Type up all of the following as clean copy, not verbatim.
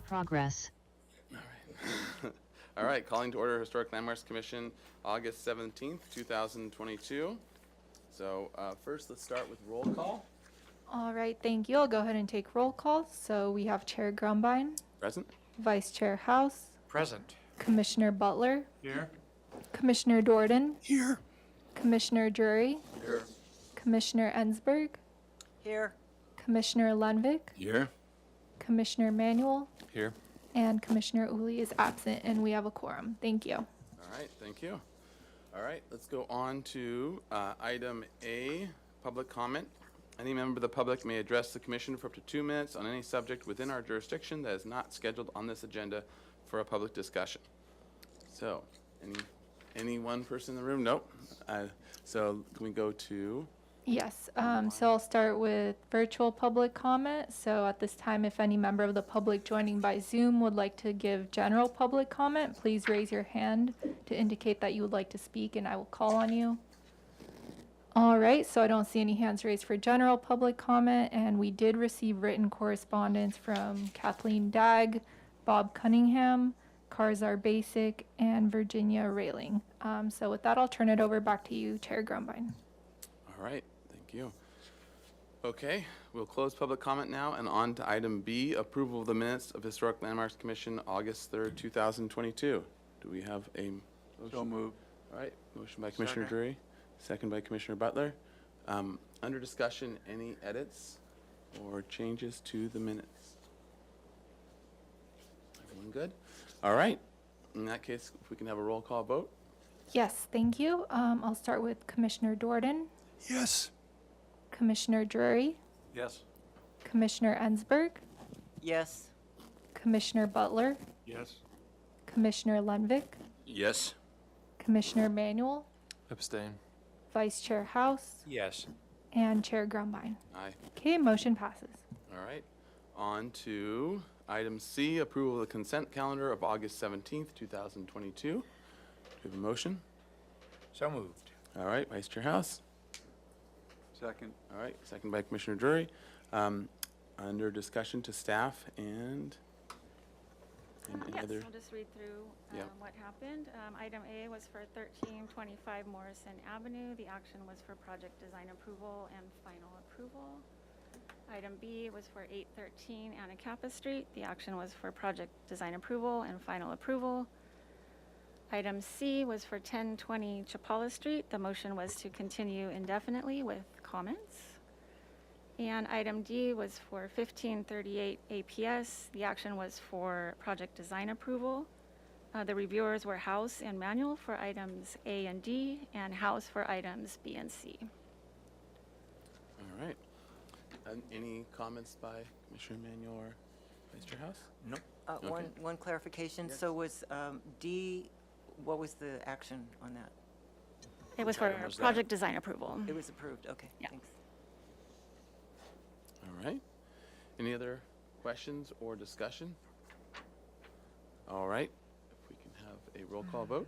Progress. All right, calling to order Historic Landmarks Commission, August 17th, 2022. So first, let's start with roll call. All right, thank you. I'll go ahead and take roll call. So we have Chair Grumbine, Present? Vice Chair House, Present. Commissioner Butler, Here. Commissioner Dorden, Here. Commissioner Drury, Here. Commissioner Ensberg, Here. Commissioner Lundvik, Here. Commissioner Manuel, Here. and Commissioner Uli is absent, and we have a quorum. Thank you. All right, thank you. All right, let's go on to item A, public comment. Any member of the public may address the commission for up to 2 minutes on any subject within our jurisdiction that is not scheduled on this agenda for a public discussion. So, any one person in the room? Nope. So can we go to, Yes, so I'll start with virtual public comment. So at this time, if any member of the public joining by Zoom would like to give general public comment, please raise your hand to indicate that you would like to speak, and I will call on you. All right, so I don't see any hands raised for general public comment, and we did receive written correspondence from Kathleen Dagg, Bob Cunningham, Karzar Basic, and Virginia Railing. So with that, I'll turn it over back to you, Chair Grumbine. all right, thank you. Okay, we'll close public comment now and on to item B, approval of the minutes of Historic Landmarks Commission, August 3rd, 2022. Do we have a motion? So moved. All right, motion by Commissioner Second. Drury, second by Commissioner Butler. Under discussion, any edits or changes to the minutes? Everyone good? All right, in that case, if we can have a roll call vote? Yes, thank you. I'll start with Commissioner Dorden, Yes. Commissioner Drury, Yes. Commissioner Ensberg, Yes. Commissioner Butler, Yes. Commissioner Lundvik, Yes. Commissioner Manuel, Abstain. Vice Chair House, Yes. and Chair Grumbine. Aye. Okay, motion passes. All right, on to item C, approval of the consent calendar of August 17th, 2022. Do we have a motion? So moved. All right, Vice Chair House. Second. All right, second by Commissioner Drury. Under discussion to staff and any Yes, other, I'll just read through Yeah. what happened. Item A was for 1325 Morrison Avenue. The action was for project design approval and final approval. Item B was for 813 Anacapa Street. The action was for project design approval and final approval. Item C was for 1020 Chapala Street. The motion was to continue indefinitely with comments. And item D was for 1538 APS. The action was for project design approval. The reviewers were House and Manuel for items A and D, and House for items B and C. all right. Any comments by Commissioner Manuel or Vice Chair House? Nope. Okay. One clarification. Yes. So was D, what was the action on that? It was Which for item was that? project design approval. It was approved. Okay, Yeah. thanks. All right. Any other questions or discussion? All right, if we can have a roll call vote?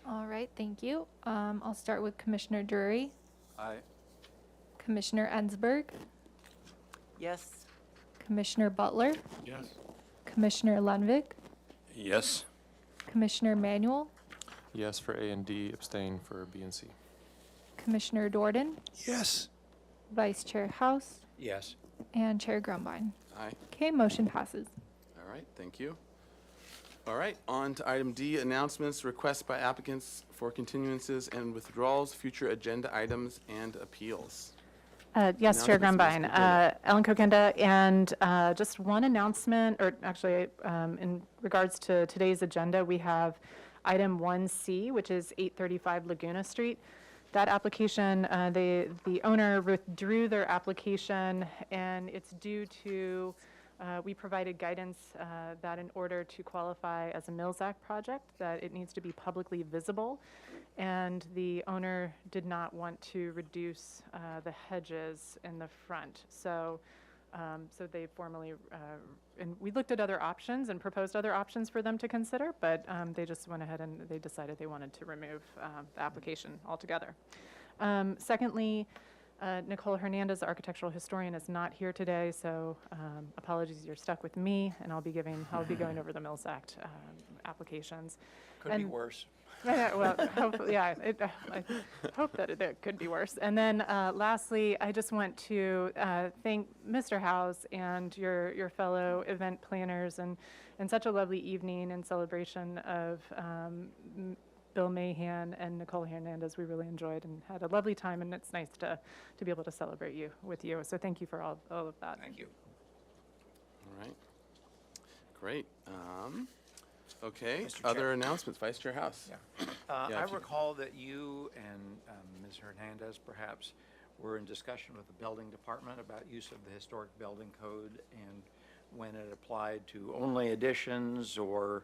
All right, thank you. I'll start with Commissioner Drury, Aye. Commissioner Ensberg, Yes. Commissioner Butler, Yes. Commissioner Lundvik, Yes. Commissioner Manuel, Yes for A and D, abstain for B and C. Commissioner Dorden, Yes. Vice Chair House, Yes. and Chair Grumbine. Aye. Okay, motion passes. All right, thank you. All right, on to item D, announcements, requests by applicants for continuances and withdrawals, future agenda items, and appeals. Yes, Chair Announcements, Grumbine. Ms. Kokenda. Ellen Kokenda, and just one announcement, or actually, in regards to today's agenda, we have item 1C, which is 835 Laguna Street. That application, the owner withdrew their application, and it's due to, we provided guidance that in order to qualify as a Mills Act project, that it needs to be publicly visible, and the owner did not want to reduce the hedges in the front. So they formally, and we looked at other options and proposed other options for them to consider, but they just went ahead and they decided they wanted to remove the application altogether. Secondly, Nicole Hernandez, the architectural historian, is not here today, so apologies, you're stuck with me, and I'll be going over the Mills Act applications. Could be And- worse. Yeah, well, hopefully, yeah, I hope that it could be worse. And then lastly, I just want to thank Mr. House and your fellow event planners and such a lovely evening in celebration of Bill Mahan and Nicole Hernandez. We really enjoyed and had a lovely time, and it's nice to be able to celebrate with you. So thank you for all of that. Thank you. All right. Great. Okay, Mr. other Chair. announcements, Vice Chair House. Yeah. Yeah, I if you- recall that you and Ms. Hernandez perhaps were in discussion with the building department about use of the historic building code and when it applied to only additions or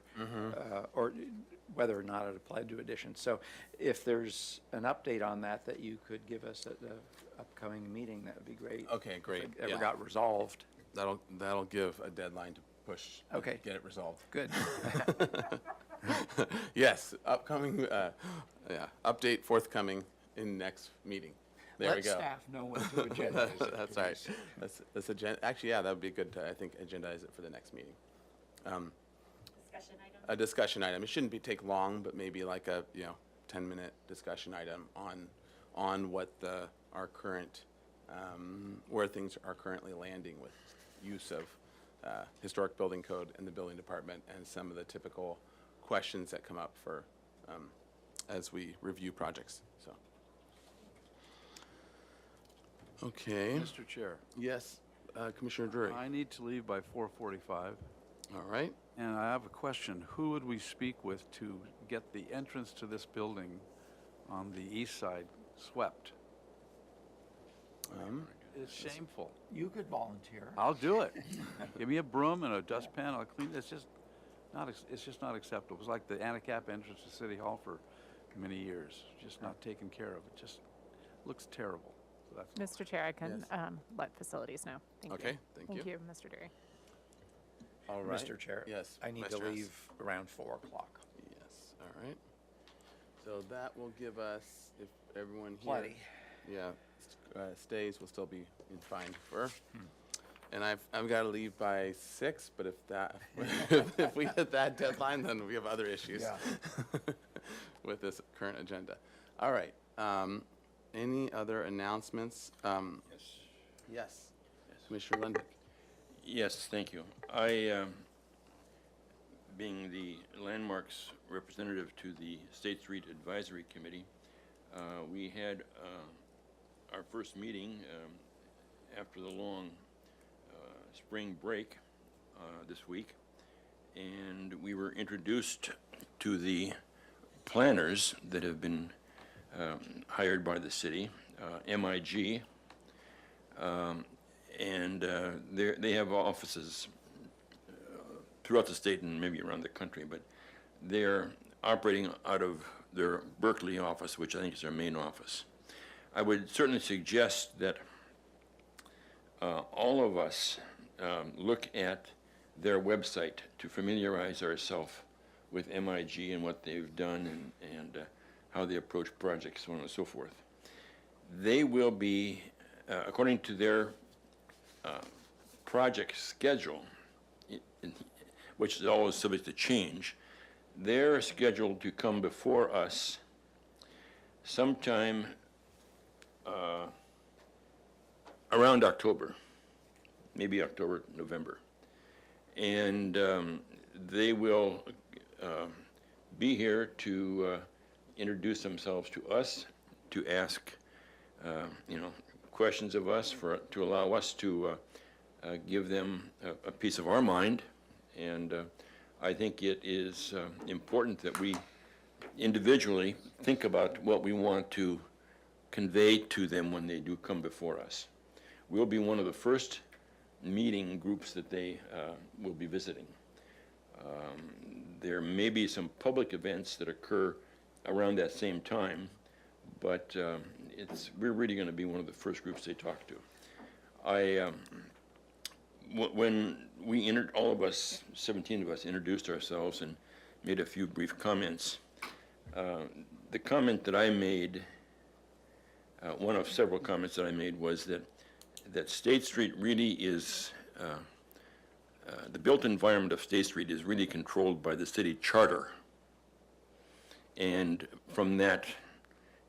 whether or not it applied to additions. So if there's an update on that you could give us at the upcoming meeting, that would be great. Okay, great. If it ever Yeah. got resolved. That'll give a deadline to push. and Okay. Get it resolved. Good. Yes, upcoming, update forthcoming in next meeting. There we go. Let staff know when to agendize it. That's right. Actually, yeah, that would be good to, I think, agendize it for the next meeting. Discussion item. A discussion item. It shouldn't take long, but maybe like a, 10-minute discussion item on what our current, where things are currently landing with use of historic building code in the building department and some of the typical questions that come up for, as we review projects, so. Okay, Mr. Chair, yes, Commissioner Drury. I need to leave by 4:45, All right, and I have a question. Who would we speak with to get the entrance to this building on the east side swept? It's shameful. You could volunteer. I'll do it. Give me a broom and a dustpan, I'll clean, it's just not acceptable. It was like the Anacapa entrance to City Hall for many years, just not taken care of. It just looks terrible. So that's Mr. Chair, I can Yes. let facilities know. Thank you. Okay, thank Thank you. you, Mr. Derry. all right. Mr. Chair. Yes. I need Vice to Chair House. leave around 4 o'clock. Yes, all right. So that will give us, if everyone here. Plenty. Yeah, stays, will still be in fine for. And I've got to leave by 6, but if we hit that deadline, then we have other issues Yeah. with this current agenda. All right, any other announcements? Yes, Commissioner Lundick. Yes, thank you. I, being the landmarks representative to the State Street Advisory Committee, we had our first meeting after the long spring break this week, and we were introduced to the planners that have been hired by the city, MIG, and they have offices throughout the state and maybe around the country, but they're operating out of their Berkeley office, which I think is their main office. I would certainly suggest that all of us look at their website to familiarize ourselves with MIG and what they've done and how they approach projects, so on and so forth. They will be, according to their project schedule, which is always subject to change, they're scheduled to come before us sometime around October, maybe October, November. And they will be here to introduce themselves to us, to ask, questions of us, to allow us to give them a piece of our mind. And I think it is important that we individually think about what we want to convey to them when they do come before us. We'll be one of the first meeting groups that they will be visiting. There may be some public events that occur around that same time, but we're really going to be one of the first groups they talk to. When we all of us, 17 of us, introduced ourselves and made a few brief comments, the comment that I made one of several comments that I made was that State Street really is, the built environment of State Street is really controlled by the city charter. And from that,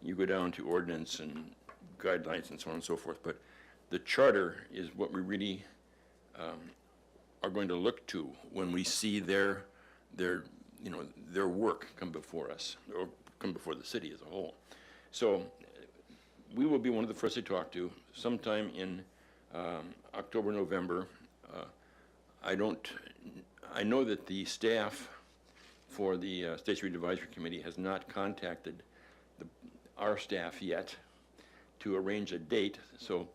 you go down to ordinance and guidelines and so on and so forth. But the charter is what we really are going to look to when we see their work come before us, or come before the city as a whole. So we will be one of the first to talk to sometime in October, November. I know that the staff for the State Street Advisory Committee has not contacted our staff yet to arrange a date. So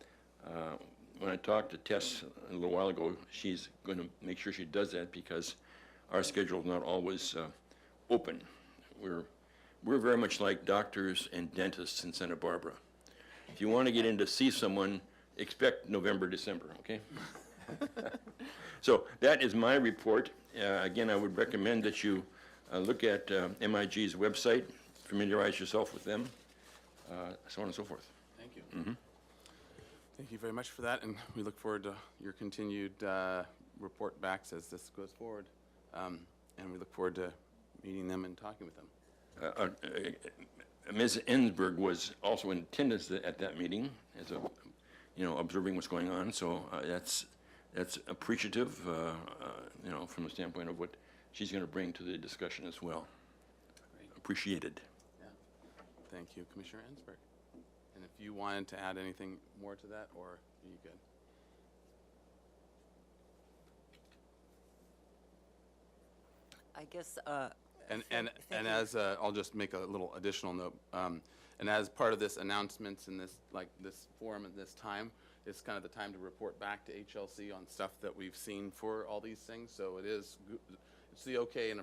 when I talked to Tess a little while ago, she's going to make sure she does that because our schedule is not always open. We're very much like doctors and dentists in Santa Barbara. If you want to get in to see someone, expect November, December, okay? So that is my report. Again, I would recommend that you look at MIG's website, familiarize yourself with them, so on and so forth. Thank you. Thank you very much for that, and we look forward to your continued report backs as this goes forward. And we look forward to meeting them and talking with them. Ms. Ensberg was also in attendance at that meeting, as observing what's going on. So that's appreciative, from the standpoint of what she's going to bring to the discussion as well. Appreciated. Yeah. Thank you, Commissioner Ensberg. And if you wanted to add anything more to that, or are you good? I guess, And thank you. as I'll just make a little additional note, and as part of this announcements and this forum at this time, it's kind of the time to report back to HLC on stuff that we've seen for all these things. So it's the okay, and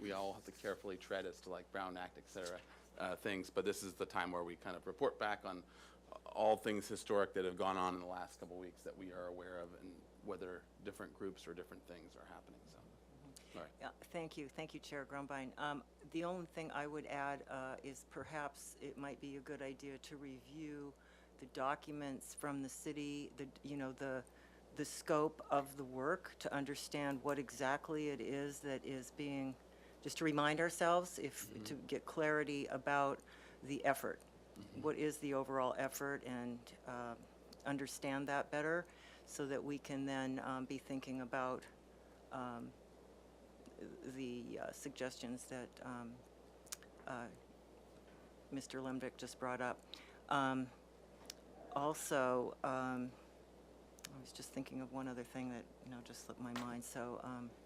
we all have to carefully tread as to like Brown Act, et cetera, things. But this is the time where we kind of report back on all things historic that have gone on in the last couple of weeks that we are aware of, and whether different groups or different things are happening. So. All right. Yeah, thank you, Chair Grumbine. The only thing I would add is perhaps it might be a good idea to review the documents from the city, the scope of the work, to understand what exactly it is that is being, just to remind ourselves, to get clarity about the effort. What is the overall effort, and understand that better, so that we can then be thinking about the suggestions that Mr. Lemdick just brought up. Also, I was just thinking of one other thing that just slipped my mind. So.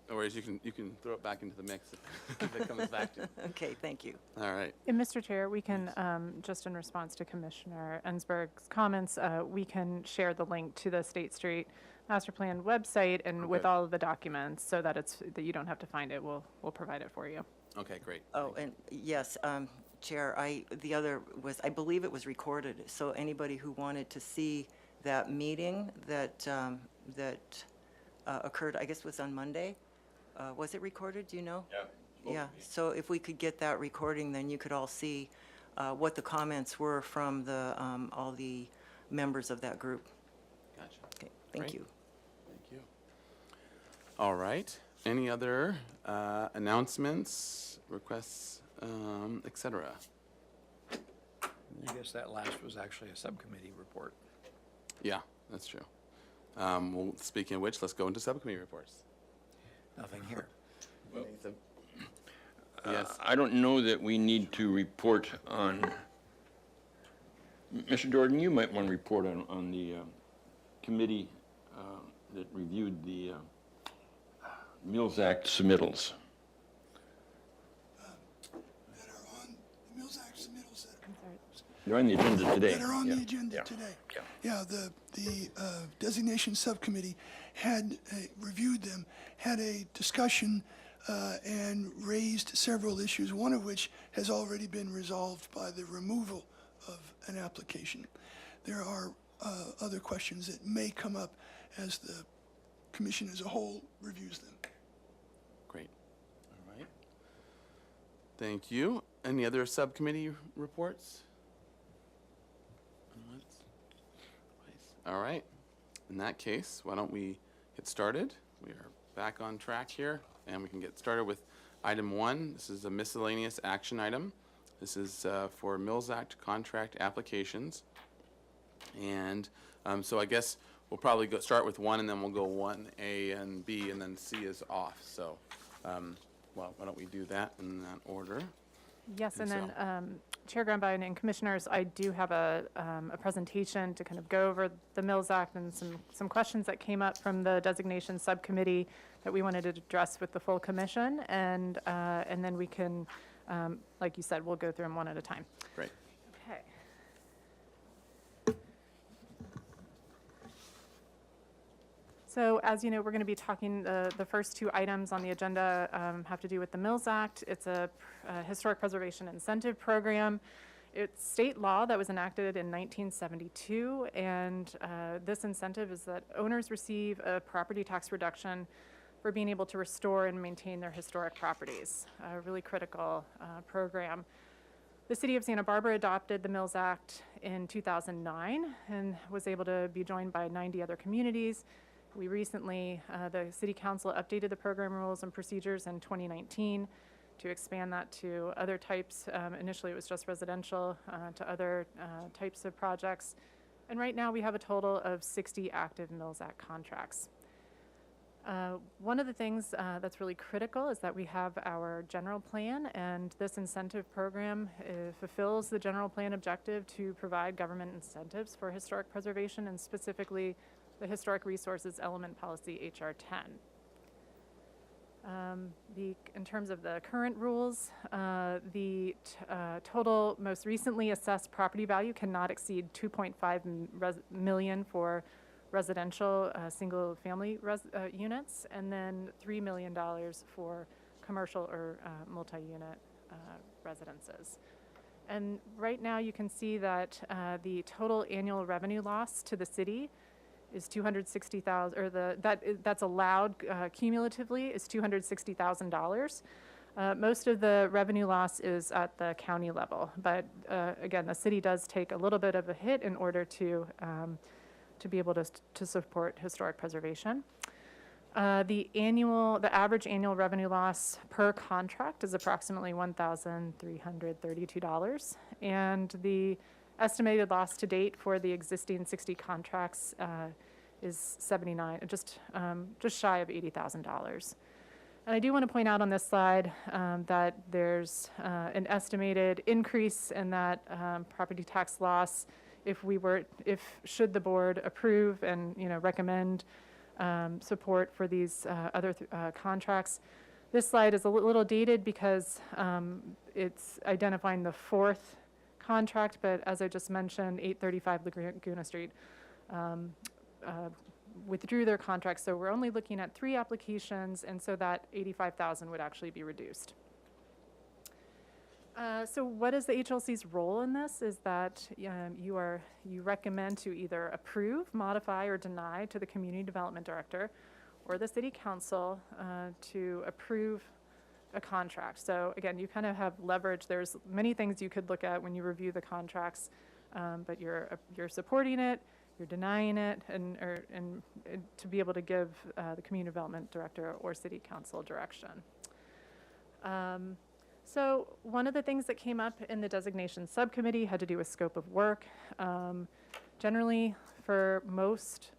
No worries, you can throw it back into the mix if it comes back to you. Okay, thank you. All right. And Mr. Chair, we can, just in response to Commissioner Ensberg's comments, we can share the link to the State Street Master Plan website and with all of the documents, so that that you don't have to find it. We'll provide it for you. Okay, great. Oh, and yes, Chair, the other was, I believe it was recorded. So anybody who wanted to see that meeting that occurred, I guess was on Monday, was it recorded? Do you know? Yeah. Yeah. So if we could get that recording, then you could all see what the comments were from all the members of that group. Gotcha. Okay. Thank Great. you. Thank you. All right. Any other announcements, requests, et cetera? I guess that last was actually a subcommittee report. Yeah, that's true. Well, speaking of which, let's go into subcommittee reports. Nothing here. Yes. I don't know that we need to report on, Mr. Jordan, you might want to report on the committee that reviewed the Mills Act submittals. That are on the Mills Act submittals They're on the agenda today. that are on Yeah. the agenda Yeah. today. Yeah. Yeah, the designation subcommittee had reviewed them, had a discussion, and raised several issues, one of which has already been resolved by the removal of an application. There are other questions that may come up as the commission as a whole reviews them. Great. All right. Thank you. Any other subcommittee reports? All right. In that case, why don't we get started? We are back on track here, and we can get started with item 1. This is a miscellaneous action item. This is for Mills Act contract applications. And so I guess we'll probably start with 1, and then we'll go 1A and B, and then C is off. So, well, why don't we do that in that order? Yes, and And then Chair Grunbein and Commissioners, I do have a presentation to kind of go over the Mills Act and some questions that came up from the designation subcommittee that we wanted to address with the full commission, and then we can, like you said, we'll go through them one at a time. Great. Okay. So as you know, we're going to be talking, the first 2 items on the agenda have to do with the Mills Act. It's a historic preservation incentive program. It's state law that was enacted in 1972, and this incentive is that owners receive a property tax reduction for being able to restore and maintain their historic properties. A really critical program. The city of Santa Barbara adopted the Mills Act in 2009 and was able to be joined by 90 other communities. We recently, the City Council updated the program rules and procedures in 2019 to expand that to other types. Initially, it was just residential, to other types of projects. And right now, we have a total of 60 active Mills Act contracts. One of the things that's really critical is that we have our general plan, and this incentive program fulfills the general plan objective to provide government incentives for historic preservation, and specifically the Historic Resources Element Policy, HR 10. In terms of the current rules, the total most recently assessed property value cannot exceed $2.5 million for residential single-family units, and then $3 million for commercial or multi-unit residences. And right now you can see that the total annual revenue loss to the city is $260,000, or that's allowed cumulatively is $260,000. Most of the revenue loss is at the county level, but again, the city does take a little bit of a hit in order to be able to support historic preservation. The average annual revenue loss per contract is approximately $1,332, and the estimated loss to date for the existing 60 contracts is just shy of $80,000. And I do want to point out on this slide that there's an estimated increase in that property tax loss should the board approve and recommend support for these other contracts. This slide is a little dated because it's identifying the 4th contract, but as I just mentioned, 835 Laguna Street withdrew their contract, so we're only looking at 3 applications, and so that $85,000 would actually be reduced. So what is the HLC's role in this? Is that you recommend to either approve, modify, or deny to the Community Development Director or the City Council to approve a contract. So again, you kind of have leverage. There's many things you could look at when you review the contracts, but you're supporting it, you're denying it, and to be able to give the Community Development Director or City Council direction. So one of the things that came up in the designation subcommittee had to do with scope of work. Generally, for most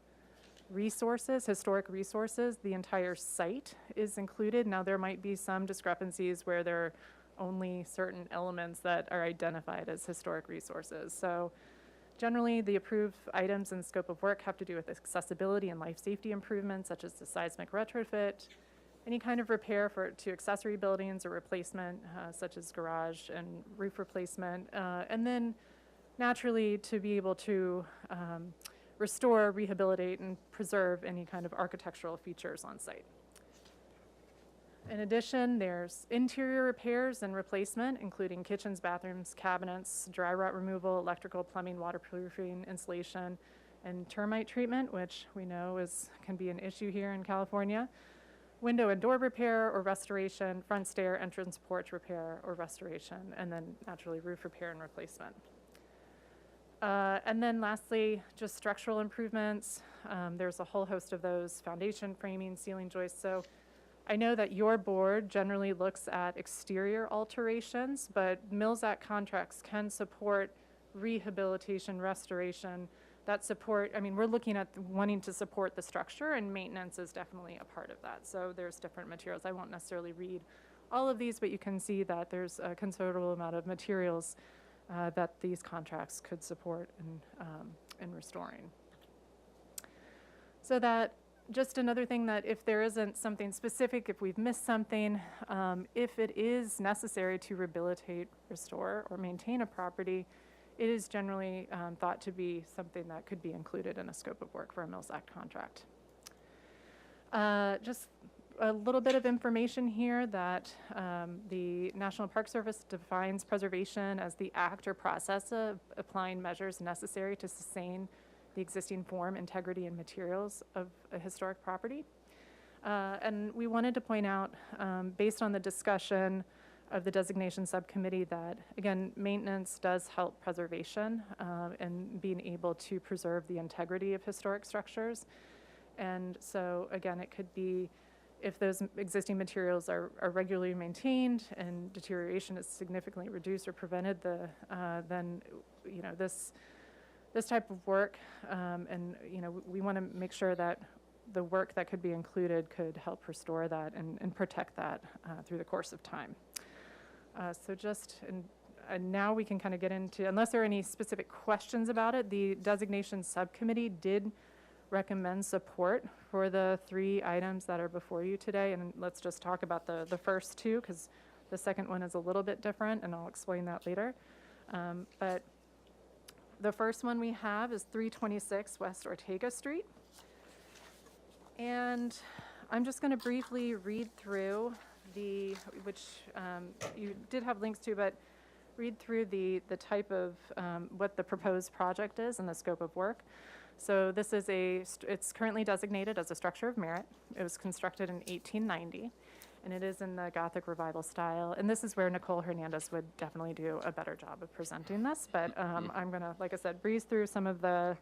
resources, historic resources, the entire site is included. Now, there might be some discrepancies where there are only certain elements that are identified as historic resources. So generally, the approved items and scope of work have to do with accessibility and life safety improvements, such as the seismic retrofit, any kind of repair to accessory buildings or replacement, such as garage and roof replacement, and then naturally to be able to restore, rehabilitate, and preserve any kind of architectural features on site. In addition, there's interior repairs and replacement, including kitchens, bathrooms, cabinets, dry rot removal, electrical, plumbing, waterproofing, insulation, and termite treatment, which we know can be an issue here in California. Window and door repair or restoration, front stair, entrance porch repair or restoration, and then naturally roof repair and replacement. And then lastly, just structural improvements. There's a whole host of those: foundation, framing, ceiling joists. So I know that your board generally looks at exterior alterations, but Mills Act contracts can support rehabilitation, restoration, that support. I mean, we're looking at wanting to support the structure, and maintenance is definitely a part of that. So there's different materials. I won't necessarily read all of these, but you can see that there's a considerable amount of materials that these contracts could support in restoring. So that, just another thing, that if there isn't something specific, if we've missed something, if it is necessary to rehabilitate, restore, or maintain a property, it is generally thought to be something that could be included in a scope of work for a Mills Act contract. Just a little bit of information here that the National Park Service defines preservation as the act or process of applying measures necessary to sustain the existing form, integrity, and materials of a historic property. And we wanted to point out, based on the discussion of the designation subcommittee, that, again, maintenance does help preservation and being able to preserve the integrity of historic structures. And so, again, it could be, if those existing materials are regularly maintained and deterioration is significantly reduced or prevented, then, you know, this type of work, and, you know, we want to make sure that the work that could be included could help restore that and protect that through the course of time. So just, and now we can kind of get into, unless there are any specific questions about it, the designation subcommittee did recommend support for the 3 items that are before you today. And let's just talk about the first 2, because the second one is a little bit different, and I'll explain that later. But the first one we have is 326 West Ortega Street. And I'm just going to briefly read through which you did have links to, but read through the type of what the proposed project is and the scope of work. So this is it's currently designated as a structure of merit. It was constructed in 1890, and it is in the Gothic Revival style. And this is where Nicole Hernandez would definitely do a better job of presenting this. But I'm going to, like I said, breeze through some of the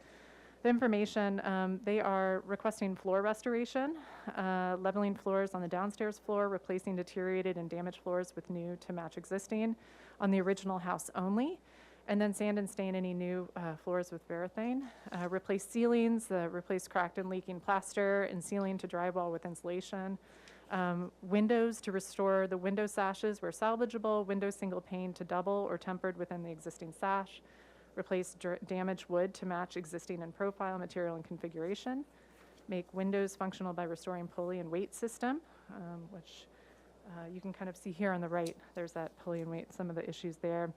information. They are requesting floor restoration, leveling floors on the downstairs floor, replacing deteriorated and damaged floors with new to match existing on the original house only, and then sand and stain any new floors with Varathane. Replace ceilings, replace cracked and leaking plaster, and ceiling to drywall with insulation. Windows, to restore the window sashes where salvageable, window single pane to double or tempered within the existing sash. Replace damaged wood to match existing in profile, material, and configuration. Make windows functional by restoring pulley and weight system, which you can kind of see here on the right. There's that pulley and weight, some of the issues there.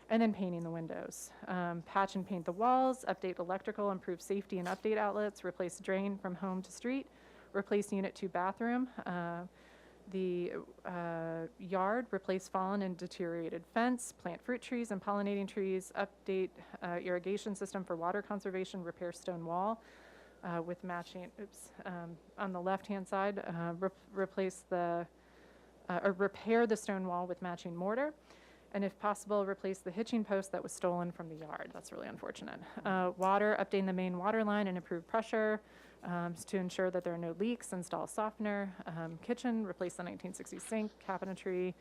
And then painting the windows. Patch and paint the walls, update electrical, improve safety and update outlets, replace drain from home to street, replace unit 2 bathroom. The yard, replace fallen and deteriorated fence, plant fruit trees and pollinating trees, update irrigation system for water conservation, repair stone wall with matching, on the left-hand side, replace or repair the stone wall with matching mortar. And if possible, replace the hitching post that was stolen from the yard. That's really unfortunate. Water, updating the main water line and improve pressure. To ensure that there are no leaks, install softener. Kitchen, replace the 1960s sink, cabinetry,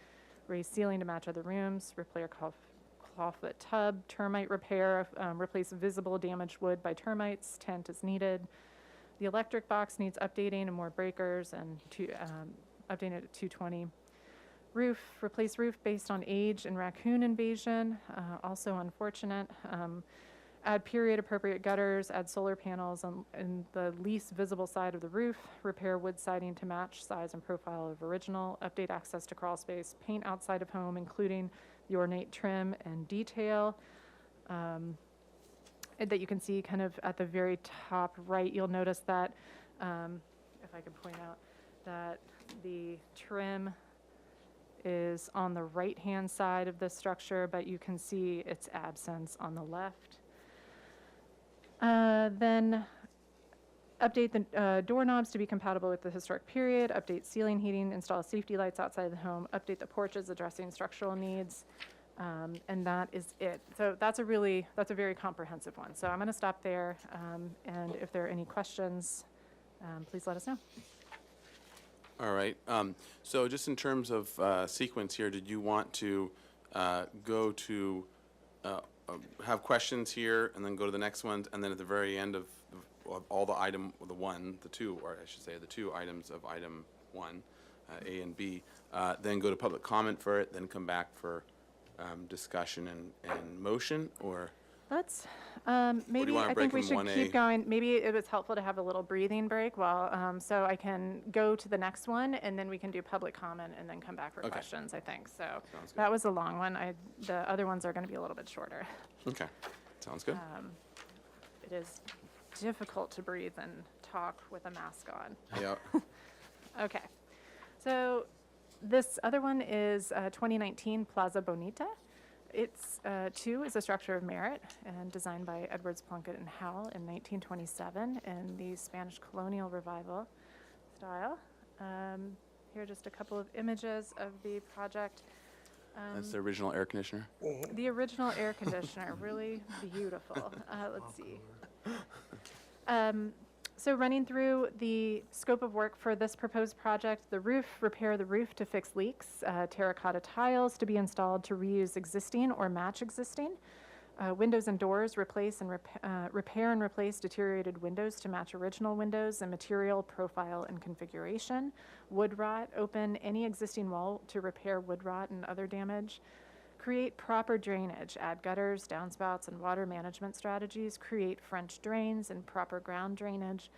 raise ceiling to match other rooms, repair clawfoot tub, termite repair, replace visible damaged wood by termites, tent as needed. The electric box needs updating and more breakers, and updating it at 220. Roof, replace roof based on age and raccoon invasion, also unfortunate. Add period appropriate gutters, add solar panels on the least visible side of the roof, repair wood siding to match size and profile of original, update access to crawl space, paint outside of home, including the ornate trim and detail. That you can see kind of at the very top right, you'll notice that, if I can point out, that the trim is on the right-hand side of the structure, but you can see its absence on the left. Then update the doorknobs to be compatible with the historic period, update ceiling heating, install safety lights outside the home, update the porches addressing structural needs, And that is it. So that's a very comprehensive one. So I'm going to stop there. And if there are any questions, please let us know. All right. So just in terms of sequence here, did you want to go to have questions here and then go to the next ones, and then at the very end of all the two items of item 1, A and B, then go to public comment for it, then come back for discussion and motion, or? Let's, you maybe, wanna I break think we in should 1A? keep going. Maybe it was helpful to have a little breathing break while, so I can go to the next one, and then we can do public comment and then come back for Okay. questions, I think. So Sounds good. that was a long one. The other ones are going to be a little bit shorter. Okay, sounds good. It is difficult to breathe and talk with a mask on. Yeah. Okay. So this other one is 2019 Plaza Bonita. It's 2 is a structure of merit and designed by Edwards, Plunkett, and Howell in 1927 in the Spanish colonial revival style. Here are just a couple of images of the project. That's the original air conditioner. The original air conditioner, really beautiful. Let's see. So running through the scope of work for this proposed project, the roof, repair the roof to fix leaks, terracotta tiles to be installed to reuse existing or match existing, windows and doors, replace and repair and replace deteriorated windows to match original windows and material profile and configuration, wood rot, open any existing wall to repair wood rot and other damage, create proper drainage, add gutters, downspouts, and water management strategies, create French drains and proper ground drainage,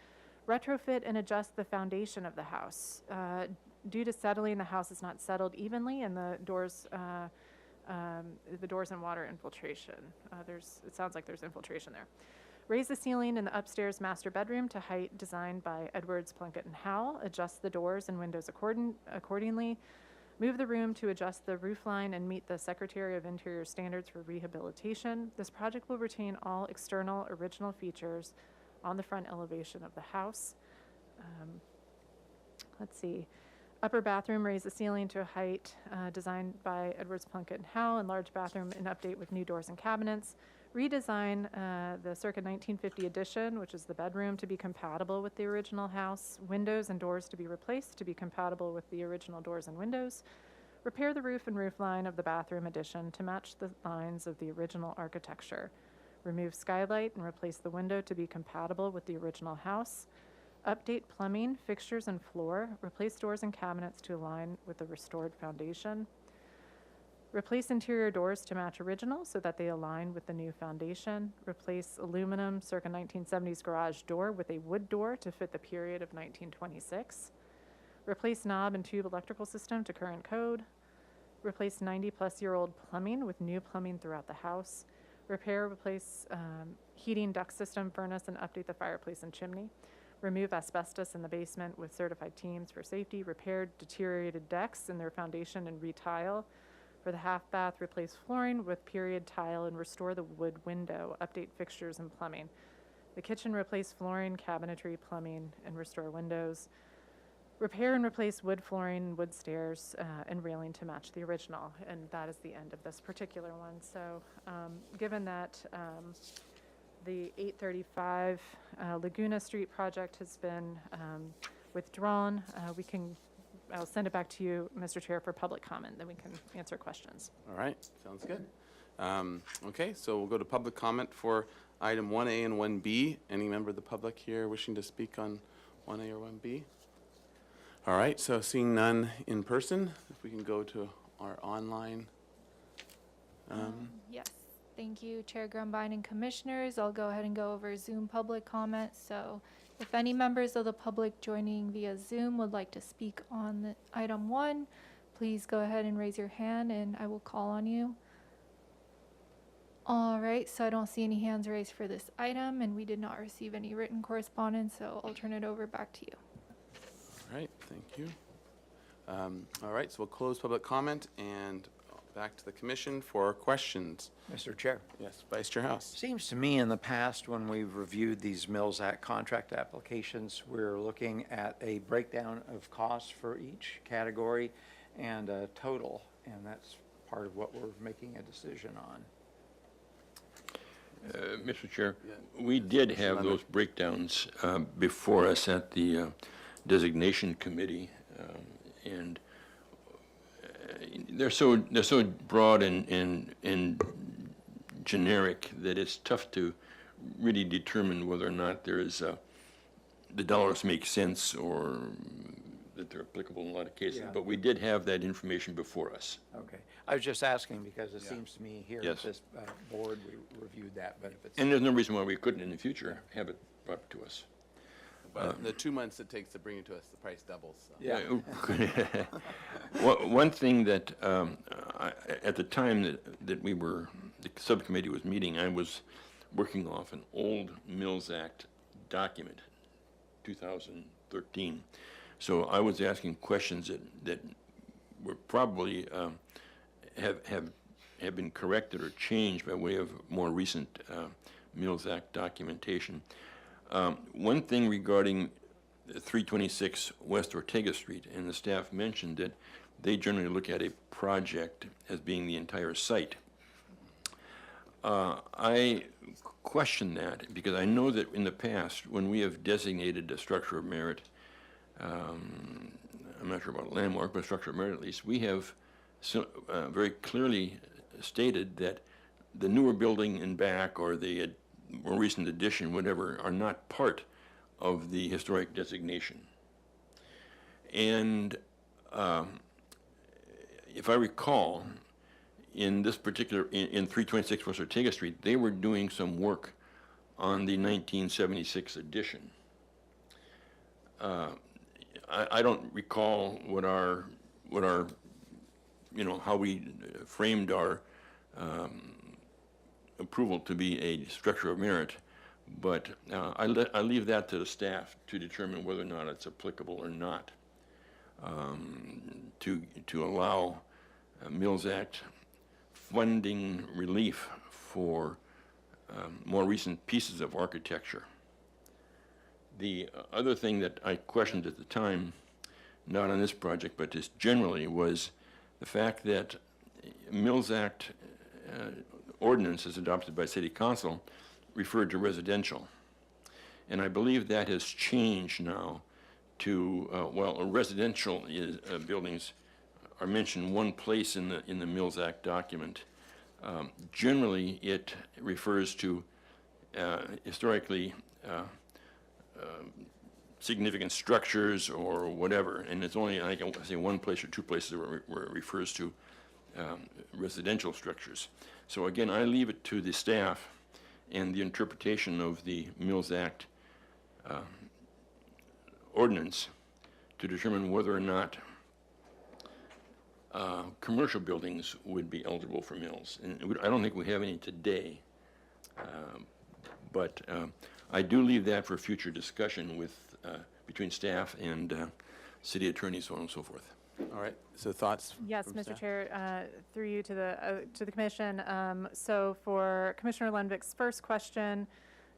retrofit and adjust the foundation of the house. Due to settling, the house is not settled evenly, and the doors and water infiltration. It sounds like there's infiltration there. Raise the ceiling in the upstairs master bedroom to height designed by Edwards, Plunkett, and Howell. Adjust the doors and windows accordingly. Move the room to adjust the roof line and meet the Secretary of Interior standards for rehabilitation. This project will retain all external original features on the front elevation of the house. Let's see. Upper bathroom, raise the ceiling to a height designed by Edwards, Plunkett, and Howell. Enlarge bathroom and update with new doors and cabinets. Redesign the circa 1950 addition, which is the bedroom, to be compatible with the original house. Windows and doors to be replaced to be compatible with the original doors and windows. Repair the roof and roof line of the bathroom addition to match the lines of the original architecture. Remove skylight and replace the window to be compatible with the original house. Update plumbing, fixtures, and floor. Replace doors and cabinets to align with the restored foundation. Replace interior doors to match original so that they align with the new foundation. Replace aluminum circa 1970s garage door with a wood door to fit the period of 1926. Replace knob and tube electrical system to current code. Replace 90-plus-year-old plumbing with new plumbing throughout the house. Replace heating duct system, furnace, and update the fireplace and chimney. Remove asbestos in the basement with certified teams for safety. Repair deteriorated decks in their foundation and retile. For the half bath, replace flooring with period tile and restore the wood window. Update fixtures and plumbing. The kitchen, replace flooring, cabinetry, plumbing, and restore windows. Repair and replace wood flooring, wood stairs, and railing to match the original. And that is the end of this particular one. So given that the 835 Laguna Street project has been withdrawn, I'll send it back to you, Mr. Chair, for public comment, then we can answer questions. All right, sounds good. Okay, so we'll go to public comment for item 1A and 1B. Any member of the public here wishing to speak on 1A or 1B? All right, so seeing none in person, if we can go to our online. Yes, thank you, Chair Grumbine and Commissioners. I'll go ahead and go over Zoom public comment. So if any members of the public joining via Zoom would like to speak on item 1, please go ahead and raise your hand and I will call on you. All right, so I don't see any hands raised for this item, and we did not receive any written correspondence, so I'll turn it over back to you. All right, thank you. All right, so we'll close public comment and back to the commission for questions. Mr. Chair. Yes, Vice Chair House. Seems to me in the past, when we've reviewed these Mills Act contract applications, we're looking at a breakdown of costs for each category and a total, and that's part of what we're making a decision on. Mr. Chair, we did have those breakdowns before us at the designation committee, and they're so broad and generic that it's tough to really determine whether or not there is the dollars make sense or that they're applicable in a lot of cases. Yeah. But we did have that information before us. Okay. I was just asking because it seems to me here at Yes. this board, we reviewed that, but if it's. And there's no reason why we couldn't in the future have it brought to us. But the 2 months it takes to bring it to us, the price doubles. So. Yeah. One thing that, at the time that the subcommittee was meeting, I was working off an old Mills Act document, 2013. So I was asking questions that were probably have been corrected or changed by way of more recent Mills Act documentation. One thing regarding 326 West Ortega Street, and the staff mentioned that they generally look at a project as being the entire site. I question that because I know that in the past, when we have designated a structure of merit, I'm not sure about a landmark, but a structure of merit at least, we have very clearly stated that the newer building in back or the more recent addition, whatever, are not part of the historic designation. And if I recall, in this particular, in 326 West Ortega Street, they were doing some work on the 1976 addition. I don't recall what our, how we framed our approval to be a structure of merit, but I leave that to the staff to determine whether or not it's applicable or not, to allow Mills Act funding relief for more recent pieces of architecture. The other thing that I questioned at the time, not on this project, but just generally, was the fact that Mills Act ordinance as adopted by City Council referred to residential. And I believe that has changed now to, residential buildings are mentioned one place in the Mills Act document. Generally, it refers to historically significant structures or whatever, and it's only, I can say, one place or two places where it refers to residential structures. So again, I leave it to the staff and the interpretation of the Mills Act ordinance to determine whether or not commercial buildings would be eligible for mills. And I don't think we have any today, but I do leave that for future discussion with between staff and city attorney, so on and so forth. All right, so thoughts? Yes, from Mr. staff? Chair, through you to the commission. So for Commissioner Lundvik's first question,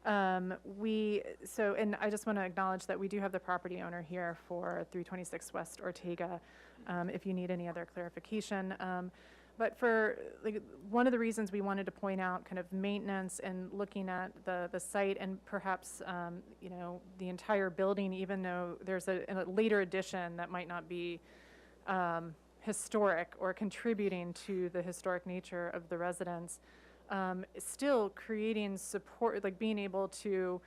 and I just want to acknowledge that we do have the property owner here for 326 West Ortega, if you need any other clarification. But for one of the reasons we wanted to point out kind of maintenance and looking at the site and perhaps the entire building, even though there's a later addition that might not be historic or contributing to the historic nature of the residence, still creating support, like being able to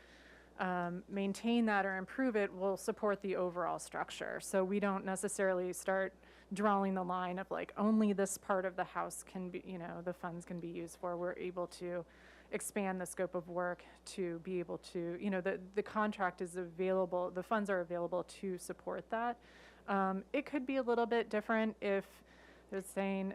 maintain that or improve it will support the overall structure. So we don't necessarily start drawing the line of like only this part of the house can be, the funds can be used for. We're able to expand the scope of work to be able to, the contract is available, the funds are available to support that. It could be a little bit different if they're saying,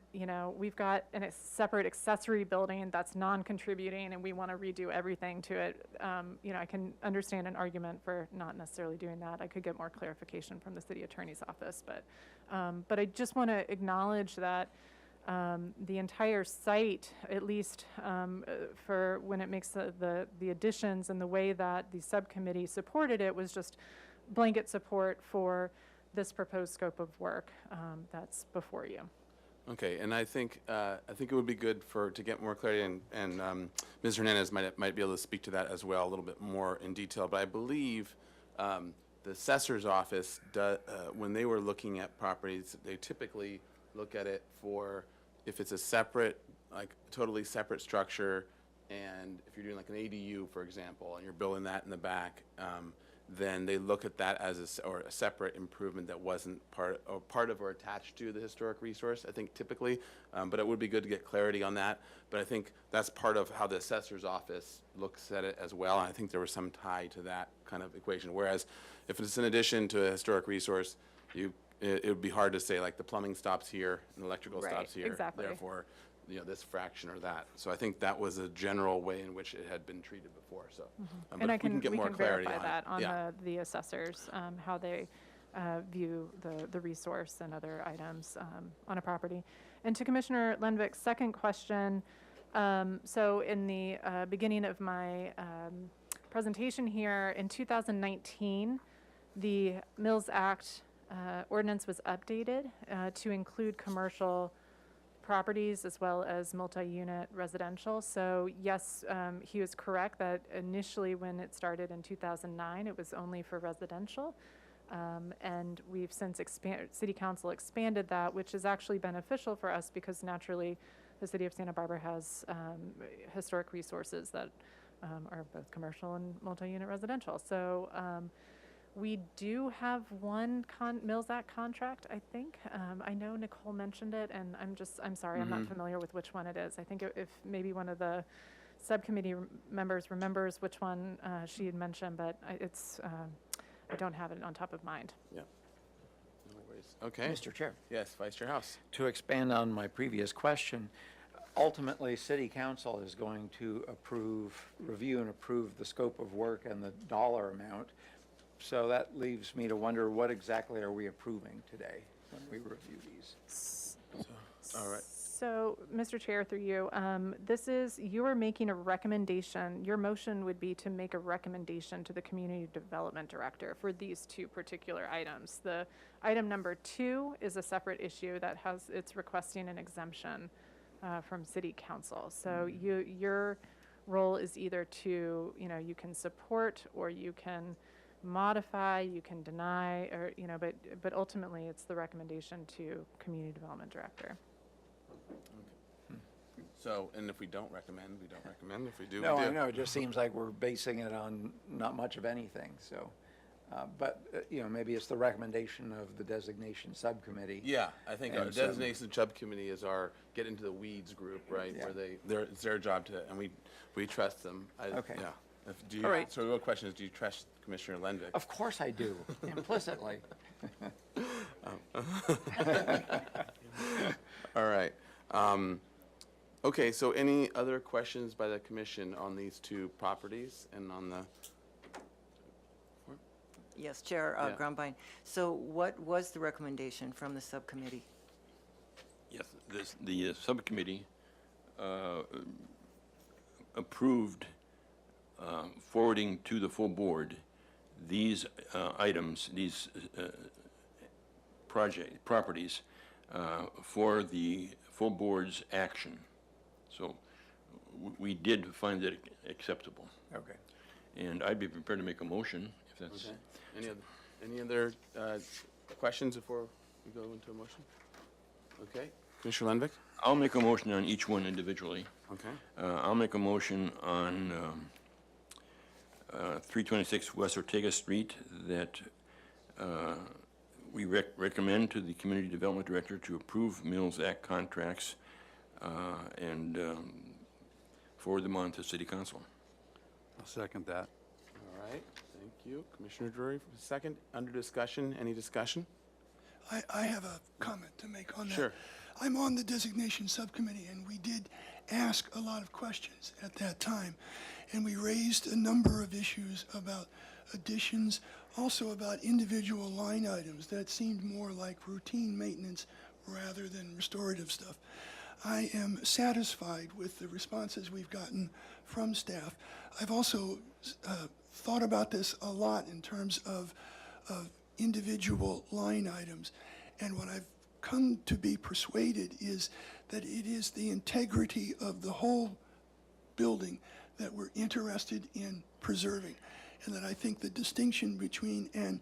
we've got a separate accessory building that's non-contributing and we want to redo everything to it. I can understand an argument for not necessarily doing that. I could get more clarification from the city attorney's office, but I just want to acknowledge that the entire site, at least for when it makes the additions and the way that the subcommittee supported it, was just blanket support for this proposed scope of work that's before you. Okay, and I think it would be good to get more clarity, and Ms. Hernandez might be able to speak to that as well, a little bit more in detail. But I believe the assessor's office, when they were looking at properties, they typically look at it for if it's a separate, like totally separate structure, and if you're doing like an ADU, for example, and you're building that in the back, then they look at that as a separate improvement that wasn't part of or attached to the historic resource, I think typically, but it would be good to get clarity on that. But I think that's part of how the assessor's office looks at it as well, and I think there was some tie to that kind of equation. Whereas if it's in addition to a historic resource, it would be hard to say like the plumbing stops here and the electrical Right, stops here. exactly. Therefore, this fraction or that. So I think that was a general way in which it had been treated before, so. But And if we can get more clarity verify on it. that on Yeah. the assessors, how they view the resource and other items on a property. And to Commissioner Lenvick's second question, so in the beginning of my presentation here, in 2019, the Mills Act ordinance was updated to include commercial properties as well as multi-unit residential. So yes, he was correct that initially when it started in 2009, it was only for residential. And we've since City Council expanded that, which is actually beneficial for us because naturally the City of Santa Barbara has historic resources that are both commercial and multi-unit residential. So we do have one Mills Act contract, I think. I know Nicole mentioned it, and I'm sorry, I'm not familiar with which one it is. I think if maybe one of the subcommittee members remembers which one she had mentioned, but I don't have it on top of mind. Yeah. No worries. Okay. Mr. Chair, Yes, Vice Chair House. to expand on my previous question, ultimately, City Council is going to review and approve the scope of work and the dollar amount. So that leaves me to wonder, what exactly are we approving today when we review these? All right. So, Mr. Chair, through you, you are making a recommendation. Your motion would be to make a recommendation to the Community Development Director for these two particular items. The item number 2 is a separate issue that it's requesting an exemption from City Council. So your role is either to, you can support or you can modify, you can deny, or, but ultimately it's the recommendation to Community Development Director. So, and if we don't recommend, we don't recommend. If we do, No, we do. I know, it just seems like we're basing it on not much of anything, so. But, maybe it's the recommendation of the designation subcommittee. Yeah, I think our And so- designation subcommittee is our get into the weeds group, right? Yeah. Where it's their job to, and we trust them. Okay. Yeah. All right. So the real question is, do you trust Commissioner Lenvick? Of course I do, implicitly. All right. Okay, so any other questions by the commission on these two properties and on the, Yes, Chair Yeah. Grumbine. So what was the recommendation from the subcommittee? Yes, the subcommittee approved forwarding to the full board these items, these properties for the full board's action. So we did find it acceptable. Okay. And I'd be prepared to make a motion if that's. okay. Any other questions before we go into a motion? Okay. Commissioner Lenvick? I'll make a motion on each one individually. Okay. I'll make a motion on 326 West Ortega Street that we recommend to the Community Development Director to approve Mills Act contracts and forward them on to City Council. I'll second that. All right, thank you. Commissioner Drury, for a second. Under discussion, any discussion? I have a comment to make on that. Sure. I'm on the designation subcommittee, and we did ask a lot of questions at that time. And we raised a number of issues about additions, also about individual line items that seemed more like routine maintenance rather than restorative stuff. I am satisfied with the responses we've gotten from staff. I've also thought about this a lot in terms of individual line items. And what I've come to be persuaded is that it is the integrity of the whole building that we're interested in preserving. And that I think the distinction between an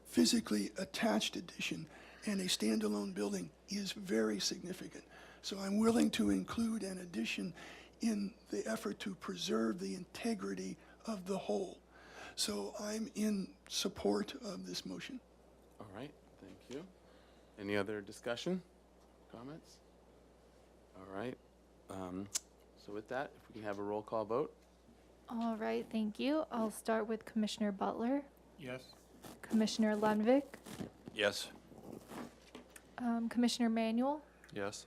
physically attached addition and a standalone building is very significant. So I'm willing to include an addition in the effort to preserve the integrity of the whole. So I'm in support of this motion. All right, thank you. Any other discussion, comments? All right, so with that, if we can have a roll call vote? All right, thank you. I'll start with Commissioner Butler, Yes. Commissioner Lundvik, Yes. Commissioner Manuel, Yes.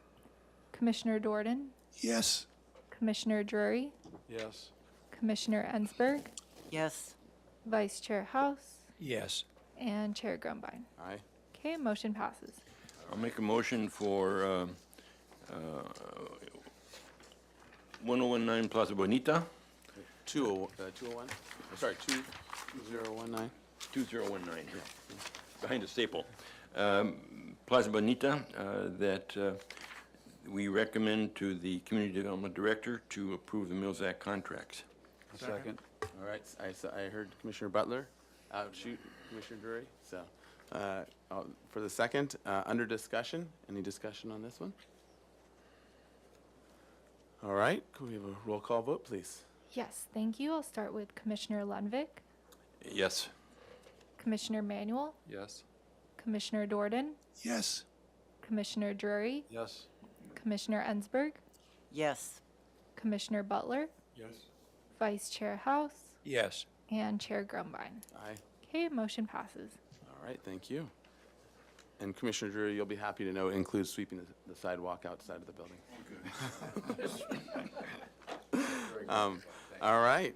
Commissioner Dordan, Yes, Commissioner Drury, Yes. Commissioner Ensberg, Yes. Vice Chair House, Yes. and Chair Grumbine. Aye. Okay, motion passes. I'll make a motion for 1019 Plaza Bonita, 201, sorry, 2019. 2019, behind the staple. Plaza Bonita, that we recommend to the Community Development Director to approve the Mills Act contracts. Second. All right, I heard Commissioner Butler outshoot Commissioner Drury, so, for the second, under discussion, any discussion on this one? All right, could we have a roll call vote, please? Yes, thank you. I'll start with Commissioner Lundvik, Yes. Commissioner Manuel, Yes. Commissioner Dordan, yes, Commissioner Drury, Yes. Commissioner Ensberg, Yes. Commissioner Butler, Yes. Vice Chair House, Yes. and Chair Grumbine. Aye. Okay, motion passes. All right, thank you. And Commissioner Drury, you'll be happy to know it includes sweeping the sidewalk outside of the building. All right,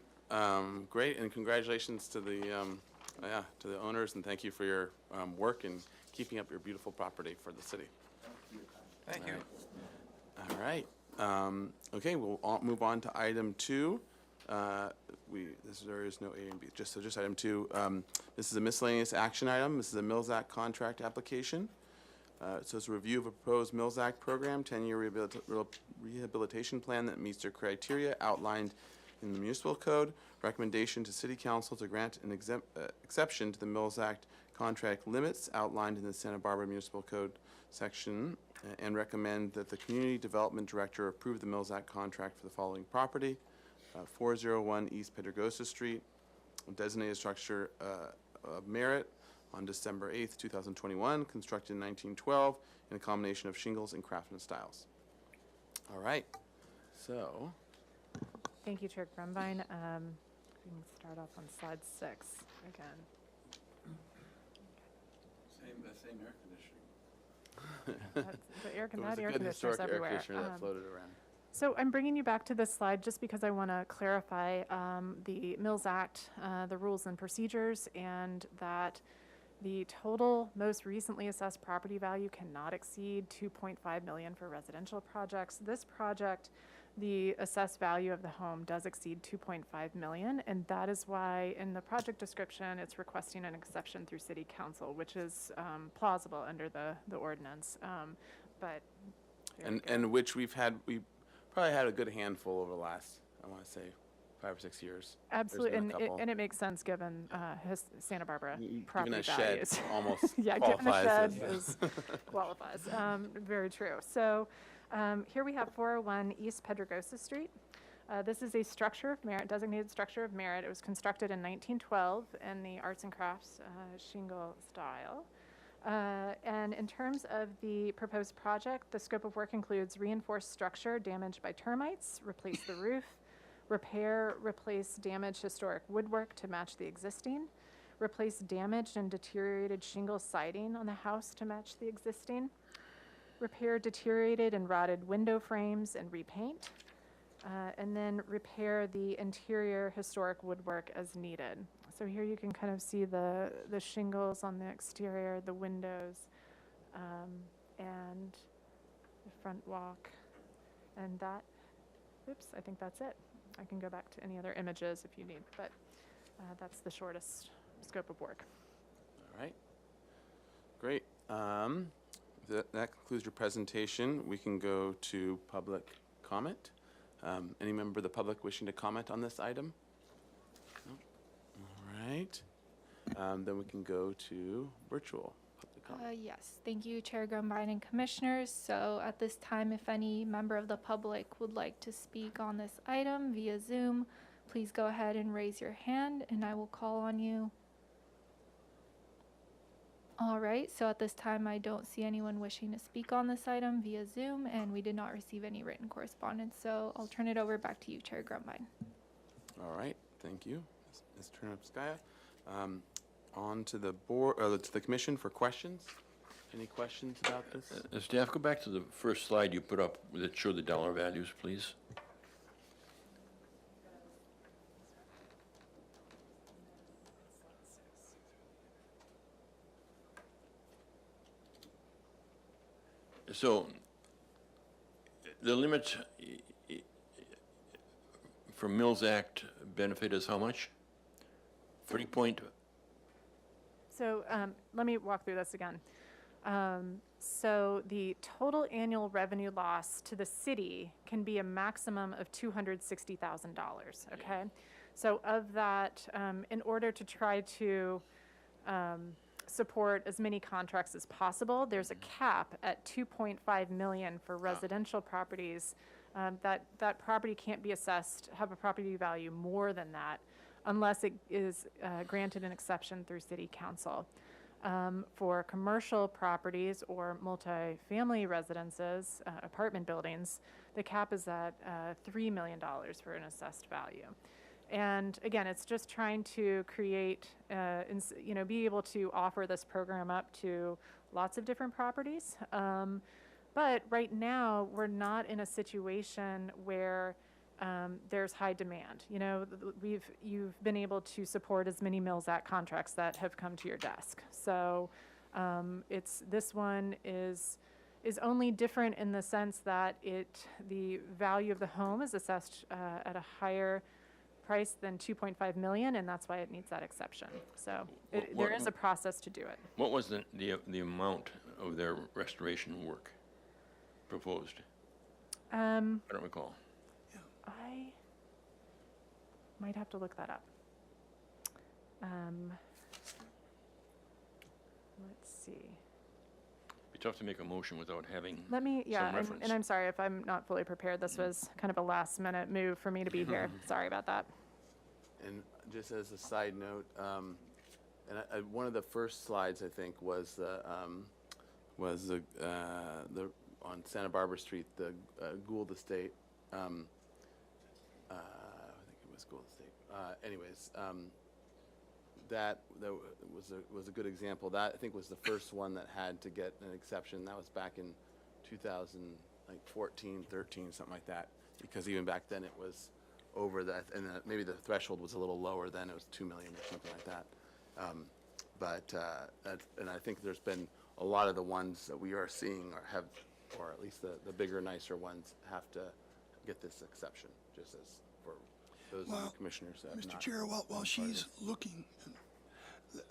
great, and congratulations to the, to the owners, and thank you for your work in keeping up your beautiful property for the city. Thank you. All right, okay, we'll move on to item 2. There is no A and B, just item 2. This is a miscellaneous action item. This is a Mills Act contract application. So it's a review of a proposed Mills Act program, 10-year rehabilitation plan that meets their criteria outlined in the municipal code. Recommendation to City Council to grant an exception to the Mills Act contract limits outlined in the Santa Barbara Municipal Code section, and recommend that the Community Development Director approve the Mills Act contract for the following property: 401 East Pedregosa Street, designated structure of merit on December 8th, 2021, constructed in 1912 in a combination of shingles and craftsman styles. All right, so, Thank you, Chair Grumbine. We can start off on slide 6 again. Same air conditioning. The air, it was that a air good conditioner's historic air everywhere. conditioner that floated around. So I'm bringing you back to this slide just because I want to clarify the Mills Act, the rules and procedures, and that the total most recently assessed property value cannot exceed $2.5 million for residential projects. This project, the assessed value of the home does exceed $2.5 million, and that is why in the project description it's requesting an exception through City Council, which is plausible under the ordinance. But And which we probably had a good handful over the last, I want to say, 5 or 6 years. absolutely, been a couple. and it makes sense given Santa Barbara property Even a shed values. almost Yeah, given a qualifies shed as- qualifies. Very true. So here we have 401 East Pedregosa Street. This is a structure of merit, designated structure of merit. It was constructed in 1912 in the arts and crafts shingle style. And in terms of the proposed project, the scope of work includes reinforced structure damaged by termites, replace the roof, replace damaged historic woodwork to match the existing, replace damaged and deteriorated shingle siding on the house to match the existing, repair deteriorated and rotted window frames and repaint, and then repair the interior historic woodwork as needed. So here you can kind of see the shingles on the exterior, the windows, and the front walk. And that, oops, I think that's it. I can go back to any other images if you need, but that's the shortest scope of work. All right. Great. That concludes your presentation. We can go to public comment. Any member of the public wishing to comment on this item? No? All right. Then we can go to virtual public comment. Yes, thank you, Chair Grumbine and Commissioners. So at this time, if any member of the public would like to speak on this item via Zoom, please go ahead and raise your hand and I will call on you. All right, so at this time, I don't see anyone wishing to speak on this item via Zoom, and we did not receive any written correspondence, so I'll turn it over back to you, Chair Grumbine. All right, thank you, Ms. Turnipskaya. On to the board, to the commission for questions. Any questions about this? Staff, go back to the first slide you put up that showed the dollar values, please. So, the limit for Mills Act benefit is how much? 30 point, So let me walk through this again. So the total annual revenue loss to the city can be a maximum of $260,000, okay? So of that, in order to try to support as many contracts as possible, there's a cap at 2.5 million for residential properties. That property can't be assessed, have a property value more than that, unless it is granted an exception through city council. For commercial properties or multifamily residences, apartment buildings, the cap is at $3 million for an assessed value. And again, it's just trying to create, be able to offer this program up to lots of different properties. But right now, we're not in a situation where there's high demand. You've been able to support as many Mills Act contracts that have come to your desk. So this one is only different in the sense that the value of the home is assessed at a higher price than 2.5 million, and that's why it needs that exception. So there is a process to do it. what was the amount of their restoration work proposed? I don't recall. I might have to look that up. Let's see. Be tough to make a motion without having Let me, yeah, some reference. and I'm sorry if I'm not fully prepared. This was kind of a last minute move for me to be here. Sorry about that. And just as a side note, one of the first slides I think was the on Santa Barbara Street, the Gould Estate. I think it was Gould Estate. Anyways, that was a good example. That I think was the first one that had to get an exception. That was back in 2014, 13, something like that. Because even back then it was over that, and maybe the threshold was a little lower then. It was 2 million or something like that. And I think there's been a lot of the ones that we are seeing or at least the bigger, nicer ones have to get this exception, just as for those of the commissioners that have Mr. not Chair, while been part of she's this. looking,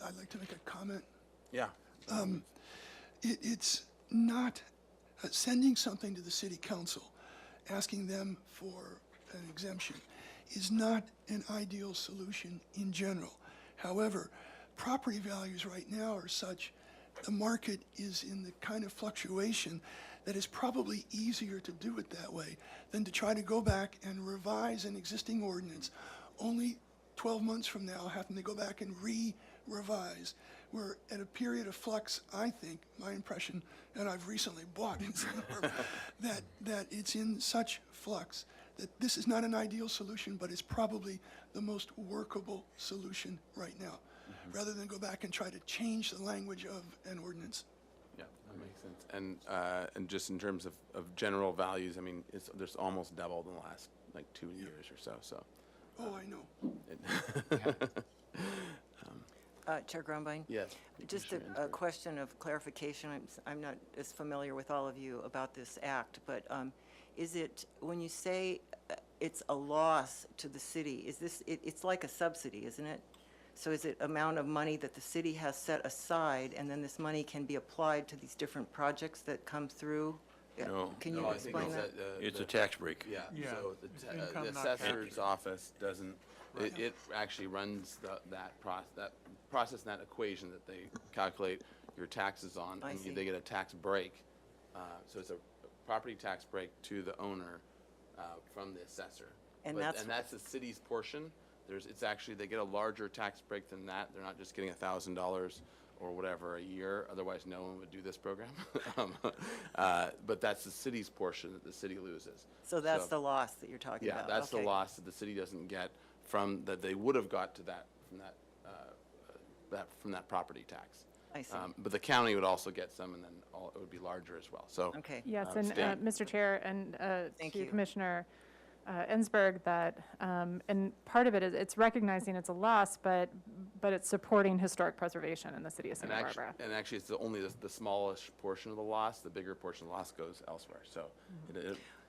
I'd like to make a comment. Yeah. It's not sending something to the city council, asking them for an exemption, is not an ideal solution in general. However, property values right now are such, the market is in the kind of fluctuation that it's probably easier to do it that way than to try to go back and revise an existing ordinance. Only 12 months from now, having to go back and revise. We're at a period of flux, I think, my impression, and I've recently bought in Santa Barbara, that it's in such flux that this is not an ideal solution, but it's probably the most workable solution right now, rather than go back and try to change the language of an ordinance. Yeah, that makes sense. And just in terms of general values, I mean, there's almost doubled in the last 2 years or so. So. Oh, I know. Chair Grumbine? Yes. Just Commissioner a Ansberg. question of clarification. I'm not as familiar with all of you about this act, but is it, when you say it's a loss to the city, is this, it's like a subsidy, isn't it? So is it amount of money that the city has set aside, and then this money can be applied to these different projects that come through? Yeah, No, can you No, I think explain it's that? It's a tax break. Yeah, Yeah, so it's the income, the not tax. assessor's office doesn't, it actually runs that process and that equation that they calculate your taxes on. I and see. They get a tax break. So it's a property tax break to the owner from the assessor. And But- that's- And that's the city's portion. It's actually, they get a larger tax break than that. They're not just getting $1,000 or whatever a year, otherwise no one would do this program. But that's the city's portion that the city loses. So that's the loss that you're talking Yeah, about? that's the Okay. loss that the city doesn't get that they would have got to from that property tax. I see. But the county would also get some, and then it would be larger as well, so. Okay. Yes, and Stan. Mr. Chair, and Thank to you. Commissioner Ensberg, that, and part of it is, it's recognizing it's a loss, but it's supporting historic preservation in the city of Santa Barbara. And actually, it's only the smallest portion of the loss. The bigger portion of the loss goes elsewhere. So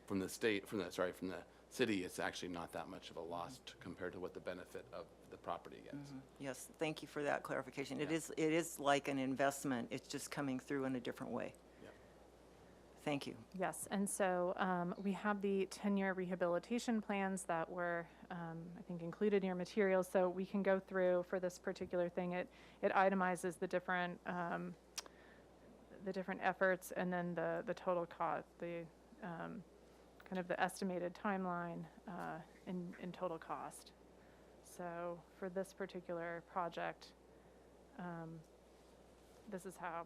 from the city, it's actually not that much of a loss compared to what the benefit of the property gets. Yes, thank you for that clarification. It is like an investment, it's just coming through in a different way. Yeah. Thank you. Yes, and so we have the 10-year rehabilitation plans that were, I think, included in your materials. So we can go through for this particular thing. It itemizes the different efforts and then the total cost, the kind of the estimated timeline in total cost. So for this particular project, this is how.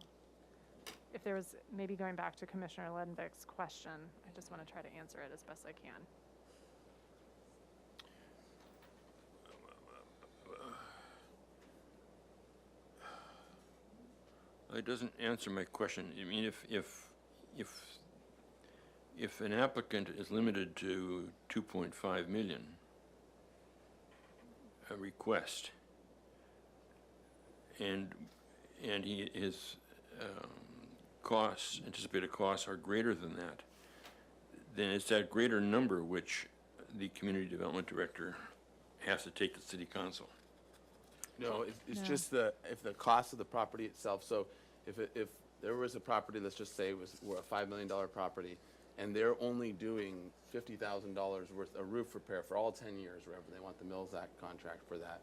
If there was, maybe going back to Commissioner Leddenbeck's question, I just want to try to answer it as best I can. It doesn't answer my question. I mean, if an applicant is limited to 2.5 million, a request, and his costs, anticipated costs are greater than that, then it's that greater number which the community development director has to take to city council. No, it's No. just if the cost of the property itself, so if there was a property, let's just say were a $5 million property, and they're only doing $50,000 worth of roof repair for all 10 years, wherever they want the Mills Act contract for that.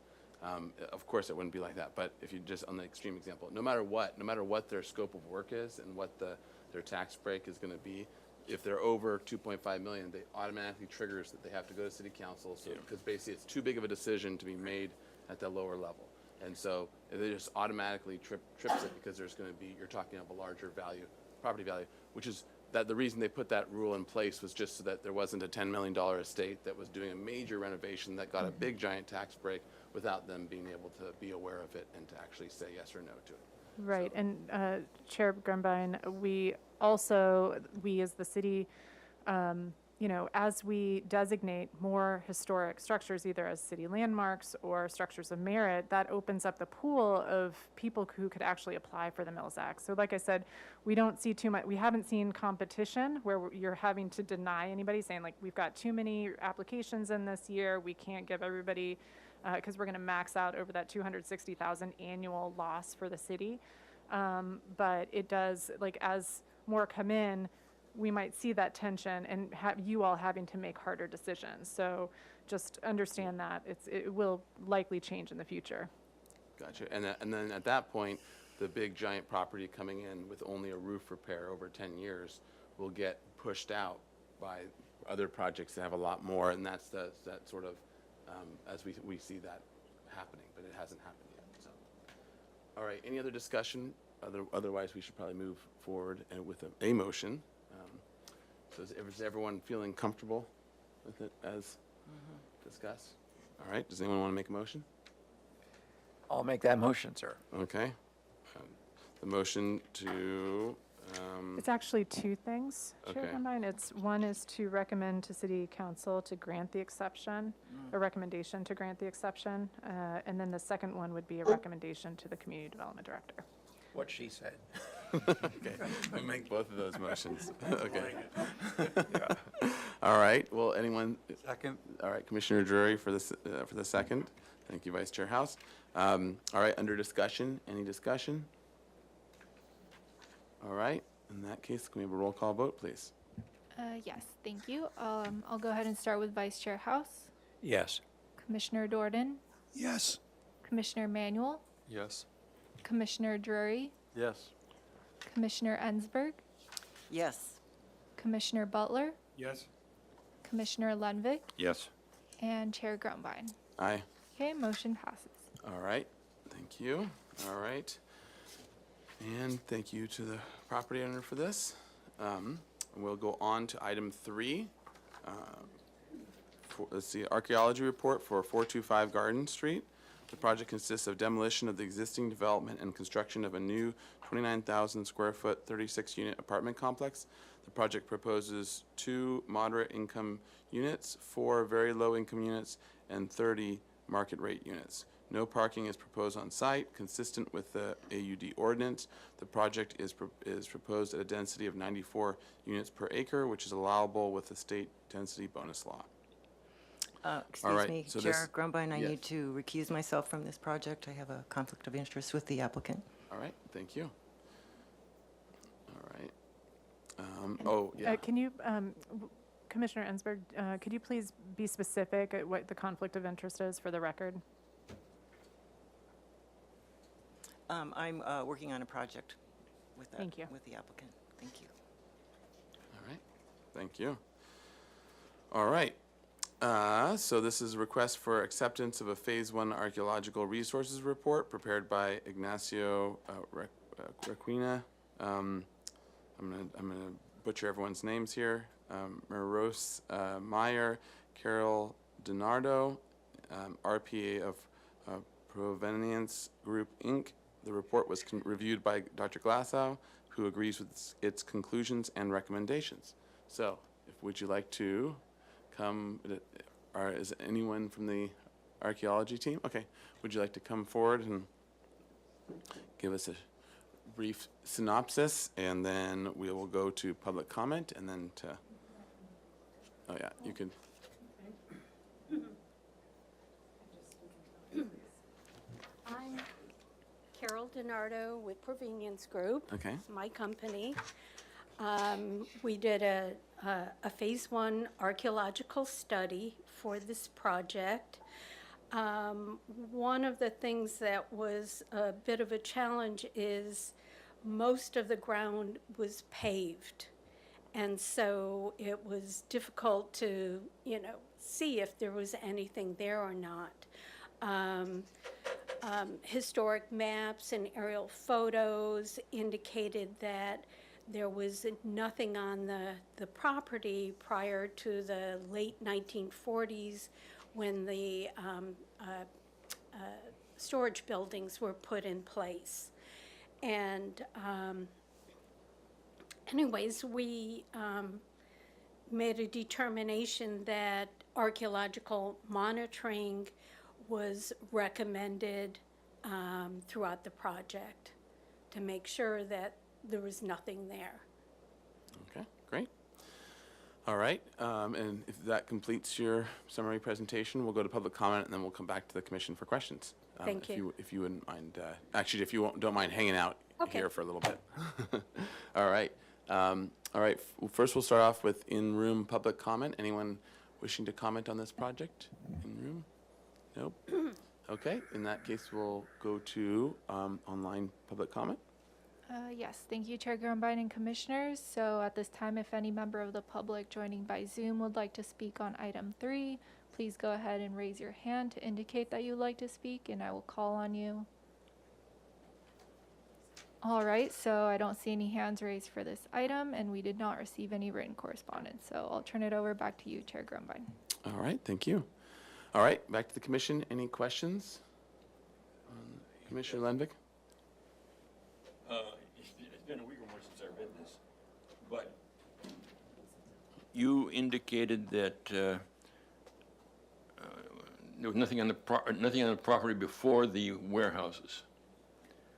Of course, it wouldn't be like that, but if you just, on the extreme example, no matter what their scope of work is and what their tax break is gonna be, if they're over 2.5 million, they automatically triggers that they have to go to city council, so, because basically it's too big of a decision to be made at the lower level. And so they just automatically trips it because there's gonna be, you're talking of a larger value, property value, which is, that the reason they put that rule in place was just so that there wasn't a $10 million estate that was doing a major renovation that got a big giant tax break without them being able to be aware of it and to actually say yes or no to it. Right, and Chair Grumbine, we as the city, as we designate more historic structures, either as city landmarks or structures of merit, that opens up the pool of people who could actually apply for the Mills Act. So like I said, we don't see too much, we haven't seen competition where you're having to deny anybody, saying like, we've got too many applications in this year, we can't give everybody, because we're going to max out over that 260,000 annual loss for the city. But it does, like, as more come in, we might see that tension and have you all having to make harder decisions. So just understand that it will likely change in the future. Gotcha. And then at that point, the big giant property coming in with only a roof repair over 10 years will get pushed out by other projects that have a lot more, and that's that sort of, as we see that happening, but it hasn't happened yet, so. All right, any other discussion? Otherwise, we should probably move forward and with a motion. So is everyone feeling comfortable with it as discussed? All right, does anyone want to make a motion? I'll make that motion, sir. Okay. The motion to, It's actually two things, Chair Okay. Grumbine. One is to recommend to City Council to grant the exception, a recommendation to grant the exception, and then the second one would be a recommendation to the Community Development Director. What she said. Okay, we make both of those motions. Okay. All right, well, anyone, Second? all right, Commissioner Drury for the second. Thank you, Vice Chair House. All right, under discussion, any discussion? All right, in that case, can we have a roll call vote, please? Yes, thank you. I'll go ahead and start with Vice Chair House, Yes. Commissioner Dorden, Yes. Commissioner Manuel, Yes. Commissioner Drury, Yes. Commissioner Ensberg, Yes. Commissioner Butler, Yes. Commissioner Lenvik, Yes. and Chair Grumbine. Aye. Okay, motion passes. All right, thank you. All right. And thank you to the property owner for this. We'll go on to item 3. Let's see, archaeology report for 425 Garden Street. The project consists of demolition of the existing development and construction of a new 29,000 square foot, 36-unit apartment complex. The project proposes 2 moderate income units, 4 very low income units, and 30 market rate units. No parking is proposed on site, consistent with the AUD ordinance. The project is proposed at a density of 94 units per acre, which is allowable with the state density bonus law. Excuse right, me, so Chair this- Grumbine, I yes. need to recuse myself from this project. I have a conflict of interest with the applicant. All right, thank you. All right. Oh, yeah. Can you, Commissioner Ensberg, could you please be specific at what the conflict of interest is for the record? I'm working on a project with that, Thank you. with the applicant. Thank you. All right, thank you. All right, so this is a request for acceptance of a Phase 1 Archaeological Resources Report prepared by Ignacio Requena. I'm gonna butcher everyone's names here. Maros Meyer, Carol DiNardo, RPA of Provenience Group, Inc. The report was reviewed by Dr. Glassow, who agrees with its conclusions and recommendations. So, would you like to come, or is anyone from the archaeology team? Okay, would you like to come forward and give us a brief synopsis, and then we will go to public comment, and then to, oh yeah, you could. I'm Carol DiNardo with Provenience Group. Okay. It's my company. We did a Phase 1 archaeological study for this project. One of the things that was a bit of a challenge is most of the ground was paved. And so it was difficult to, see if there was anything there or not. Historic maps and aerial photos indicated that there was nothing on the property prior to the late 1940s when the storage buildings were put in place. And anyways, we made a determination that archaeological monitoring was recommended throughout the project to make sure that there was nothing there. Okay, great. All right, and if that completes your summary presentation, we'll go to public comment, and then we'll come back to the commission for questions. Thank you. If you wouldn't mind, actually, if you don't mind hanging out Okay. here for a little bit. All right. First, we'll start off with in-room public comment. Anyone wishing to comment on this project in room? Nope. Okay, in that case, we'll go to online public comment. Yes, thank you, Chair Grumbine and Commissioners. So at this time, if any member of the public joining by Zoom would like to speak on item 3, please go ahead and raise your hand to indicate that you'd like to speak, and I will call on you. All right, so I don't see any hands raised for this item, and we did not receive any written correspondence. So I'll turn it over back to you, Chair Grumbine. All right, thank you. All right, back to the commission. Any questions? Commissioner Lenvik? It's been a week or more since I read this, but you indicated that there was nothing on the property before the warehouses.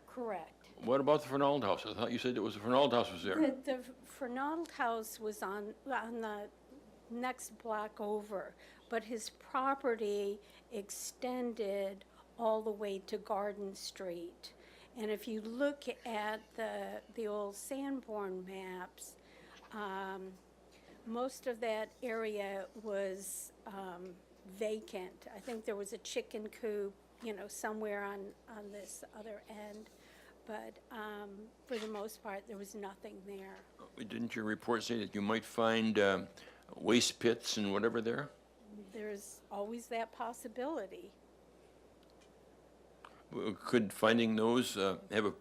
Correct. What about the Fernald House? I thought you said it was the Fernald House was there. The Fernald House was on the next block over, but his property extended all the way to Garden Street. And if you look at the old Sanborn maps, most of that area was vacant. I think there was a chicken coop, somewhere on this other end. But for the most part, there was nothing there. Didn't your report say that you might find waste pits and whatever there? There's always that possibility. Could finding those have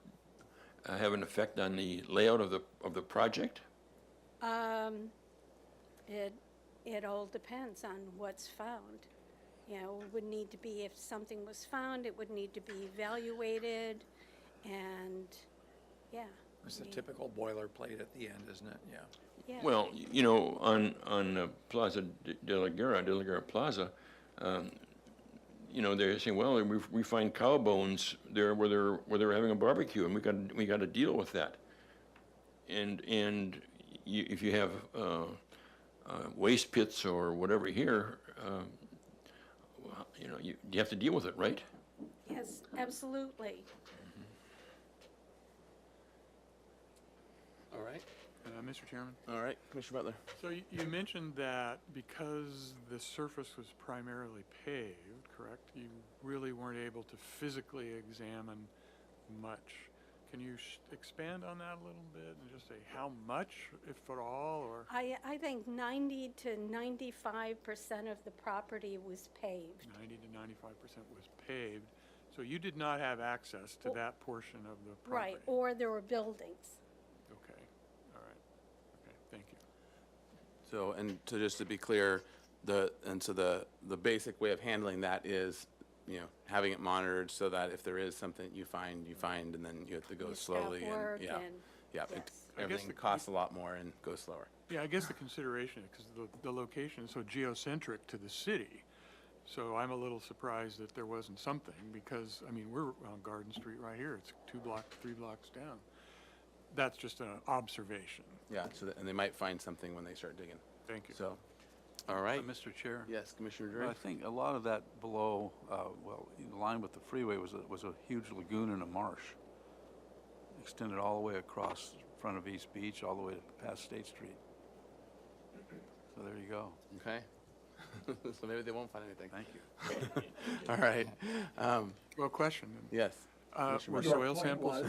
an effect on the layout of the project? It all depends on what's found. It would need to be, if something was found, it would need to be evaluated, and, yeah. It's the typical boilerplate at the end, isn't it? Yeah. Yeah. Well, on Plaza de la Guerra Plaza, they're saying, well, we find cow bones there where they're having a barbecue, and we got to deal with that. And if you have waste pits or whatever here, you have to deal with it, right? Yes, absolutely. All right. Mr. Chairman? All right, Commissioner Butler. So you mentioned that because the surface was primarily paved, correct? You really weren't able to physically examine much. Can you expand on that a little bit and just say how much, if at all, or? I think 90 to 95% of the property was paved. 90 to 95% was paved, so you did not have access to that portion of the property? Right, or there were buildings. Okay, all right. Okay, thank you. So, and to just to be clear, the basic way of handling that is, having it monitored so that if there is something you find, and then you have to go You stop slowly work yeah. and- Yeah, yes. everything costs a lot more and goes slower. Yeah, I guess the consideration, because the location is so geocentric to the city, so I'm a little surprised that there wasn't something, because, we're on Garden Street right here, it's 3 blocks down. That's just an observation. Yeah, and they might find something when they start digging. Thank you. So, all right. Mr. Chair? Yes, Commissioner Well, Drury? I think a lot of that below, in line with the freeway was a huge lagoon and a marsh. Extended all the way across the front of East Beach, all the way past State Street. So there you go. Okay. So maybe they won't find anything. Thank you. All right. Well, question. Yes. Were soil samples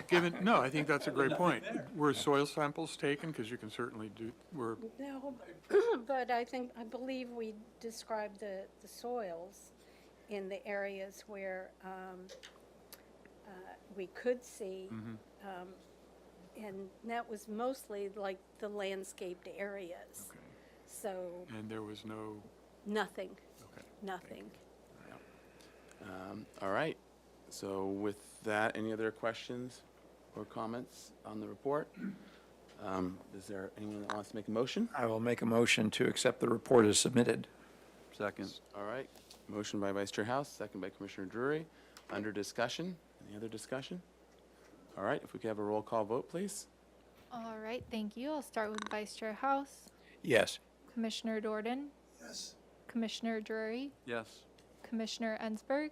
given? No, I think that's a great point. Were soil samples taken? Because you can certainly No, but I believe we described the soils in the areas where we could see, and that was mostly like the landscaped areas. Okay. So And there was no, nothing, okay. nothing. All right. So with that, any other questions or comments on the report? Is there anyone that wants to make a motion? I will make a motion to accept the report as submitted. Second. All right. Motion by Vice Chair House, second by Commissioner Drury. Under discussion. Any other discussion? All right. If we could have a roll call vote, please. All right, thank you. I'll start with Vice Chair House, Yes. Commissioner Dorden, Yes. Commissioner Drury, Yes. Commissioner Ensberg.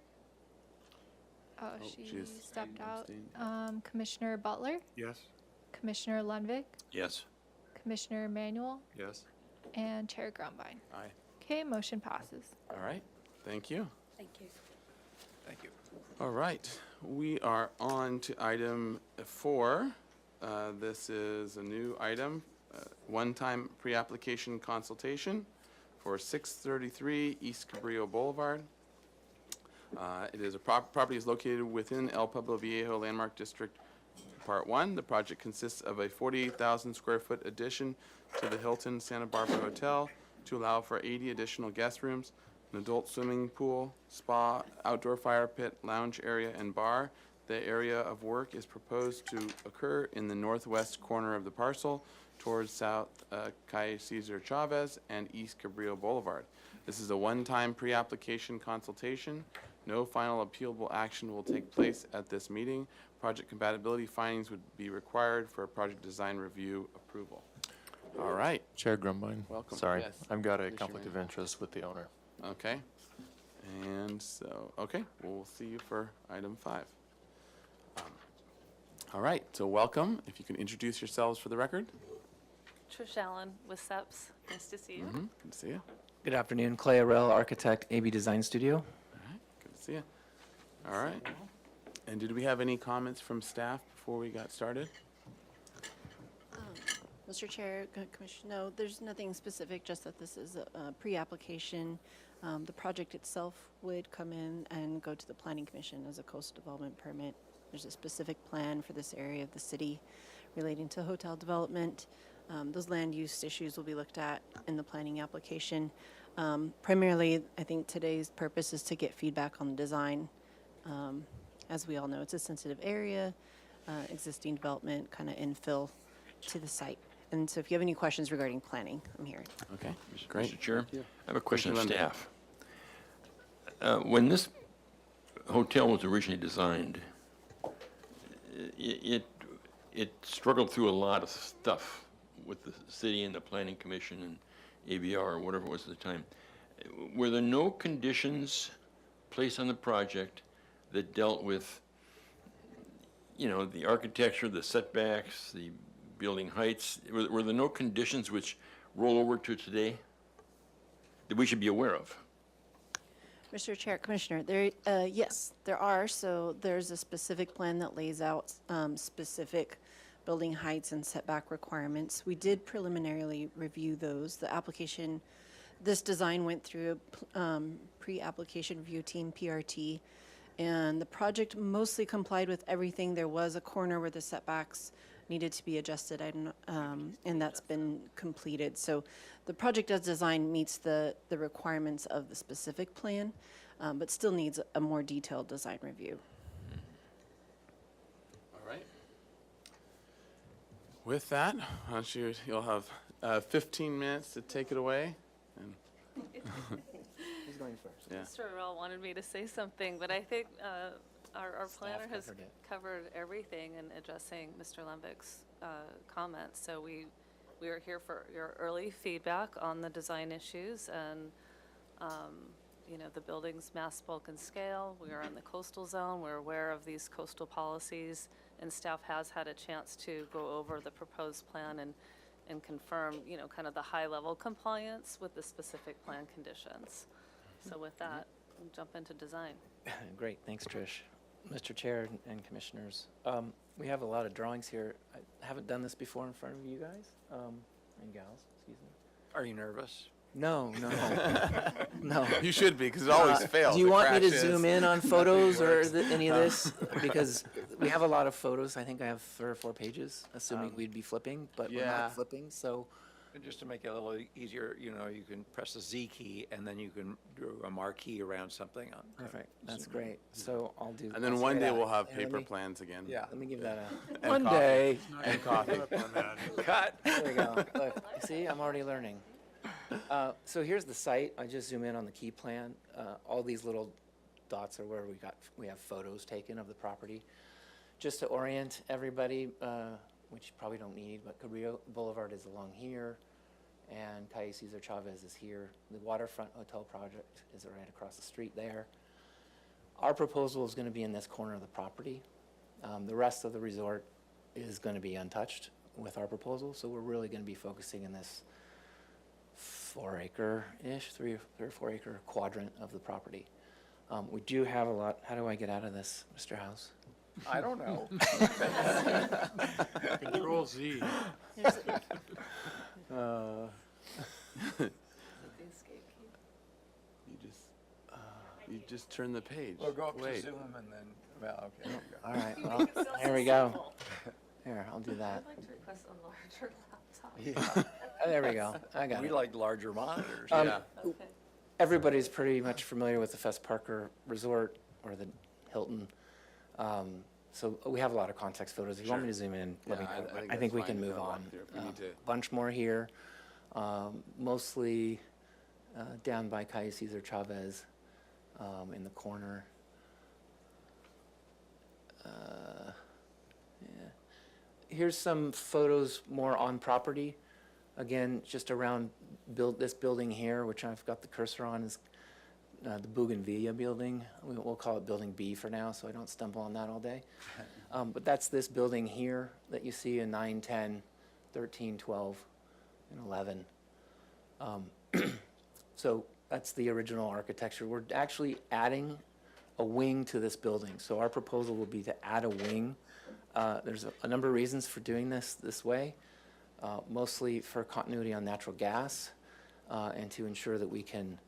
Oh, Oh, she she's stepped out. abstained. Commissioner Butler, Yes? Commissioner Lundvik, Yes. Commissioner Emanuel, Yes. and Chair Grumbine. Aye. Okay, motion passes. All right. Thank you. Thank you. Thank you. All right, we are on to item 4. This is a new item, one-time pre-application consultation for 633 East Cabrillo Boulevard. It is property is located within El Pueblo Viejo Landmark District, Part 1. The project consists of a 48,000 square foot addition to the Hilton Santa Barbara Hotel to allow for 80 additional guest rooms, an adult swimming pool, spa, outdoor fire pit, lounge area, and bar. The area of work is proposed to occur in the northwest corner of the parcel towards South Calle Cesar Chavez and East Cabrillo Boulevard. This is a one-time pre-application consultation No final appealable action will take place at this meeting. Project compatibility findings would be required for a project design review approval. All right, Chair Grumbine. Welcome. Sorry, Yes. I've got a Please, conflict Shemaine. of interest with the owner. okay. And so, okay, we'll see you for item 5. All right, so welcome. If you can introduce yourselves for the record. Trish Allen with SEPS. Nice to see you. Good to see you. Good afternoon, Clay Arell, architect, AB Design Studio. All right, good to see you. All right. And did we have any comments from staff before we got started? Mr. Chair, Commissioner, no, there's nothing specific, just that this is a pre-application. The project itself would come in and go to the Planning Commission as a coastal development permit. There's a specific plan for this area of the city relating to hotel development. Those land use issues will be looked at in the planning application. Primarily, I think today's purpose is to get feedback on the design. As we all know, it's a sensitive area, existing development, kind of infill to the site. And so if you have any questions regarding planning, I'm here. Okay, great. Mr. Chair, Thank you. I have a question of Commissioner Lundey. staff. When this hotel was originally designed, it struggled through a lot of stuff with the city and the planning commission and ABR or whatever it was at the time. Were there no conditions placed on the project that dealt with, you know, the architecture, the setbacks, the building heights? Were there no conditions which roll over to today that we should be aware of? Mr. Chair, Commissioner, yes, there are. So there's a specific plan that lays out specific building heights and setback requirements. We did preliminarily review those. The application, this design went through a pre-application review team, PRT, and the project mostly complied with everything. There was a corner where the setbacks needed to be adjusted, and that's been completed. So the project as designed meets the requirements of the specific plan, but still needs a more detailed design review. All right. With that, why don't you'll have 15 minutes to take it away. And Who's going first? yeah. Mr. Arell wanted me to say something, but I think our planner has covered it. covered everything in addressing Mr. Lembeck's comments. So we are here for your early feedback on the design issues and, you know, the building's mass, bulk, and scale. We are in the coastal zone. We're aware of these coastal policies, and staff has had a chance to go over the proposed plan and confirm, you know, kind of the high-level compliance with the specific plan conditions. So with that, we'll jump into design. Great, thanks, Trish. Mr. Chair and Commissioners, we have a lot of drawings here. I haven't done this before in front of you guys, and gals, excuse me. Are you nervous? No, no. You should be, because it always fails. Do you It want me to crashes. zoom in on photos or any of this? Because we have a lot of photos. I think I have 3 or 4 pages, assuming we'd be flipping, but we're yeah. not flipping, so. And just to make it a little easier, you know, you can press the Z key and then you can do a marquee around something on. Perfect, that's great. So I'll do. And then I'll one say day that. we'll have Here, let paper me- plans again. Yeah. Let me give that And one coffee. day. And coffee. Cut. There we go. Look, see, I'm already learning. So here's the site. I just zoom in on the key plan. All these little dots are where we have photos taken of the property. Just to orient everybody, which you probably don't need, but Cabrillo Boulevard is along here, and Calle Cesar Chavez is here. The waterfront hotel project is right across the street there. Our proposal is going to be in this corner of the property. The rest of the resort is going to be untouched with our proposal, so we're really going to be focusing in this 4-acre-ish, 3 or 4 acre quadrant of the property. We do have a lot. How do I get out of this, Mr. House? I don't know. Control Z. There's You just turn the page. We'll go up to Wait. Zoom and then, well, okay. there we go. All right, well, there we go. Here, I'll do that. I'd like to request a larger laptop. There we go. I got We it. like larger monitors. Yeah. Okay. Everybody's pretty much familiar with the Fess Parker Resort or the Hilton. So we have a lot of context photos. If you want me to zoom in, let me Yeah, know. I think I think that's we fine can to move go on. walk through if we need to. Bunch more here, mostly down by Calle Cesar Chavez in the corner here's some photos more on property. Again, just around this building here, which I've got the cursor on, is the Bougainvillea building. We'll call it Building B for now, so I don't stumble on that all day. But that's this building here that you see in 9, 10, 13, 12, and 11. So that's the original architecture. We're actually adding a wing to this building. So our proposal will be to add a wing. There's a number of reasons for doing this way, mostly for continuity on natural gas and to ensure that we can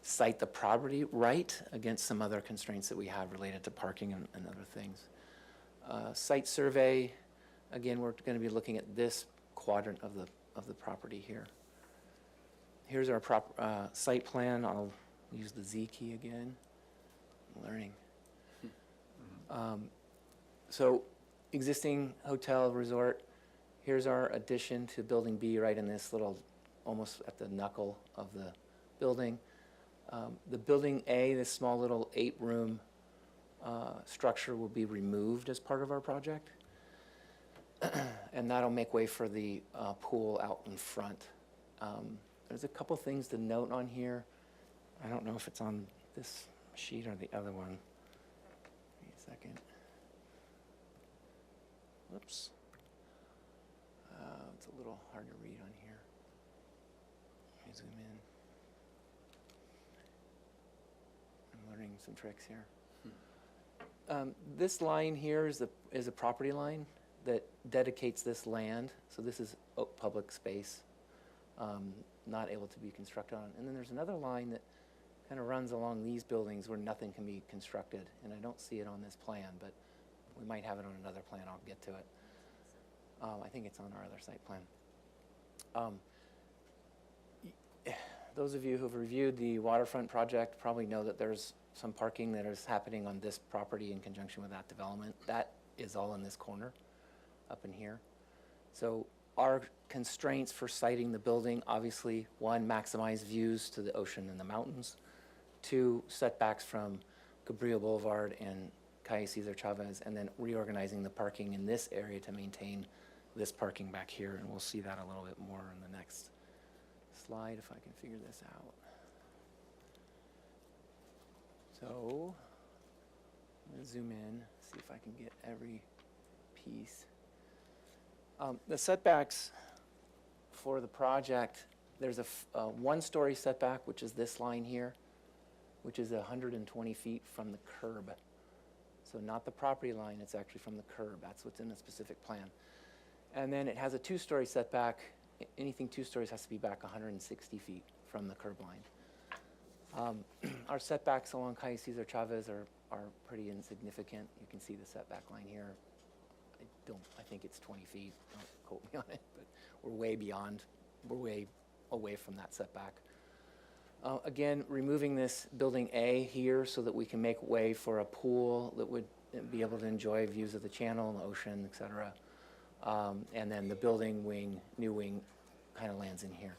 site the property right against some other constraints that we have related to parking and other things. Site survey, again, we're going to be looking at this quadrant of the property here. Here's our site plan. I'll use the Z key again. I'm learning. So existing hotel resort. Here's our addition to Building B right in this little, almost at the knuckle of the building. The Building A, this small little 8-room structure, will be removed as part of our project. And that'll make way for the pool out in front. There's a couple things to note on here. I don't know if it's on this sheet or the other one. Give me a second. Whoops. It's a little hard to read on here. Let me zoom in. I'm learning some tricks here. This line here is a property line that dedicates this land. So this is public space, not able to be constructed on. And then there's another line that kind of runs along these buildings where nothing can be constructed. And I don't see it on this plan, but we might have it on another plan. I'll get to it. I think it's on our other site plan. Those of you who've reviewed the waterfront project probably know that there's some parking that is happening on this property in conjunction with that development. That is all in this corner up in here. So our constraints for siting the building, obviously, 1, maximize views to the ocean and the mountains. 2, setbacks from Cabrillo Boulevard and Calle Cesar Chavez, and then reorganizing the parking in this area to maintain this parking back here, and we'll see that a little bit more in the next slide if I can figure this out. So, I'm gonna zoom in, see if I can get every piece. The setbacks for the project, there's a 1-story setback, which is this line here, which is 120 feet from the curb. So not the property line, it's actually from the curb. That's what's in the specific plan. And then it has a 2-story setback. Anything 2 stories has to be back 160 feet from the curb line. Our setbacks along Calle Cesar Chavez are pretty insignificant. You can see the setback line here. I think it's 20 feet. Don't quote me on it, but we're way away from that setback. Again, removing this Building A here so that we can make way for a pool that would be able to enjoy views of the channel and the ocean, et cetera. And then the building wing, new wing, kind of lands in here.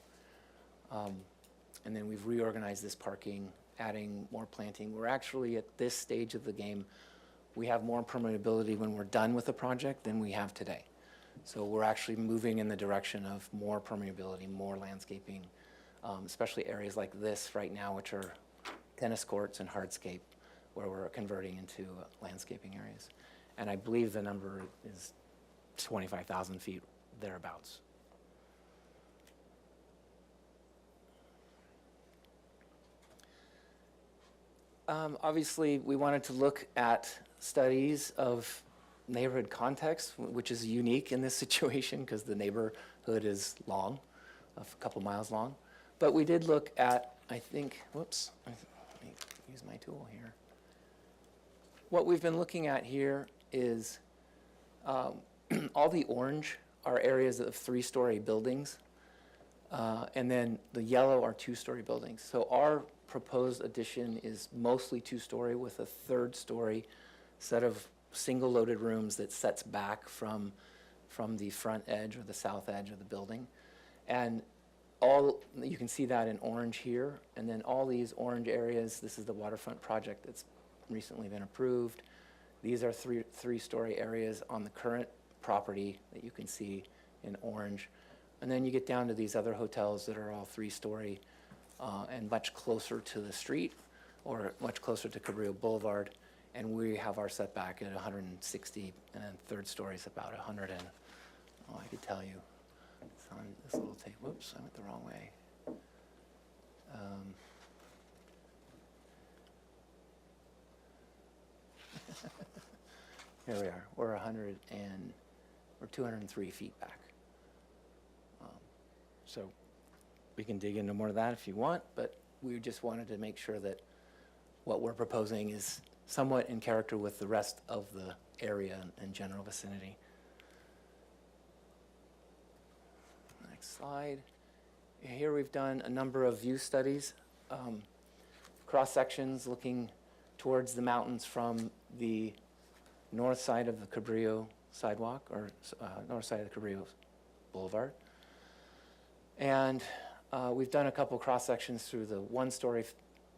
And then we've reorganized this parking, adding more planting. We're actually at this stage of the game, we have more permeability when we're done with the project than we have today. So we're actually moving in the direction of more permeability, more landscaping, especially areas like this right now, which are tennis courts and hardscape, where we're converting into landscaping areas. And I believe the number is 25,000 feet, thereabouts. Obviously, we wanted to look at studies of neighborhood context, which is unique in this situation because the neighborhood is long, a couple miles long. But we did look at, I think, whoops, let me use my tool here. What we've been looking at here is all the orange are areas of 3-story buildings, and then the yellow are 2-story buildings. So our proposed addition is mostly 2-story with a 3rd-story set of single-loaded rooms that sets back from the front edge or the south edge of the building. And you can see that in orange here, and then all these orange areas, this is the waterfront project that's recently been approved. These are 3-story areas on the current property that you can see in orange. And then you get down to these other hotels that are all 3-story and much closer to the street or much closer to Cabrillo Boulevard. And we have our setback at 160, and then third story is about 100 and, oh, I could tell you, it's on this little tape. Whoops, I went the wrong way. Here we are. We're 203 feet back. So we can dig into more of that if you want, but we just wanted to make sure that what we're proposing is somewhat in character with the rest of the area and general vicinity. Next slide. Here we've done a number of view studies, cross sections looking towards the mountains from the north side of the Cabrillo sidewalk, or north side of the Cabrillo Boulevard. And we've done a couple cross sections through the 1-story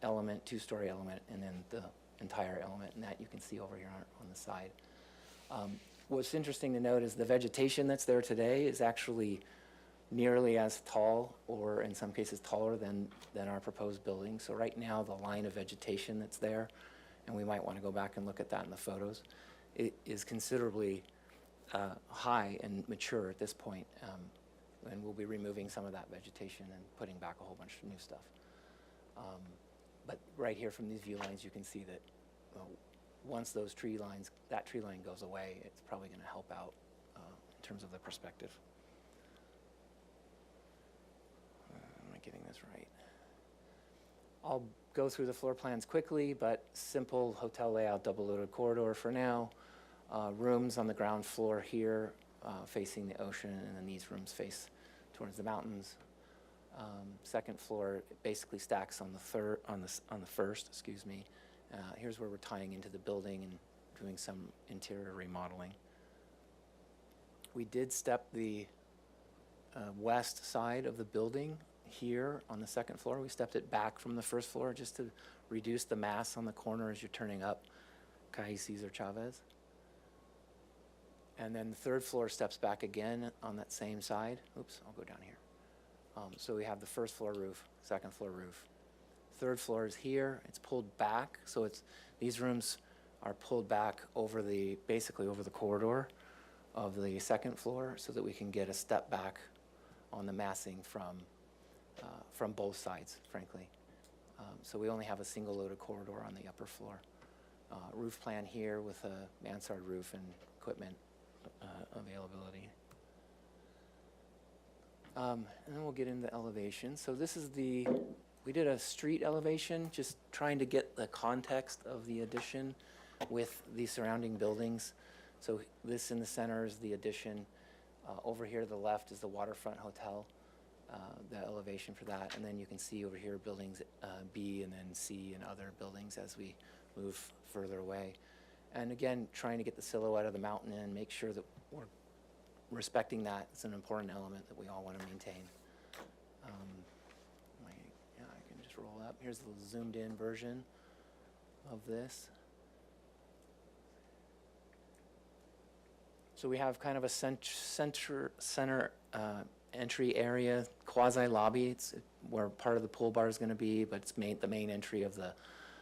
element, 2-story element, and then the entire element, and that you can see over here on the side. What's interesting to note is the vegetation that's there today is actually nearly as tall, or in some cases taller than our proposed building. So right now, the line of vegetation that's there, and we might want to go back and look at that in the photos, it is considerably high and mature at this point. And we'll be removing some of that vegetation and putting back a whole bunch of new stuff. But right here from these view lines, you can see that once that tree line goes away, it's probably going to help out in terms of the perspective. Am I getting this right? I'll go through the floor plans quickly, but simple hotel layout, double-loaded corridor for now. Rooms on the ground floor here facing the ocean, and then these rooms face towards the mountains. Second floor basically stacks on the first. Excuse me. Here's where we're tying into the building and doing some interior remodeling. We did step the west side of the building here on the second floor. We stepped it back from the first floor just to reduce the mass on the corner as you're turning up Calle Cesar Chavez. And then the third floor steps back again on that same side. Oops, I'll go down here. So we have the first floor roof, second floor roof. Third floor is here. It's pulled back, so these rooms are pulled back basically over the corridor of the second floor, so that we can get a step back on the massing from both sides, frankly. So we only have a single loaded corridor on the upper floor. Roof plan here with a mansard roof and equipment availability. And then we'll get into elevation. So this is we did a street elevation, just trying to get the context of the addition with the surrounding buildings. So this in the center is the addition. Over here to the left is the Waterfront Hotel, the elevation for that. And then you can see over here buildings B and then C and other buildings as we move further away. And again, trying to get the silhouette of the mountain in, make sure that we're respecting that. It's an important element that we all want to maintain. I can just roll up. Here's the zoomed in version of this. So we have kind of a center entry area, quasi lobby. It's where part of the pool bar is going to be, but it's the main entry of the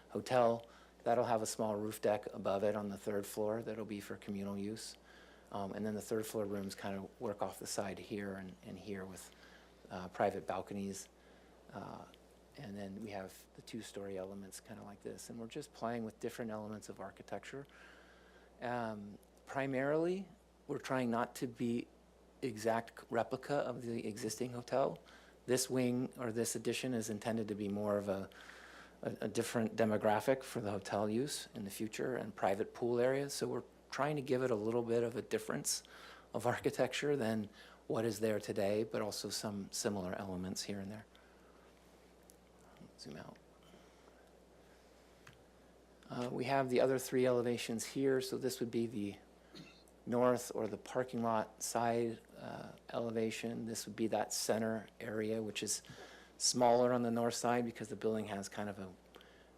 hotel. That'll have a small roof deck above it on the third floor that'll be for communal use. And then the third floor rooms kind of work off the side here and here with private balconies. And then we have the 2-story elements kind of like this. And we're just playing with different elements of architecture. Primarily, we're trying not to be exact replica of the existing hotel. This wing or this addition is intended to be more of a different demographic for the hotel use in the future and private pool areas. So we're trying to give it a little bit of a difference of architecture than what is there today, but also some similar elements here and there. Zoom out. We have the other 3 elevations here. So this would be the north or the parking lot side elevation. This would be that center area, which is smaller on the north side because the building has kind of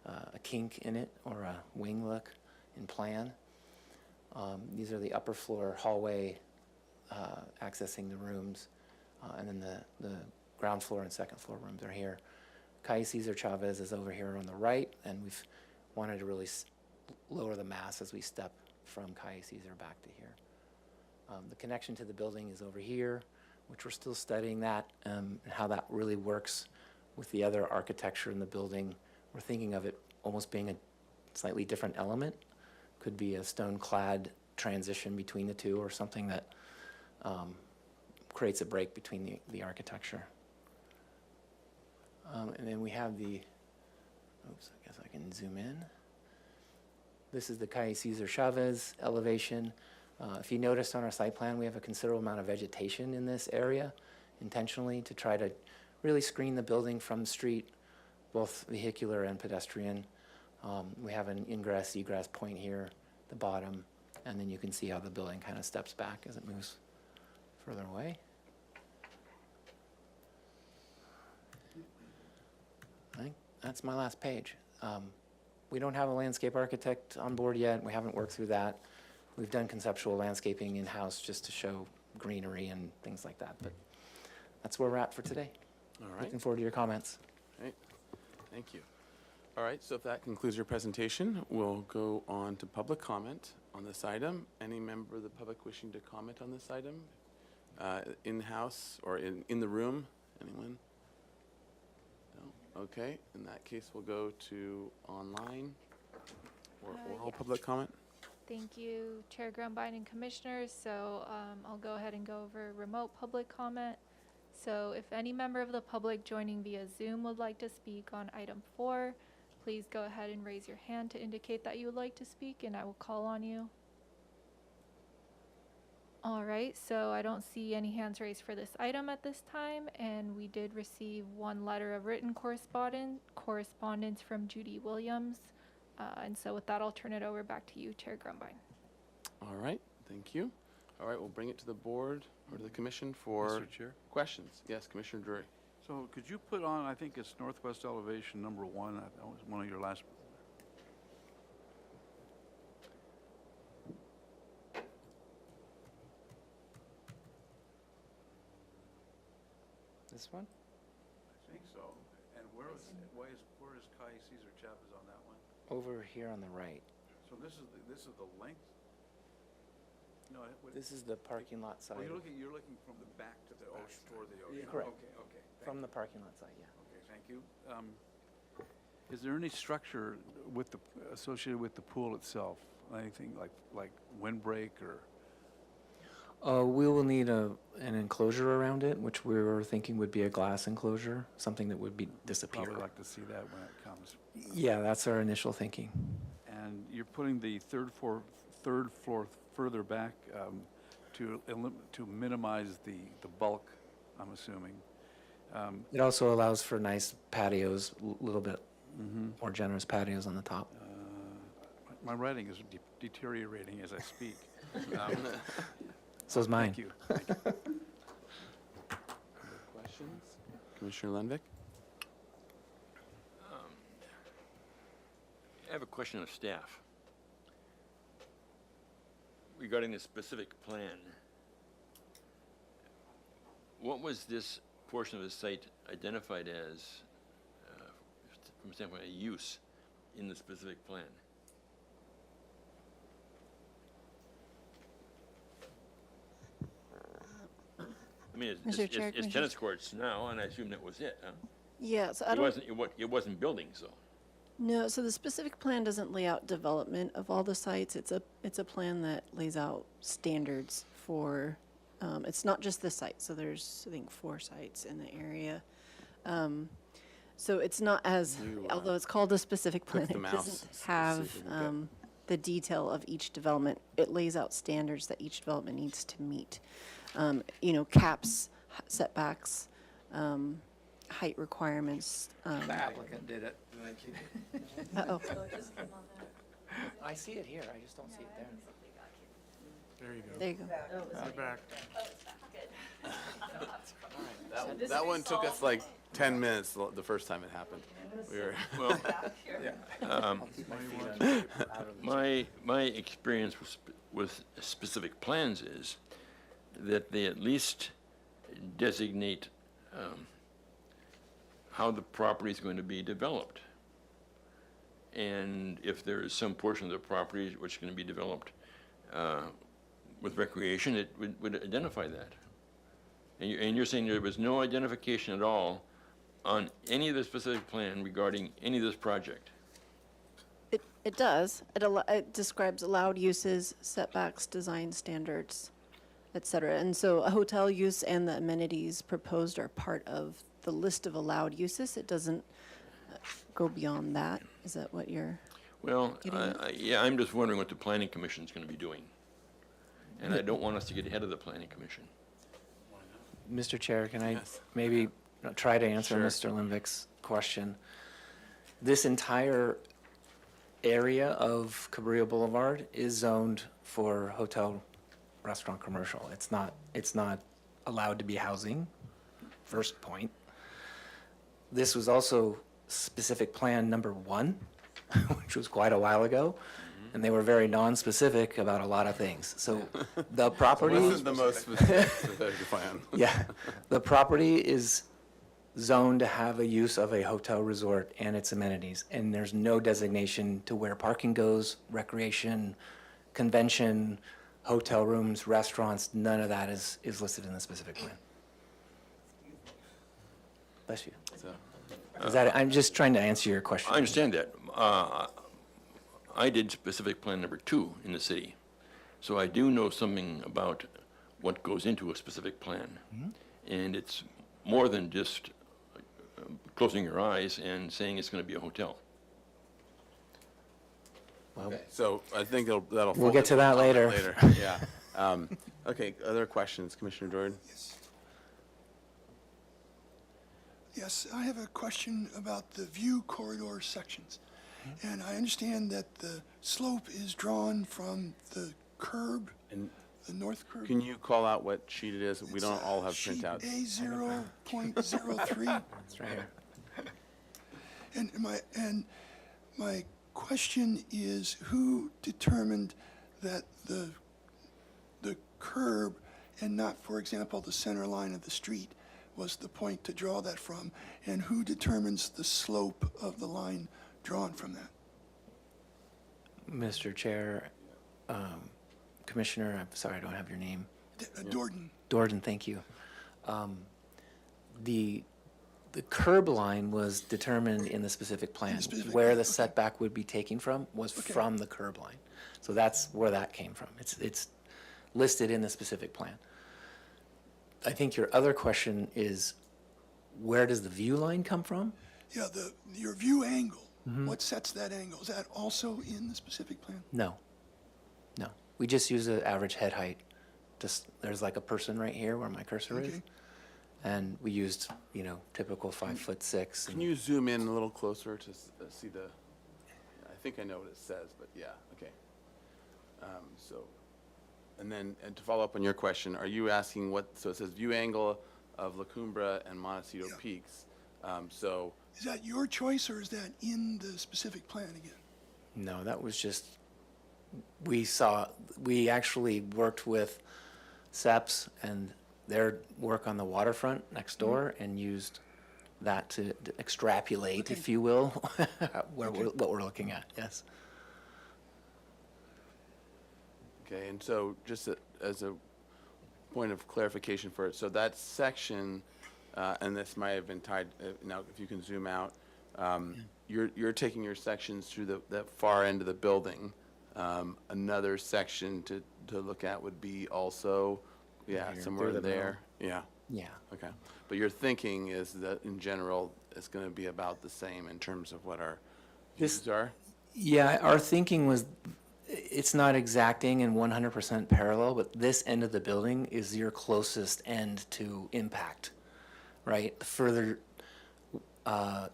a kink in it or a wing look in plan. These are the upper floor hallway accessing the rooms, and then the ground floor and second floor rooms are here. Calle Cesar Chavez is over here on the right, and we've wanted to really lower the mass as we step from Calle Cesar back to here. The connection to the building is over here, which we're still studying that, and how that really works with the other architecture in the building. We're thinking of it almost being a slightly different element. Could be a stone-clad transition between the two, or something that creates a break between the architecture. And then we have the, oops, I guess I can zoom in. This is the Calle Cesar Chavez elevation. If you noticed on our site plan, we have a considerable amount of vegetation in this area intentionally to try to really screen the building from the street, both vehicular and pedestrian. We have an ingress, egress point here at the bottom, and then you can see how the building kind of steps back as it moves further away. I think that's my last page. We don't have a landscape architect on board yet. We haven't worked through that. We've done conceptual landscaping in-house just to show greenery and things like that, but that's where we're at for today. All right. Looking forward to your comments. Great. Thank you. All right, so if that concludes your presentation, we'll go on to public comment on this item. Any member of the public wishing to comment on this item? In-house or in the room? Anyone? No? Okay, in that case, we'll go to online or oral yes. public comment. Thank you, Chair Grumbine and Commissioners. So I'll go ahead and go over remote public comment. So if any member of the public joining via Zoom would like to speak on item 4, please go ahead and raise your hand to indicate that you would like to speak, and I will call on you. All right, so I don't see any hands raised for this item at this time, and we did receive one letter of written correspondence from Judy Williams. And so with that, I'll turn it over back to you, Chair Grumbine. All right, thank you. All right, we'll bring it to the board or to the commission for Mr. Chair? questions. Yes, Commissioner Drury. So could you put on, I think it's northwest elevation number 1, that was one of your last. This one? I think so. And where is Calle Cesar Chavez on that one? Over here on the right. So this is the length? No, This is the parking lot side. well, you're looking from the back to the ocean, toward the ocean. Correct. Okay. From the parking lot side, yeah. Okay, thank you. Is there any structure associated with the pool itself? Anything like windbreak or? We will need an enclosure around it, which we were thinking would be a glass enclosure, something that would be disappear. Probably like to see that when it comes. Yeah, that's our initial thinking. And you're putting the third floor further back to minimize the bulk, I'm assuming. It also allows for nice patios, a little bit more generous patios on the top. My writing is deteriorating as I speak. So is mine. Thank you. Questions? Commissioner Lenvik? I have a question of staff regarding the specific plan. What was this portion of the site identified as, from a standpoint of use, in the specific plan? I mean, Mr. Chair, it's Commissioners. tennis courts now, and I assume that was it, huh? Yeah, so I It don't. it wasn't buildings, though. No, so the specific plan doesn't lay out development of all the sites. It's a plan that lays out standards for, it's not just this site, so there's, I think, 4 sites in the area. So it's not as, although it's called a specific plan, took the it mouse doesn't have specific, okay. the detail of each development. It lays out standards that each development needs to meet. Caps, setbacks, height requirements. The applicant did it. Uh-oh. I see it here, I just don't see it there. There you go. There you go. You're back. That one took us like 10 minutes the first time it happened. We were Well, my experience with specific plans is that they at least designate how the property is going to be developed. And if there is some portion of the property which is going to be developed with recreation, it would identify that. And you're saying there was no identification at all on any of the specific plan regarding any of this project? It does. It describes allowed uses, setbacks, design standards, et cetera. And so a hotel use and the amenities proposed are part of the list of allowed uses. It doesn't go beyond that. Is that what you're? Well, getting at? yeah, I'm just wondering what the planning commission is going to be doing. And I don't want us to get ahead of the planning commission. Mr. Chair, can I Yes. maybe try to answer Sure. Mr. Limvick's question? This entire area of Cabrillo Boulevard is zoned for hotel, restaurant, commercial. It's not allowed to be housing, first point. This was also specific plan number 1, which was quite a while ago, and they were very non-specific about a lot of things. So the property. This is the most specific plan. Yeah, the property is zoned to have a use of a hotel resort and its amenities, and there's no designation to where parking goes, recreation, convention, hotel rooms, restaurants, none of that is listed in the specific plan. Bless you. Is that, I'm just trying to answer your question. I understand that. I did specific plan number 2 in the city. So I do know something about what goes into a specific plan. And it's more than just closing your eyes and saying it's going to be a hotel. Okay, so I think that'll. We'll get to that later. Yeah. Okay, other questions, Commissioner Jordan? Yes, I have a question about the view corridor sections. And I understand that the slope is drawn from the curb, And the north curb. can you call out what sheet it is? We don't all have Sheet printouts. A0.03. It's right here. And my question is, who determined that the curb and not, for example, the center line of the street was the point to draw that from? And who determines the slope of the line drawn from that? Mr. Chair, Commissioner, I'm sorry, I don't have your name. Dorton. Dordan, thank you. The curb line was determined in the specific plan. specific Where plan, the okay. setback would be taken from was Okay. from the curb line. So that's where that came from. It's listed in the specific plan. I think your other question is, where does the view line come from? Yeah, your view angle, what sets that angle? Is that also in the specific plan? No. No. We just use the average head height. Just, there's like a person right here where my cursor is. Okay. And we used, typical 5'6". Can you zoom in a little closer to see the, I think I know what it says, but yeah, okay. And to follow up on your question, are you asking so it says view angle of La Cumbre and Montecito Yeah. Peaks. Is that your choice, or is that in the specific plan again? No, that was just, we actually worked with SEPS and their work on the waterfront next door and used that to extrapolate, if you will, what we're looking at, yes. Okay, and so just as a point of clarification for it, so that section, and this might have been tied, now if you can zoom out, you're taking your sections through that far end of the building. Another section to look at would be also, Here, somewhere through the there. Yeah, Yeah. okay. But your thinking is that in general, it's going to be about the same in terms of what our views are? Yeah, our thinking was, it's not exacting and 100% parallel, but this end of the building is your closest end to impact, right? The further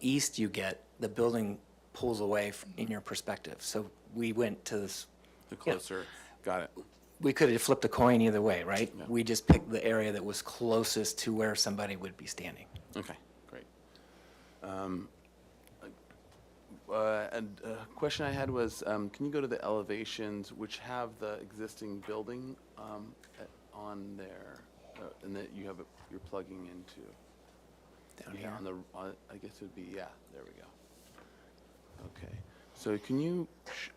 east you get, the building pulls away in your perspective. So we went to this, The closer, got it. we could have flipped a coin either way, right? Yeah. We just picked the area that was closest to where somebody would be standing. Okay, great. And a question I had was, can you go to the elevations which have the existing building on there, and that you have, you're plugging into? Down Yeah, here. I guess it would be, yeah, there we go. Okay, so can you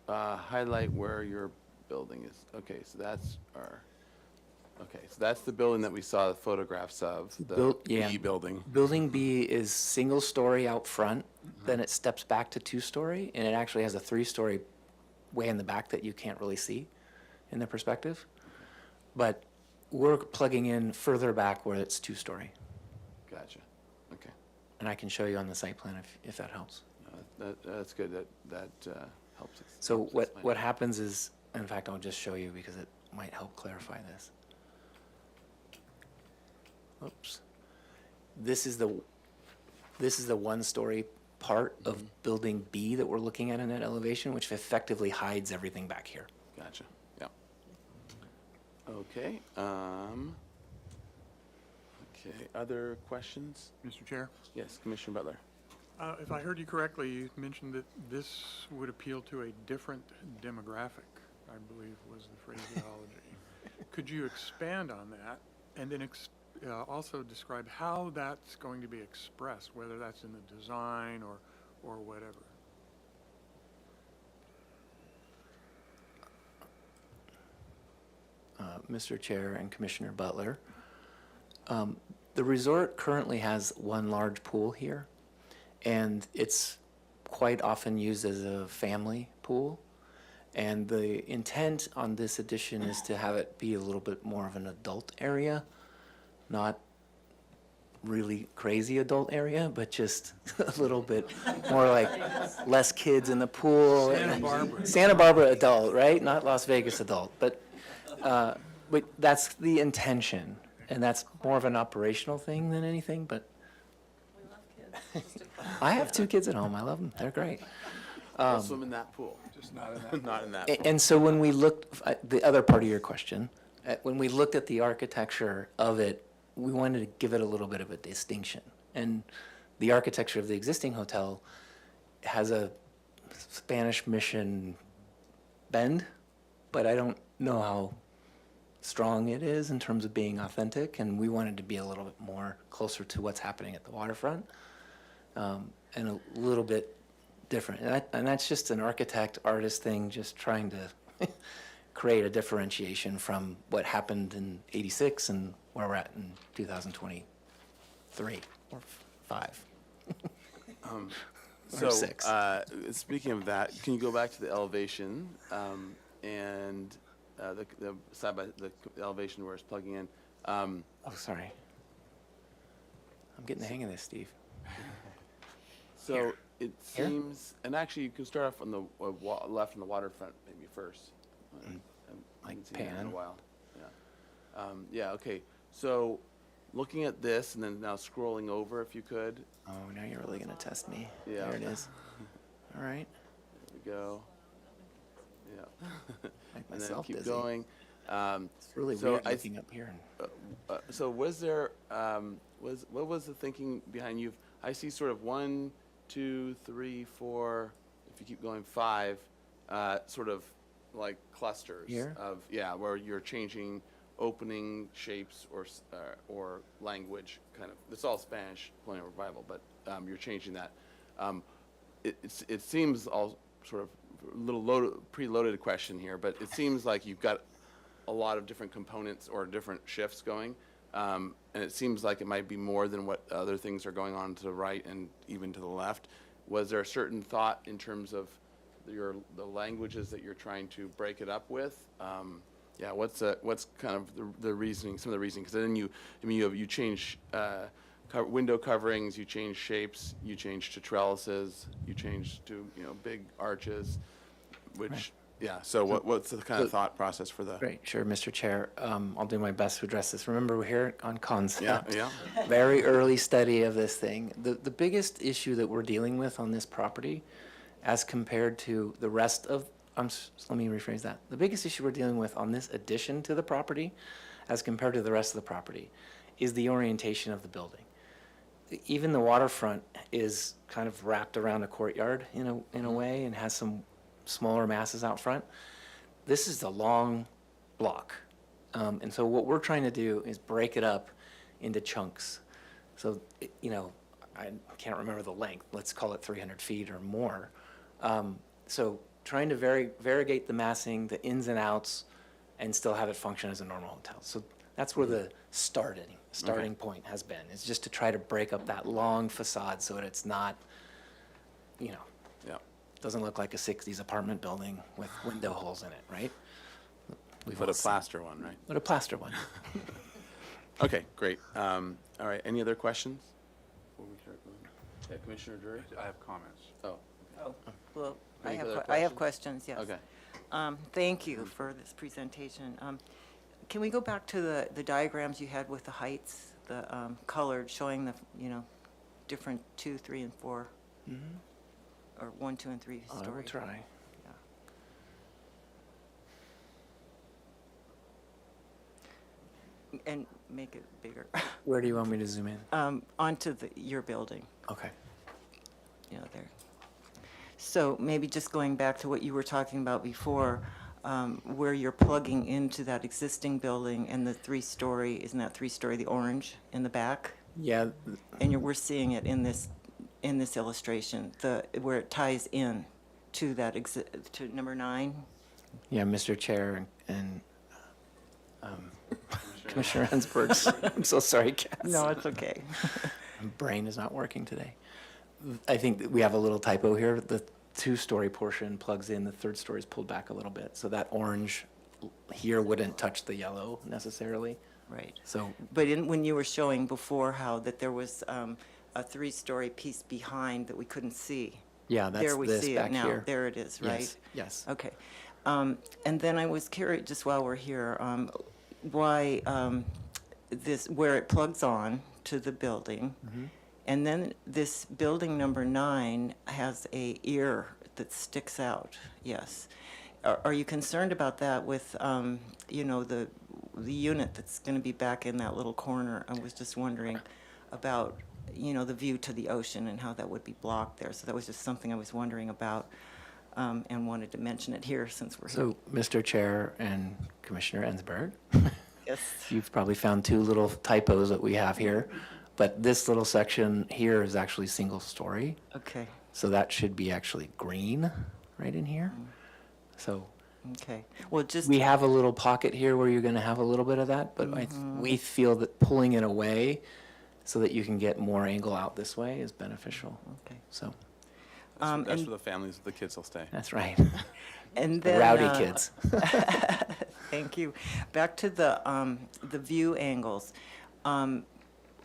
highlight where your building is? Okay, so that's the building that we saw the photographs of, the Yeah. B building. Building B is single story out front, then it steps back to 2-story, and it actually has a 3-story way in the back that you can't really see in the perspective. But we're plugging in further back where it's 2-story, Gotcha, okay. and I can show you on the site plan if that helps. That's good, that helps. So helps what explain it. happens is, in fact, I'll just show you because it might help clarify this. Oops. This is the 1-story part of building B that we're looking at in that elevation, which effectively hides everything back here. Gotcha, yeah. Okay, okay, other questions? Mr. Chair, Yes, Commissioner Butler. if I heard you correctly, you mentioned that this would appeal to a different demographic, I believe was the phraseology. Could you expand on that and then also describe how that's going to be expressed, whether that's in the design or whatever? Mr. Chair and Commissioner Butler, the resort currently has one large pool here, and it's quite often used as a family pool. And the intent on this addition is to have it be a little bit more of an adult area, not really crazy adult area, but just a little bit more like less kids in the pool. Santa Barbara adult, right? Not Las Vegas adult, but that's the intention, and that's more of an operational thing than anything, but I have 2 kids at home. I love them. They're great. We'll swim in that pool. Just not in that. Not in that pool. And so when we looked, the other part of your question, when we looked at the architecture of it, we wanted to give it a little bit of a distinction. And the architecture of the existing hotel has a Spanish Mission bend, but I don't know how strong it is in terms of being authentic, and we wanted to be a little bit more closer to what's happening at the waterfront, and a little bit different. And that's just an artist thing, just trying to create a differentiation from what happened in '86 and where we're at in 2023 or 5. So, 6. Speaking of that, can you go back to the elevation, and the side by the elevation where it's plugging in? Oh, sorry. I'm getting the hang of this, Steve. So it Here? seems, and actually you can start off on the left on the waterfront maybe first. I haven't seen that in a pan. while. Yeah. Yeah. Okay. So looking at this and then now scrolling over, if you could. Oh, now you're really going to test me. Yeah. There it is. All right. There we go. Yeah. Make And then myself keep busy. going. It's really so weird I looking up here. So was there, what was the thinking behind you? I see sort of 1, 2, 3, 4, if you keep going, 5, sort of like clusters Here? of, yeah, where you're changing opening shapes or language, kind of. It's all Spanish, Colonial Revival, but you're changing that. It seems all sort of a little preloaded question here, but it seems like you've got a lot of different components or different shifts going, and it seems like it might be more than what other things are going on to the right and even to the left. Was there a certain thought in terms of the languages that you're trying to break it up with? Yeah, what's kind of the reasoning? Some of the reasoning, because then you change window coverings, you change shapes, you change to trellises, you change to big arches, which. Right. Yeah, so what's the kind of thought process for the? Great, sure, Mr. Chair. I'll do my best to address this. Remember, we're here on concept. Yeah. Very early study of this thing. The biggest issue that we're dealing with on this property, as compared to the rest of, let me rephrase that. The biggest issue we're dealing with on this addition to the property, as compared to the rest of the property, is the orientation of the building. Even the waterfront is kind of wrapped around a courtyard in a way, and has some smaller masses out front. This is a long block, And so what we're trying to do is break it up into chunks. So, I can't remember the length, let's call it 300 feet or more. So trying to variegate the massing, the ins and outs, and still have it function as a normal hotel. So that's where the starting point has been, is just to try to break up that long facade so that it's not, Yeah. doesn't look like a 60s apartment building with window holes in it, right? But a plaster one, right? But a plaster one. Okay, great. All right, any other questions? Before we start going? Yeah, Commissioner Drury? I have comments. Oh, Well, I Any have, other I have questions, yes. okay. Thank you for this presentation. Can we go back to the diagrams you had with the heights, the colored, showing the, different 2, 3, and 4, or 1, 2, and 3 I will story? try. And make it bigger. Where do you want me to zoom in? Onto your building, Okay. there. So maybe just going back to what you were talking about before, where you're plugging into that existing building and the 3-story, isn't that 3-story, the orange in the back? Yeah, And we're seeing it in this illustration, where it ties in to that to number 9. yeah, Mr. Chair and Commissioner Ensberg's, I'm so sorry, Cass. No, it's okay. My brain is not working today. I think that we have a little typo here. The 2-story portion plugs in, the 3rd story is pulled back a little bit. So that orange here wouldn't touch the yellow necessarily. Right. So, But when you were showing before how that there was a 3-story piece behind that we couldn't see. yeah, that's There we this see back it now. here. There it is, right? Yes, yes. Okay. And then I was curious, just while we're here, why where it plugs on to the building, and then this building number 9 has a ear that sticks out, yes. Are you concerned about that with, the unit that's going to be back in that little corner? I was just wondering about, the view to the ocean and how that would be blocked there. So that was just something I was wondering about. And wanted to mention it here since we're here. So, Mr. Chair and Commissioner Ensberg, Yes. you've probably found 2 little typos that we have here, but this little section here is actually single story. Okay, So that should be actually green right in here. So okay. Well, just, we have a little pocket here where you're going to have a little bit of that, but we feel that pulling it away so that you can get more angle out this way is beneficial. okay. So That's and- for the families, the kids will stay. that's right. And The then. rowdy kids. Thank you. Back to the view angles.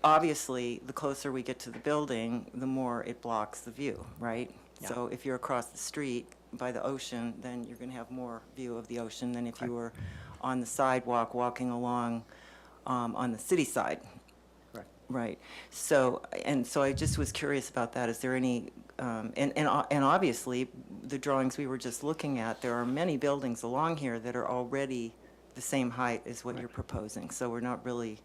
Obviously, the closer we get to the building, the more it blocks the view, right? Yeah. So if you're across the street by the ocean, then you're going to have more view of the ocean than if you were on the sidewalk walking along on the city side. Correct. Right. So I just was curious about that. Is there any, and obviously, the drawings we were just looking at, there are many buildings along here that are already the same height as what you're proposing. So we're not really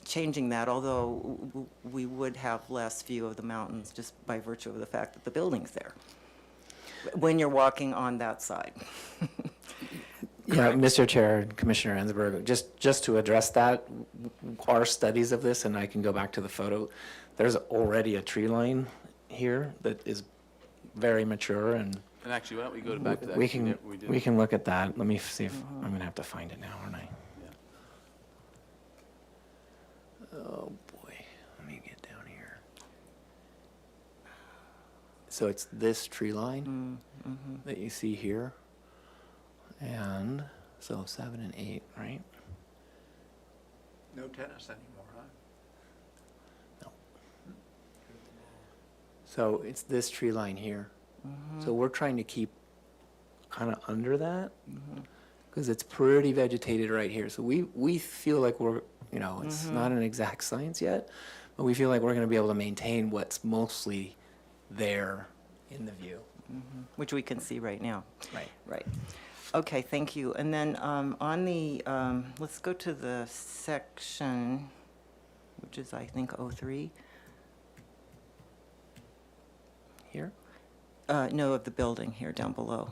changing that, although we would have less view of the mountains just by virtue of the fact that the building's there, when you're walking on that side. Yeah, Mr. Chair and Commissioner Ensberg, just to address that, our studies of this, and I can go back to the photo, there's already a tree line here that is very mature, and And actually, why don't we go back to that? we 'cause can, did- we can look at that. Let me see if, I'm gonna have to find it now, aren't I? Oh, boy, let me get down here. So it's this tree line that you see here. And so 7 and 8, right? No tennis anymore, huh? So it's this tree line here. So we're trying to keep kind of under that because it's pretty vegetated right here. So we feel like we're, it's not an exact science yet, but we feel like we're going to be able to maintain what's mostly there in the view. Which we can see right now. Right. Right. Okay, thank you. And then on the, let's go to the section, which is, I think, 03. Here? No, of the building here, down below.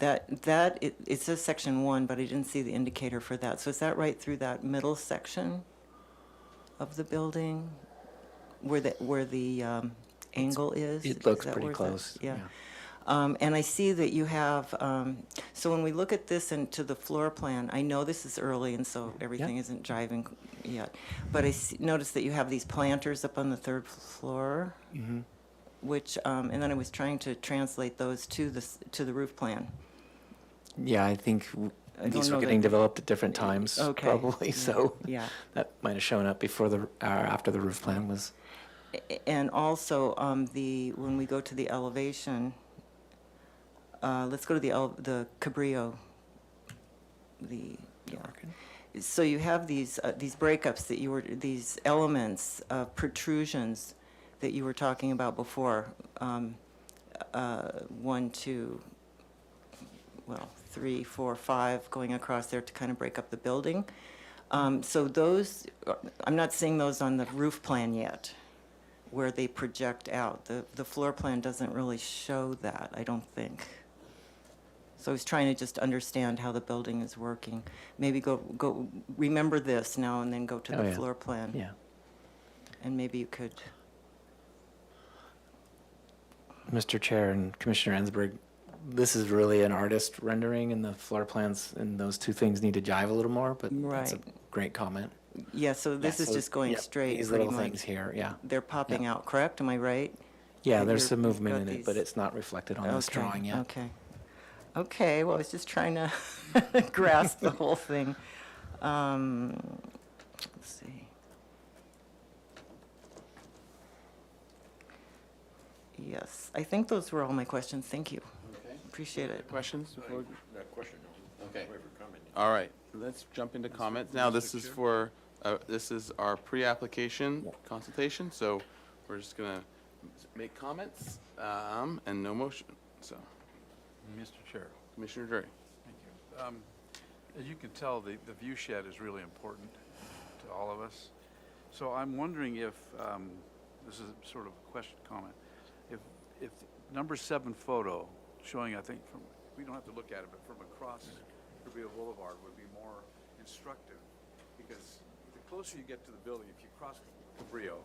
It says section 1, but I didn't see the indicator for that. So is that right through that middle section of the building where the angle is? It Is looks that pretty where it's at? close, Yeah. yeah. And I see that you have, so when we look at this and to the floor plan, I know this is early and so everything isn't jiving yet. But notice that you have these planters up on the 3rd floor, which, and then I was trying to translate those to the roof plan. Yeah, I think I these don't were know getting that- developed at different times, Okay. probably, Yeah, so yeah. that might have shown up before after the roof plan was. And also, when we go to the elevation, let's go to the Cabrillo. So you have these breakups these elements of protrusions that you were talking about before. 1, 2, 3, 4, 5, going across there to kind of break up the building. So those, I'm not seeing those on the roof plan yet, where they project out. The floor plan doesn't really show that, I don't think. So I was trying to just understand how the building is working. Maybe go remember this now and then go to Oh, the yeah. floor plan. Yeah. And maybe you could, Mr. Chair and Commissioner Ensberg, this is really an artist rendering, and the floor plans and those two things need to jive a little more, but that's a Right. great comment. yeah, so this is so, just going yep, straight These pretty little much. things here, yeah. They're popping out, correct? Am I right? Yeah, That there's you're- some you've movement got in it, but these- it's not reflected on this Okay, drawing yet. Okay. Okay, well, I was just trying to grasp the whole thing. Let's see. Yes, I think those were all my questions. Thank you. Okay. Appreciate it. Questions? before we- Not question, no. Okay. Waiver comment. All right, let's jump into comments. Now, this is this is our pre-application consultation, so we're just gonna make comments, and no motion, so. Mr. Chair, Commissioner Drury. thank you. As you can tell, the view shed is really important to all of us. So I'm wondering if, this is sort of a question, comment, if number 7 photo showing, I think from, we don't have to look at it, but from across Cabrillo Boulevard would be more instructive, because the closer you get to the building, if you cross Cabrillo,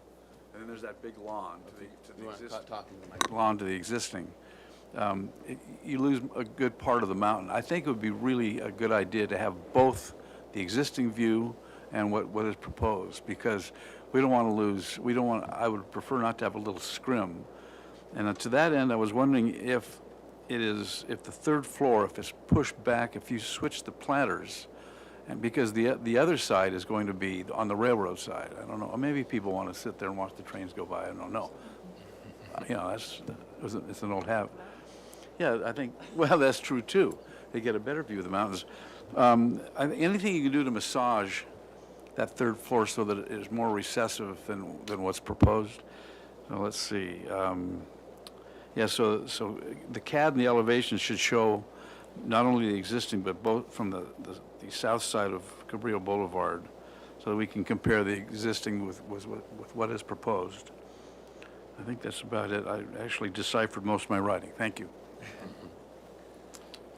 and then there's that big lawn to the You want to existing. talk to the mic? Lawn to the existing, you lose a good part of the mountain. I think it would be really a good idea to have both the existing view and what is proposed, because we don't want to lose, I would prefer not to have a little scrim. And to that end, I was wondering if the 3rd floor, if it's pushed back, if you switch the planters, and because the other side is going to be on the railroad side. I don't know, or maybe people want to sit there and watch the trains go by, I don't know. You know, it's an old habit. Yeah, I think, well, that's true too. They get a better view of the mountains. Anything you can do to massage that 3rd floor so that it is more recessive than what's proposed. So let's see. Yeah, so the CAD and the elevations should show not only the existing, but both from the south side of Cabrillo Boulevard, so that we can compare the existing with what is proposed. I think that's about it. I actually deciphered most of my writing. Thank you.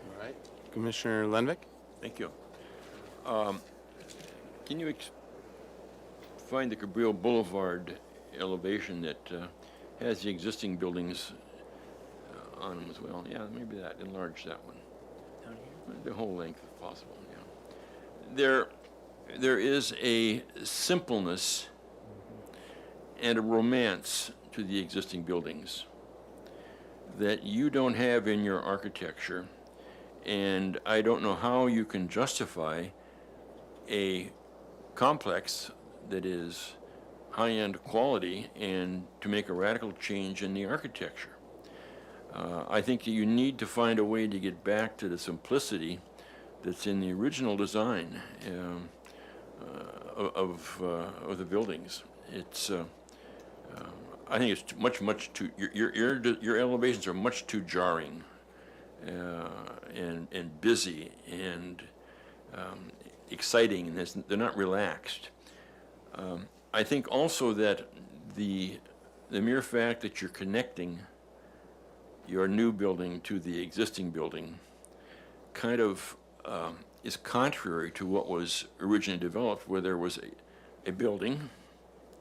All right, Commissioner Lenvick? Thank you. Can you find the Cabrillo Boulevard elevation that has the existing buildings on them as well? Yeah, maybe that, enlarge that one. The whole length if possible, yeah. There is a simpleness and a romance to the existing buildings that you don't have in your architecture, and I don't know how you can justify a complex that is high-end quality and to make a radical change in the architecture. I think that you need to find a way to get back to the simplicity that's in the original design of the buildings. It's I think it's much too, your elevations are much too jarring and busy and exciting, and they're not relaxed. I think also that the mere fact that you're connecting your new building to the existing building kind of is contrary to what was originally developed, where there was a building,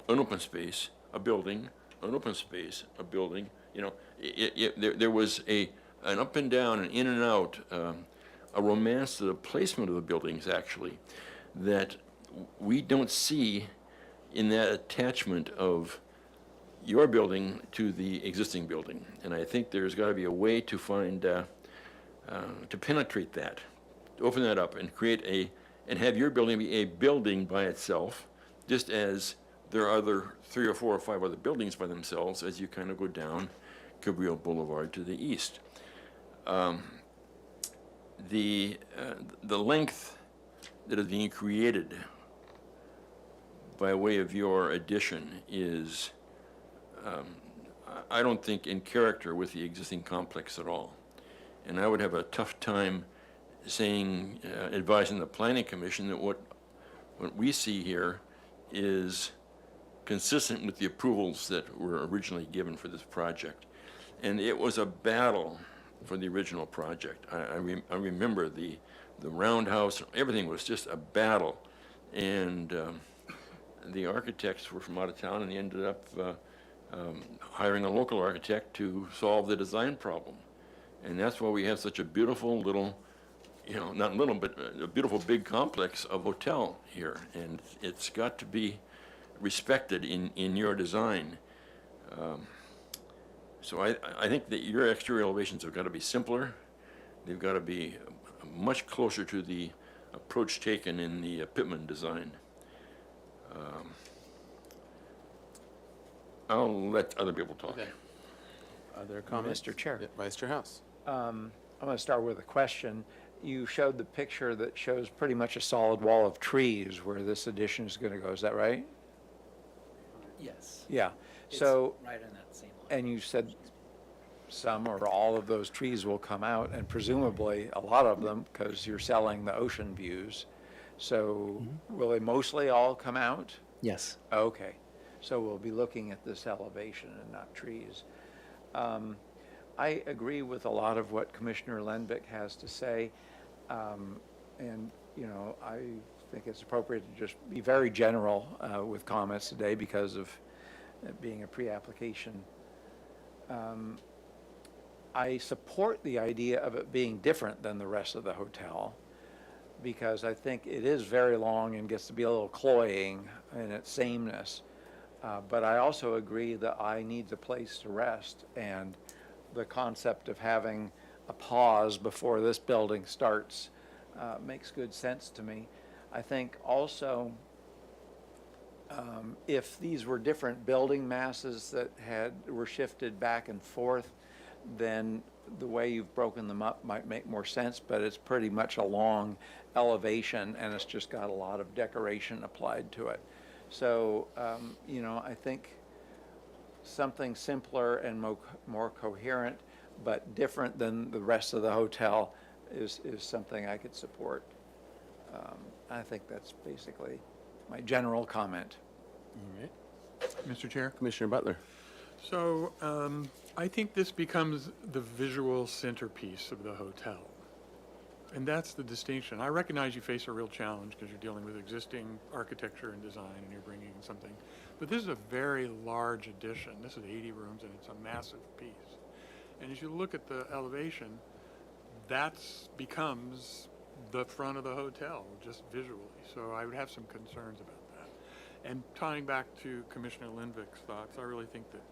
an open space, a building, an open space, a building. You know, there was an up and down, an in and out, a romance to the placement of the buildings, actually, that we don't see in that attachment of your building to the existing building. And I think there's got to be a way to find, to penetrate that, to open that up and create and have your building be a building by itself, just as there are other 3 or 4 or 5 other buildings by themselves as you kind of go down Cabrillo Boulevard to the east. The length that is being created by way of your addition is, I don't think, in character with the existing complex at all. And I would have a tough time saying, advising the Planning Commission that what we see here is consistent with the approvals that were originally given for this project. And it was a battle for the original project. I remember the roundhouse, everything was just a battle. And the architects were from out of town, and they ended up hiring a local architect to solve the design problem. And that's why we have such a beautiful little, you know, not little, but a beautiful big complex of hotel here. And it's got to be respected in your design. So I think that your exterior elevations have got to be simpler. They've got to be much closer to the approach taken in the Pittman design. I'll let other people talk. Okay. Other comments? Mr. Chair. Yeah, Vice Chair House. I'm going to start with a question. You showed the picture that shows pretty much a solid wall of trees where this addition is going to go. Is that right? Yes. Yeah. It's So, right on that same line. and you said some or all of those trees will come out, and presumably a lot of them, because you're selling the ocean views. So will they mostly all come out? Yes. Okay. So we'll be looking at this elevation and not trees. I agree with a lot of what Commissioner Lenbick has to say. And, you know, I think it's appropriate to just be very general with comments today because of it being a pre-application. I support the idea of it being different than the rest of the hotel because I think it is very long and gets to be a little cloying in its sameness. But I also agree that I need the place to rest, and the concept of having a pause before this building starts makes good sense to me. I think also if these were different building masses that were shifted back and forth, then the way you've broken them up might make more sense, but it's pretty much a long elevation and it's just got a lot of decoration applied to it. So, you know, I think something simpler and more coherent, but different than the rest of the hotel is something I could support. I think that's basically my general comment. All right. Mr. Chair? Commissioner Butler. So I think this becomes the visual centerpiece of the hotel. And that's the distinction. I recognize you face a real challenge because you're dealing with existing architecture and design and you're bringing something. But this is a very large addition. This is 80 rooms and it's a massive piece. And as you look at the elevation, that becomes the front of the hotel, just visually. So I would have some concerns about that. And tying back to Commissioner Lindvik's thoughts, I really think that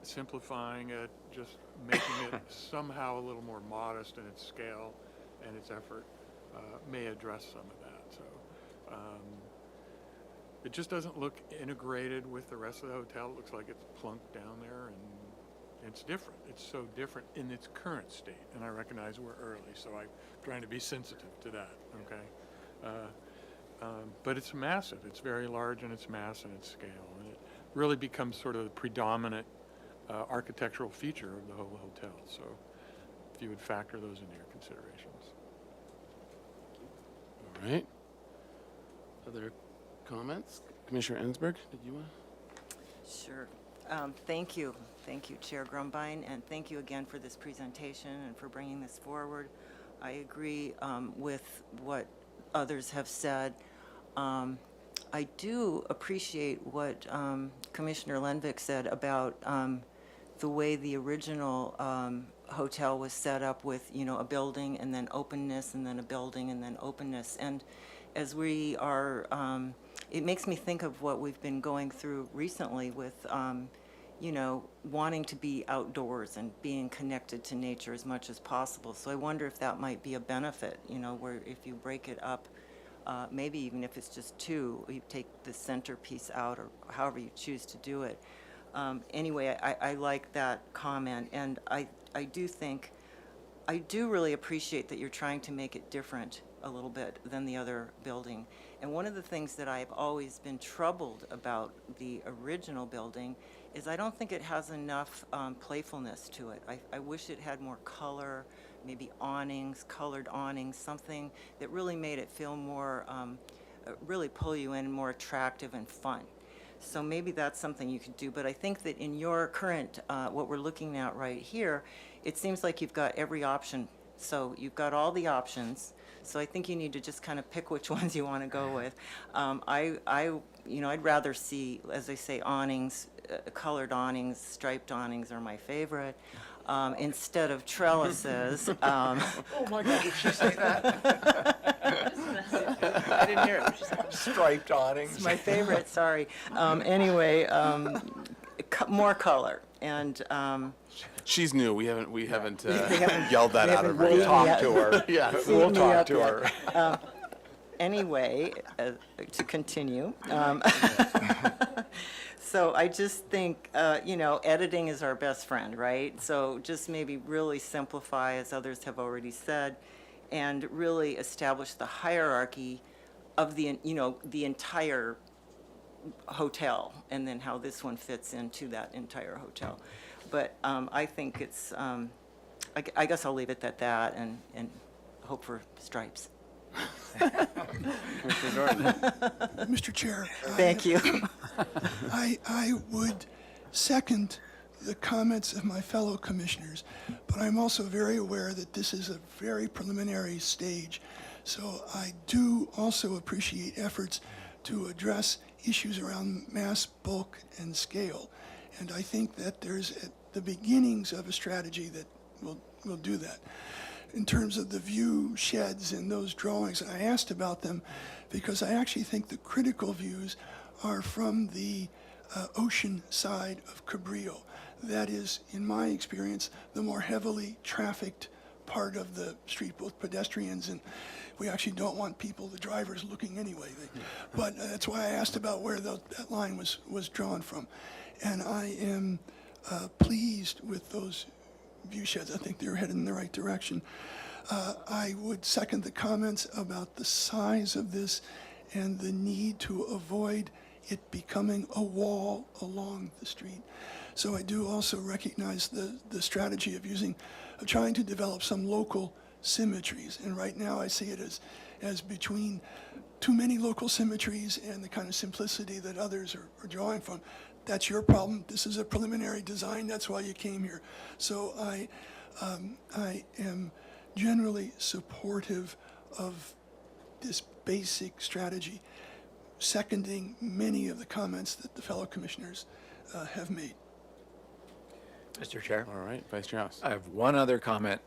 simplifying it, just making it somehow a little more modest in its scale and its effort may address some of that. So it just doesn't look integrated with the rest of the hotel. It looks like it's plunked down there, and it's different. It's so different in its current state, and I recognize we're early, so I'm trying to be sensitive to that, okay? But it's massive. It's very large in its mass and its scale, and it really becomes sort of the predominant architectural feature of the whole hotel. So if you would factor those into your considerations. All right. Other comments? Commissioner Ensberg, did you want? Sure. Thank you. Thank you, Chair Grumbine, and thank you again for this presentation and for bringing this forward. I agree with what others have said. I do appreciate what Commissioner Lenvick said about the way the original hotel was set up with, you know, a building and then openness and then a building and then openness. And as we are, it makes me think of what we've been going through recently with, you know, wanting to be outdoors and being connected to nature as much as possible. So I wonder if that might be a benefit, you know, where if you break it up, maybe even if it's just two, you take the centerpiece out or however you choose to do it. Anyway, I like that comment, and I do think, I do really appreciate that you're trying to make it different a little bit than the other building. And one of the things that I've always been troubled about the original building is I don't think it has enough playfulness to it. I wish it had more color, maybe awnings, colored awnings, something that really made it feel more, really pull you in, more attractive and fun. So maybe that's something you could do. But I think that in your current, what we're looking at right here, it seems like you've got every option. So you've got all the options. So I think you need to just kind of pick which ones you want to go with. You know, I'd rather see, as they say, awnings, colored awnings, striped awnings are my favorite, instead of trellises. Oh my God, did she say that? I didn't hear it. Striped awnings. It's my favorite, sorry. Anyway, more color and, She's new. We haven't They haven't- yelled that they out of haven't her weighed yet. me Talk to her. Yeah. We'll me talk up to yet. her. Anyway, to continue. So I just think, you know, editing is our best friend, right? So just maybe really simplify, as others have already said, and really establish the hierarchy of the, you know, the entire hotel, and then how this one fits into that entire hotel. But I think it's, I guess I'll leave it at that and hope for stripes. Mr. Chair. Thank you. I would second the comments of my fellow commissioners, but I'm also very aware that this is a very preliminary stage. So I do also appreciate efforts to address issues around mass, bulk, and scale. And I think that there's the beginnings of a strategy that will do that. In terms of the view sheds and those drawings, and I asked about them because I actually think the critical views are from the ocean side of Cabrillo. That is, in my experience, the more heavily trafficked part of the street, both pedestrians and we actually don't want people, the drivers, looking anyway. But that's why I asked about where that line was drawn from. And I am pleased with those view sheds. I think they're headed in the right direction. I would second the comments about the size of this and the need to avoid it becoming a wall along the street. So I do also recognize the strategy of trying to develop some local symmetries. And right now I see it as between too many local symmetries and the kind of simplicity that others are drawing from. That's your problem. This is a preliminary design. That's why you came here. So I am generally supportive of this basic strategy, seconding many of the comments that the fellow commissioners have made. Mr. Chair? All right, Vice Chair House. I have one other comment.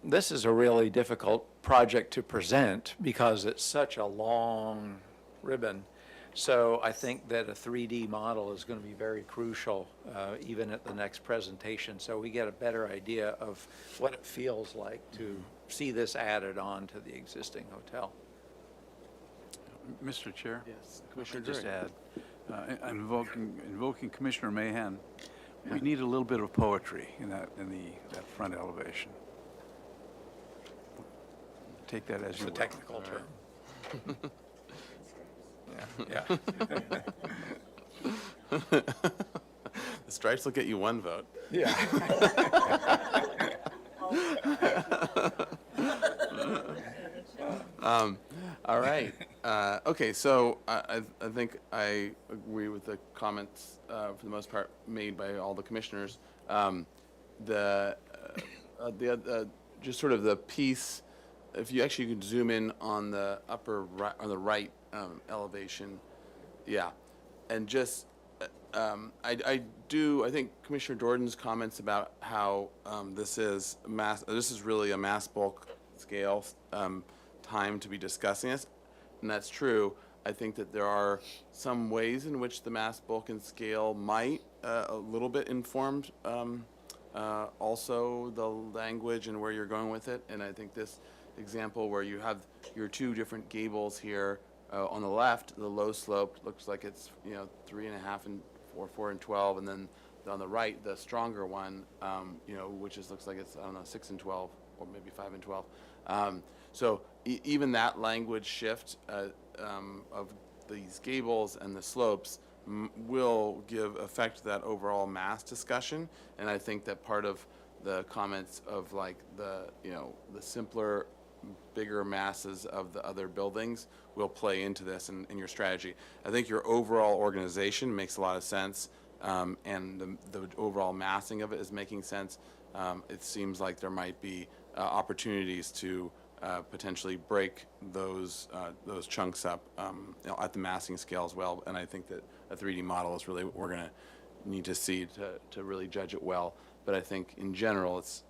This is a really difficult project to present because it's such a long ribbon. So I think that a 3D model is going to be very crucial, even at the next presentation, so we get a better idea of what it feels like to see this added on to the existing hotel. Mr. Chair? Yes, I Commissioner just Drury. add, invoking Commissioner Mahan, we need a little bit of poetry in that front elevation. Take that as It's you a will. technical term. Yeah. The stripes will get you one vote. Yeah. All right. Okay, so I think we agree with the comments, for the most part, made by all the commissioners. Just sort of the piece, if you actually could zoom in on the upper right, on the right elevation, yeah. And just, I think Commissioner Jordan's comments about how this is really a mass bulk scale time to be discussing this, and that's true. I think that there are some ways in which the mass bulk and scale might a little bit inform also the language and where you're going with it. And I think this example where you have your two different gables here on the left, the low slope looks like it's 3.5 and 4 and 12, and then on the right, the stronger one, which looks like it's 6 and 12, or maybe 5 and 12. So even that language shift of these gables and the slopes will give effect to that overall mass discussion. And I think that part of the comments of like the simpler, bigger masses of the other buildings will play into this in your strategy. I think your overall organization makes a lot of sense, and the overall massing of it is making sense. It seems like there might be opportunities to potentially break those chunks up at the massing scale as well. And I think that a 3D model is really what we're going to need to see to really judge it well. But I think in general, it's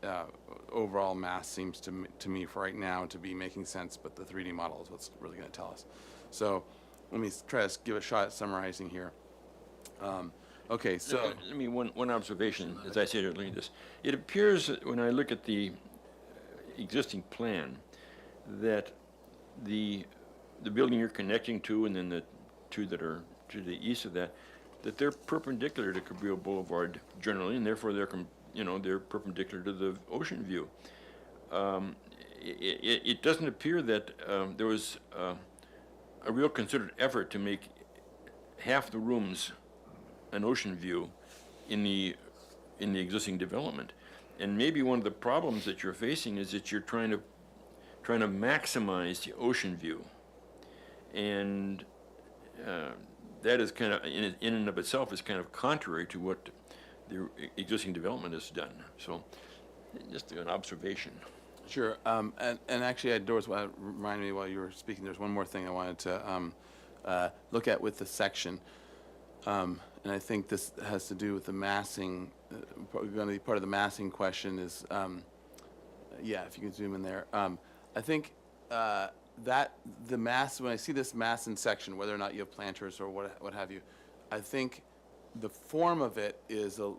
overall mass seems to me for right now to be making sense, but the 3D model is what's really going to tell us. So let me try to give a shot at summarizing here. Okay, so let me one observation, as I said earlier. It appears that when I look at the existing plan, that the building you're connecting to, and then the two that are to the east of that they're perpendicular to Cabrillo Boulevard generally, and therefore they're perpendicular to the ocean view. It doesn't appear that there was a real considered effort to make half the rooms an ocean view in the existing development. And maybe one of the problems that you're facing is that you're trying to maximize the ocean view, and that is kind of in and of itself is kind of contrary to what the existing development has done. So, just an observation. Sure. And actually, Doris, what reminded me while you were speaking, there's one more thing I wanted to look at with the section. And I think this has to do with the massing. Going to be part of the massing question is, yeah, if you can zoom in there. I think that the mass, when I see this mass in section, whether or not you have planters or what have you, I think the form of it is a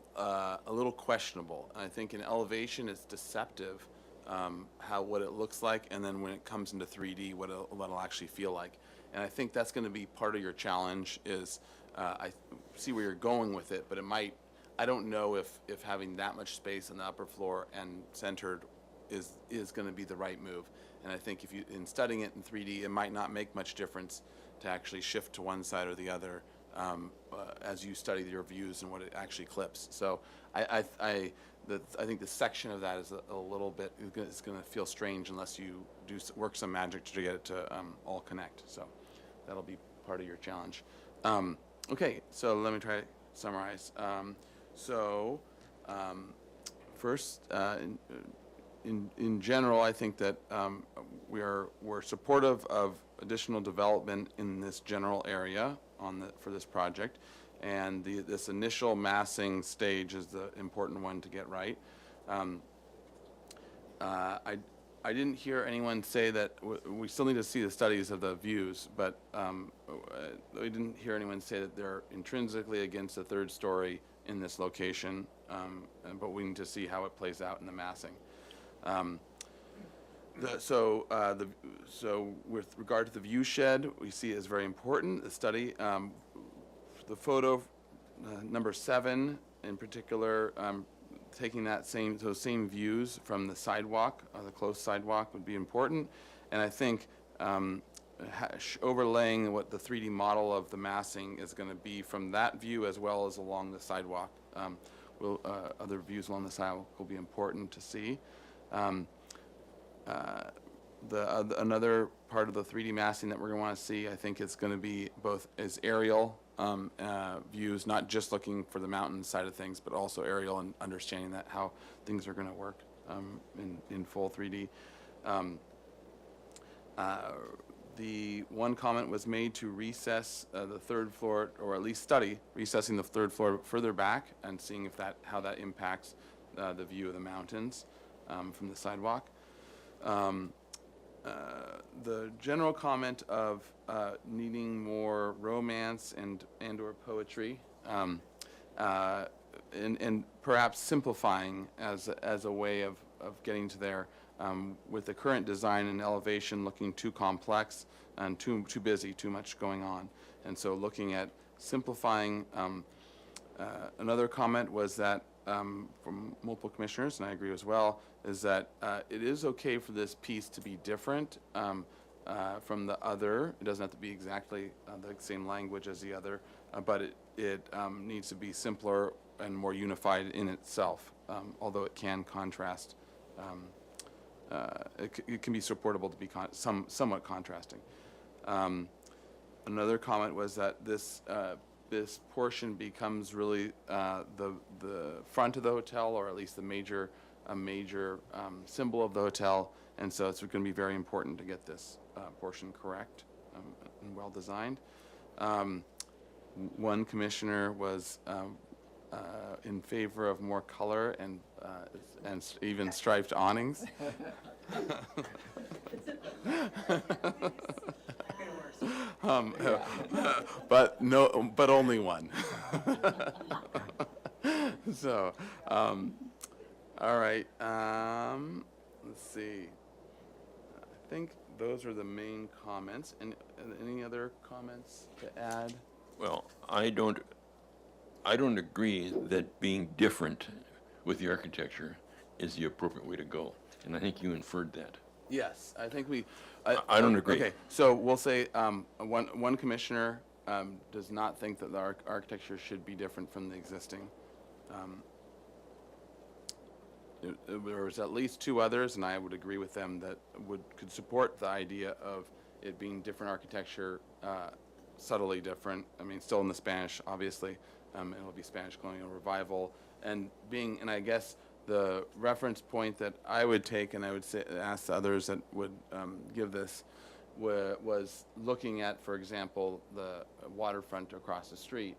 little questionable. And I think in elevation it's deceptive, what it looks like, and then when it comes into 3D, what it'll actually feel like. And I think that's going to be part of your challenge is, I see where you're going with it, but it might, I don't know if having that much space on the upper floor and centered is going to be the right move. And I think if you, in studying it in 3D, it might not make much difference to actually shift to one side or the other as you study your views and what it actually clips. So I think the section of that is a little bit, it's going to feel strange unless you work some magic to get it to all connect. So that'll be part of your challenge. Okay, so let me try to summarize. First, in general, I think that we're supportive of additional development in this general area for this project, and this initial massing stage is the important one to get right. I didn't hear anyone say that we still need to see the studies of the views, but we didn't hear anyone say that they're intrinsically against the third story in this location, but we need to see how it plays out in the massing. So with regard to the view shed, we see it as very important. The study, the photo number 7 in particular, taking those same views from the sidewalk, the close sidewalk, would be important. And I think overlaying what the 3D model of the massing is going to be from that view as well as along the sidewalk, other views along the sidewalk will be important to see. Another part of the 3D massing that we're going to want to see, I think, is going to be both as aerial views, not just looking for the mountain side of things, but also aerial and understanding that how things are going to work in full 3D. The one comment was made to recess the third floor, or at least study recessing the third floor further back and seeing if how that impacts the view of the mountains from the sidewalk. The general comment of needing more romance and or poetry, and perhaps simplifying as a way of getting to there. With the current design and elevation looking too complex and too busy, too much going on. And so looking at simplifying. Another comment was that from multiple commissioners, and I agree as well, is that it is okay for this piece to be different from the other. It doesn't have to be exactly the same language as the other, but it needs to be simpler and more unified in itself, although it can contrast. It can be supportable to be somewhat contrasting. Another comment was that this portion becomes really the front of the hotel, or at least a major symbol of the hotel, and so it's going to be very important to get this portion correct and well designed. One commissioner was in favor of more color and even striped awnings. But only one. So, all right. Let's see. I think those are the main comments. And any other comments to add? Well, I don't agree that being different with the architecture is the appropriate way to go. And I think you inferred that. Yes, I think we. I don't agree. Okay, so we'll say one commissioner does not think that the architecture should be different from the existing. There was at least two others, and I would agree with them that could support the idea of it being different architecture, subtly different. I mean, still in the Spanish, obviously. It'll be Spanish colonial revival, and I guess the reference point that I would take, and I would ask the others that would give this, was looking at, for example, the waterfront across the street,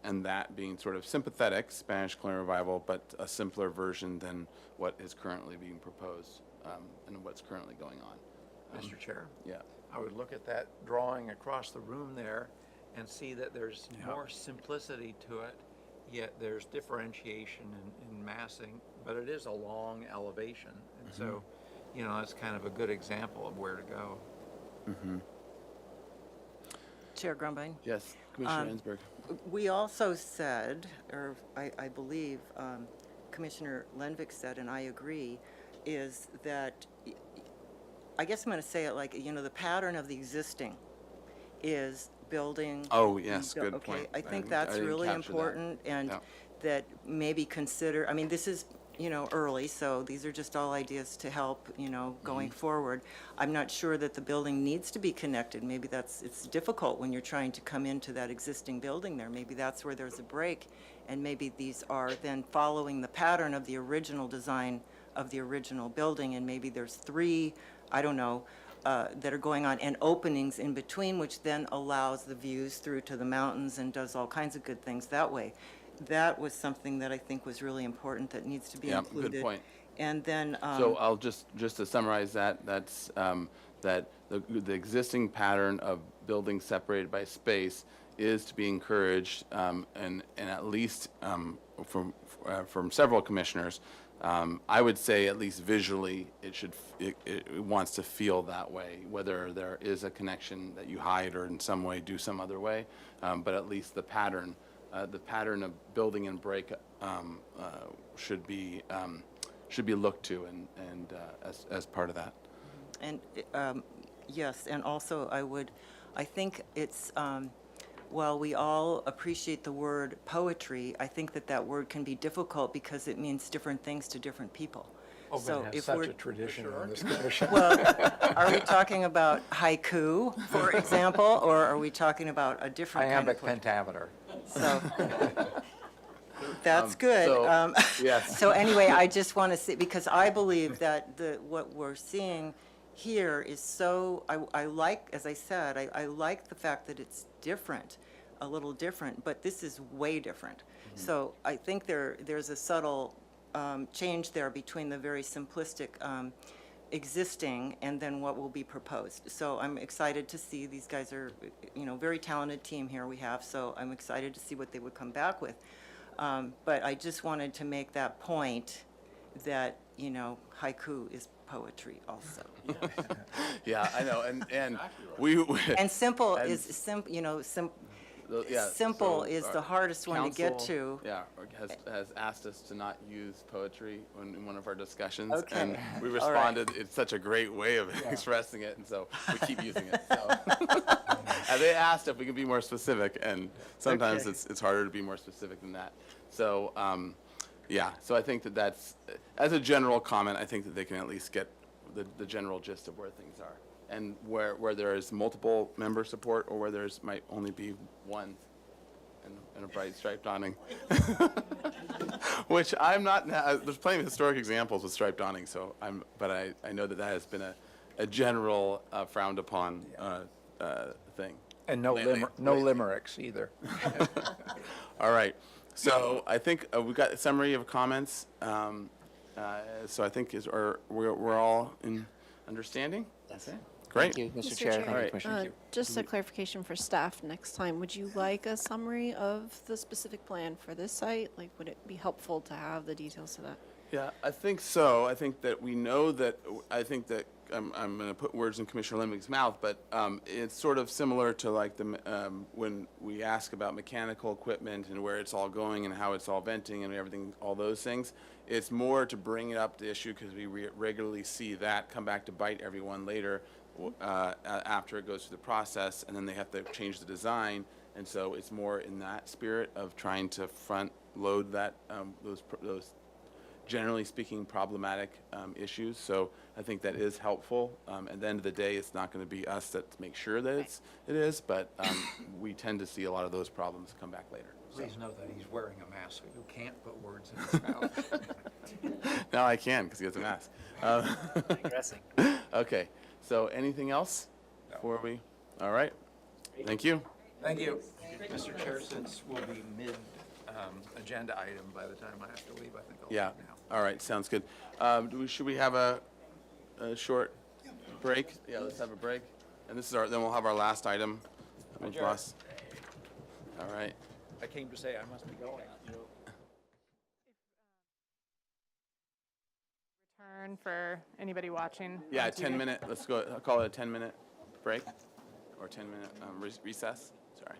and that being sort of sympathetic, Spanish colonial revival, but a simpler version than what is currently being proposed and what's currently going on. Mr. Chair? Yeah. I would look at that drawing across the room there and see that there's more simplicity to it, yet there's differentiation in massing, but it is a long elevation. And so, that's kind of a good example of where to go. Chair Grumbine? Yes, Commissioner Ensberg. We also said, or I believe Commissioner Lenvik said, and I agree, is that, I guess I'm going to say it like, the pattern of the existing is building. Oh, yes, good okay, point. I think that's really important, and that maybe consider, I mean, this is, early, so these are just all ideas to help, going forward. I'm not sure that the building needs to be connected. Maybe it's difficult when you're trying to come into that existing building there. Maybe that's where there's a break, and maybe these are then following the pattern of the original design of the original building, and maybe there's three, I don't know, that are going on, and openings in between, which then allows the views through to the mountains and does all kinds of good things that way. That was something that I think was really important that needs to be included. Good point. And then, So I'll just to summarize that's that the existing pattern of buildings separated by space is to be encouraged, and at least from several commissioners. I would say at least visually it wants to feel that way, whether there is a connection that you hide or in some way do some other way, but at least the pattern of building and break should be looked to and as part of that. And yes, and also I think it's, while we all appreciate the word poetry, I think that word can be difficult because it means different things to different people. So Oban has if such we're a tradition on this commission. Well, are we talking about haiku, for example, or are we talking about a different kind of Iambic poetry? pentameter. So, that's good. so, yes. So anyway, I just want to say, because I believe that what we're seeing here is so, I like, as I said, I like the fact that it's different, a little different, but this is way different. So I think there's a subtle change there between the very simplistic existing and then what will be proposed. So I'm excited to see, these guys are, very talented team here we have, so I'm excited to see what they would come back with. But I just wanted to make that point that, haiku is poetry also. Yeah, I know, and we. And simple And- is, simple Yeah, simple so is our the hardest one to get council, to. Yeah, has asked us to not use poetry in one of our discussions. Okay. And we All right. responded, it's such a great way of expressing it, and so we keep using it, so. And they asked if we could be more specific, and sometimes Okay. it's harder to be more specific than that. So, yeah, so I think that's, as a general comment, I think that they can at least get the general gist of where things are. And where there is multiple member support, or where there's might only be one and a bright striped awning. Which I'm not, there's plenty of historic examples with striped awning, so but I know that has been a general frowned upon thing. And no lately. limericks either. All right, so I think we've got a summary of comments. So I think we're all in understanding? Yes. Okay. Great. Thank you, Mr. Mr. Chair. Thank you, Alright. Commissioner. Just a clarification for staff next time, would you like a summary of the specific plan for this site? Like, would it be helpful to have the details of that? Yeah, I think so. I think that we know that, I'm going to put words in Commissioner Leming's mouth, but it's sort of similar to like when we ask about mechanical equipment and where it's all going and how it's all venting and everything, all those things. It's more to bring it up the issue because we regularly see that come back to bite everyone later after it goes through the process, and then they have to change the design. And so it's more in that spirit of trying to front load that those generally speaking problematic issues. So I think that is helpful. At the end of the day, it's not going to be us that make sure that it is, but we tend to see a lot of those problems come back later. Please know that he's wearing a mask, so you can't put words in his mouth. Now I can because he has a mask. Digressing. Okay, so anything else before we, all right, thank you. Thank you. Mr. Chair, since we'll be mid-agenda item by the time I have to leave, I think I'll leave Yeah, now. all right, sounds good. Should we have a short break? Yeah, let's have a break. And this is then we'll have our last item. with Adjourn. Ross. All right. I came to say I must be going. Turn for anybody watching. Yeah, on TV. 10-minute, let's go, I'll call it a 10-minute break, or 10-minute recess, sorry.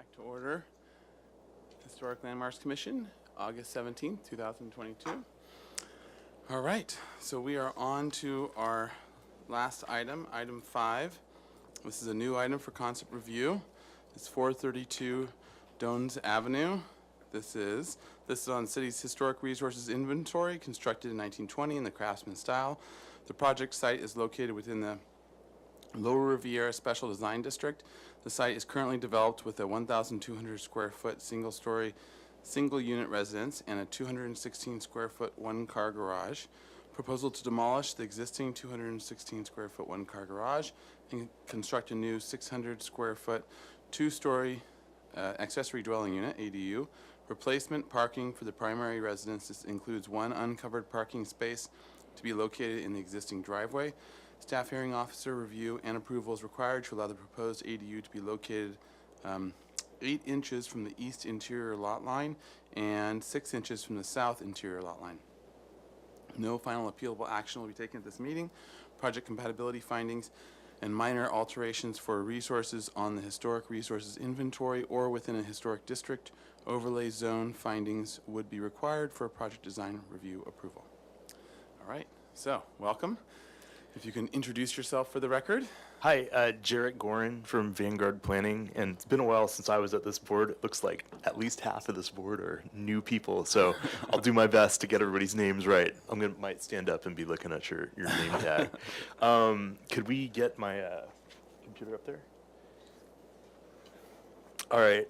Back to order. Historic Landmarks Commission, August 17th, 2022. All right, so we are on to our last item, item 5. This is a new item for concept review. It's 432 Dones Avenue. This is on city's historic resources inventory, constructed in 1920 in the Craftsman style. The project site is located within the Lower Riviera Special Design District. The site is currently developed with a 1,200 square foot single-story, single-unit residence and a 216 square foot one-car garage. Proposal to demolish the existing 216 square foot one-car garage and construct a new 600 square foot two-story accessory dwelling unit, ADU. Replacement parking for the primary residence. This includes one uncovered parking space to be located in the existing driveway. Staff hearing officer review and approval is required to allow the proposed ADU to be located 8 inches from the east interior lot line and 6 inches from the south interior lot line. No final appealable action will be taken at this meeting. Project compatibility findings and minor alterations for resources on the historic resources inventory or within a historic district overlay zone findings would be required for project design review approval. All right, so welcome. If you can introduce yourself for the record. Hi, Jarrett Gorin from Vanguard Planning, and it's been a while since I was at this board. It looks like at least half of this board are new people, so I'll do my best to get everybody's names right. Might stand up and be looking at your name tag. Could we get my computer up there? All right.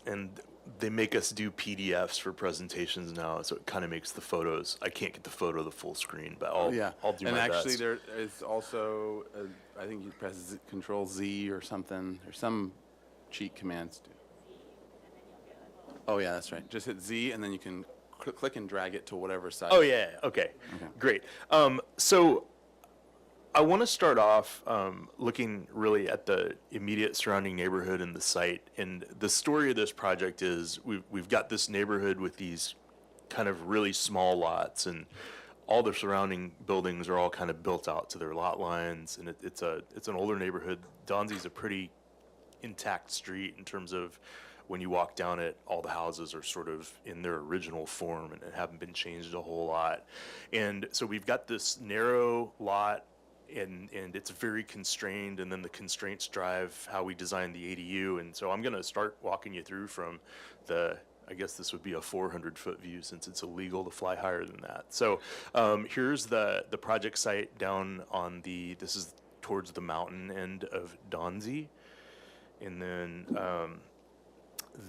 And they make us do PDFs for presentations now, so it kind of makes the photos. I can't get the photo the full screen, but I'll do my best. And actually, there is also, I think you press Control Z or something, or some cheat commands. Oh yeah, that's right. Just hit Z, and then you can click and drag it to whatever side. Oh yeah, okay, great. So I want to start off looking really at the immediate surrounding neighborhood and the site. And the story of this project is we've got this neighborhood with these kind of really small lots, and all the surrounding buildings are all kind of built out to their lot lines. And it's an older neighborhood. Donzy's a pretty intact street in terms of when you walk down it, all the houses are sort of in their original form and haven't been changed a whole lot. And so we've got this narrow lot, and it's very constrained, and then the constraints drive how we design the ADU. And so I'm going to start walking you through from I guess this would be a 400-foot view since it's illegal to fly higher than that. So here's the project site down on this is towards the mountain end of Donzy. And then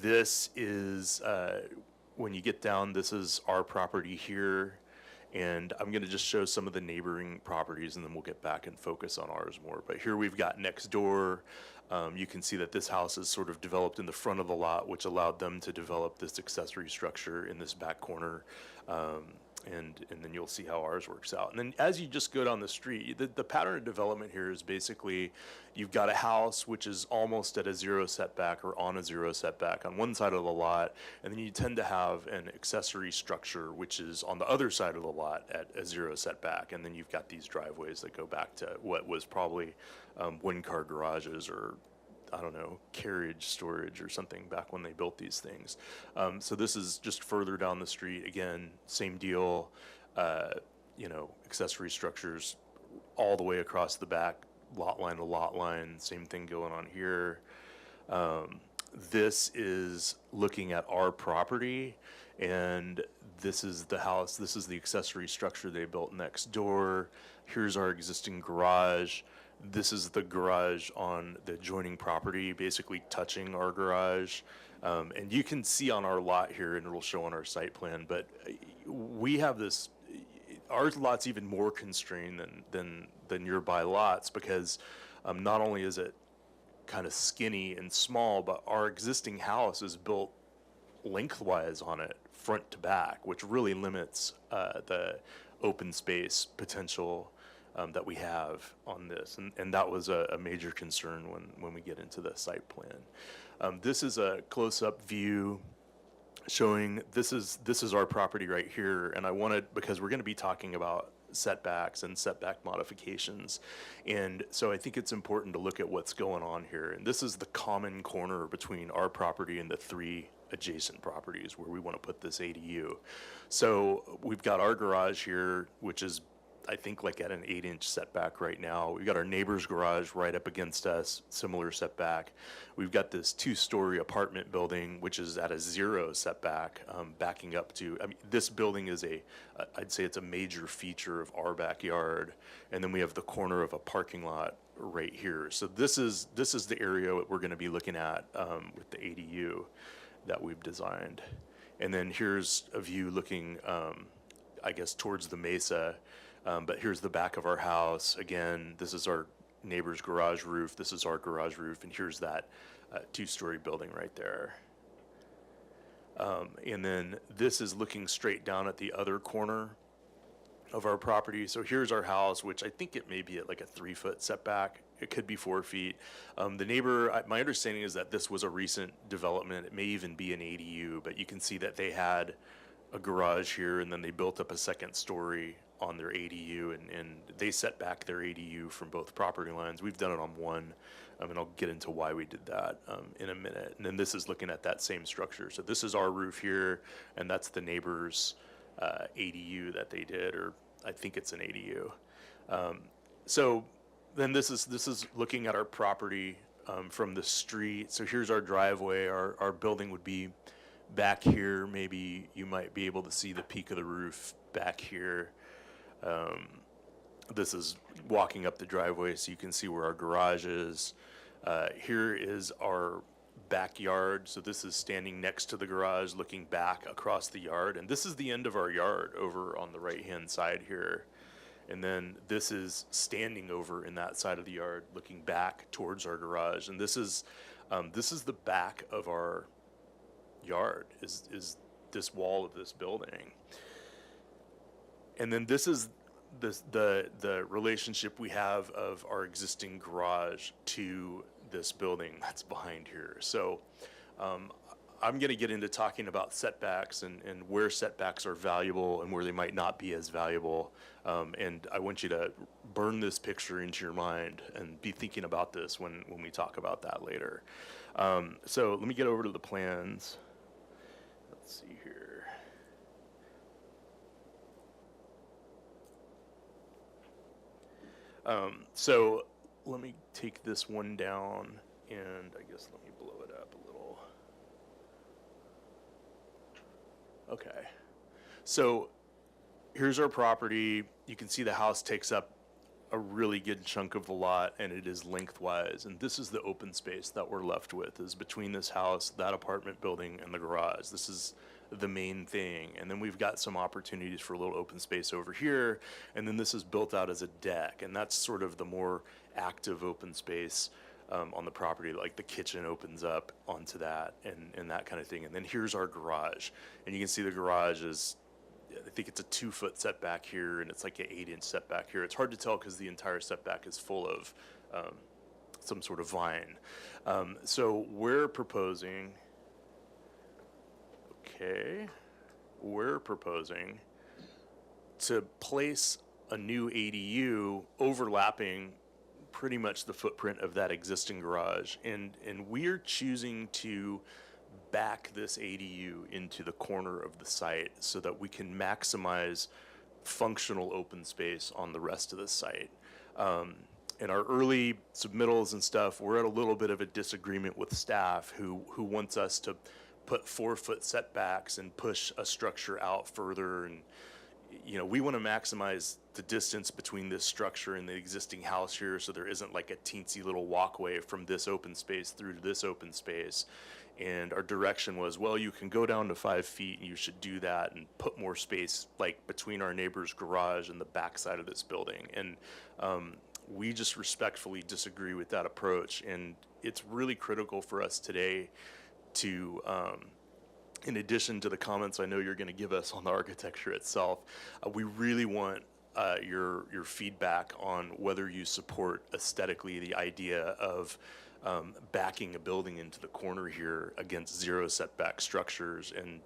this is, when you get down, this is our property here. And I'm going to just show some of the neighboring properties, and then we'll get back and focus on ours more. But here we've got next door. You can see that this house is sort of developed in the front of the lot, which allowed them to develop this accessory structure in this back corner. And then you'll see how ours works out. And then as you just go down the street, the pattern of development here is basically you've got a house which is almost at a zero setback or on a zero setback on one side of the lot, and then you tend to have an accessory structure which is on the other side of the lot at a zero setback, and then you've got these driveways that go back to what was probably one-car garages or I don't know, carriage storage or something back when they built these things. So this is just further down the street. Again, same deal, accessory structures all the way across the back, lot line to lot line, same thing going on here. This is looking at our property, and this is the house, this is the accessory structure they built next door. Here's our existing garage. This is the garage on the adjoining property, basically touching our garage. And you can see on our lot here, and it'll show on our site plan, but we have this, our lot's even more constrained than nearby lots, because not only is it kind of skinny and small, but our existing house is built lengthwise on it, front to back, which really limits the open space potential that we have on this, and that was a major concern when we get into the site plan. This is a close-up view showing this is our property right here, and I wanted, because we're going to be talking about setbacks and setback modifications. And so I think it's important to look at what's going on here. And this is the common corner between our property and the 3 adjacent properties where we want to put this ADU. So we've got our garage here, which is, I think, like at an 8-inch setback right now. We've got our neighbor's garage right up against us, similar setback. We've got this 2-story apartment building, which is at a 0 setback, backing up to, I mean, this building is I'd say it's a major feature of our backyard. And then we have the corner of a parking lot right here. So this is the area that we're going to be looking at with the ADU that we've designed. And then here's a view looking, I guess, towards the mesa. But here's the back of our house. Again, this is our neighbor's garage roof. This is our garage roof. And here's that 2-story building right there. And then this is looking straight down at the other corner of our property. So here's our house, which I think it may be at like a 3-foot setback. It could be 4 feet. The neighbor, my understanding is that this was a recent development. It may even be an ADU, but you can see that they had a garage here, and then they built up a 2nd story on their ADU, and they set back their ADU from both property lines. We've done it on one, and I'll get into why we did that in a minute. And then this is looking at that same structure. So this is our roof here, and that's the neighbor's ADU that they did, or I think it's an ADU. So then this is looking at our property from the street. So here's our driveway. Our building would be back here. Maybe you might be able to see the peak of the roof back here. This is walking up the driveway so you can see where our garage is. Here is our backyard. So this is standing next to the garage looking back across the yard. And this is the end of our yard over on the right-hand side here. And then this is standing over in that side of the yard looking back towards our garage. And this is the back of our yard, is this wall of this building. And then this is the relationship we have of our existing garage to this building that's behind here. So I'm going to get into talking about setbacks and where setbacks are valuable and where they might not be as valuable. And I want you to burn this picture into your mind and be thinking about this when we talk about that later. So let me get over to the plans. Let's see here. So let me take this one down, and I guess let me blow it up a little. Okay. So here's our property. You can see the house takes up a really good chunk of the lot, and it is lengthwise. And this is the open space that we're left with, is between this house, that apartment building, and the garage. This is the main thing. And then we've got some opportunities for a little open space over here. And then this is built out as a deck. And that's sort of the more active open space on the property. Like the kitchen opens up onto that and that kind of thing. And then here's our garage. And you can see the garage is, I think it's a 2-foot setback here, and it's like an 8-inch setback here. It's hard to tell because the entire setback is full of some sort of vine. So we're proposing to place a new ADU overlapping pretty much the footprint of that existing garage. And we're choosing to back this ADU into the corner of the site so that we can maximize functional open space on the rest of the site. In our early submittals and stuff, we're at a little bit of a disagreement with staff who wants us to put 4-foot setbacks and push a structure out further. And, you know, we want to maximize the distance between this structure and the existing house here so there isn't like a teensy little walkway from this open space through to this open space. And our direction was, well, you can go down to 5 feet and you should do that and put more space like between our neighbor's garage and the backside of this building. And we just respectfully disagree with that approach. And it's really critical for us today to, in addition to the comments I know you're going to give us on the architecture itself, we really want your feedback on whether you support aesthetically the idea of backing a building into the corner here against 0 setback structures and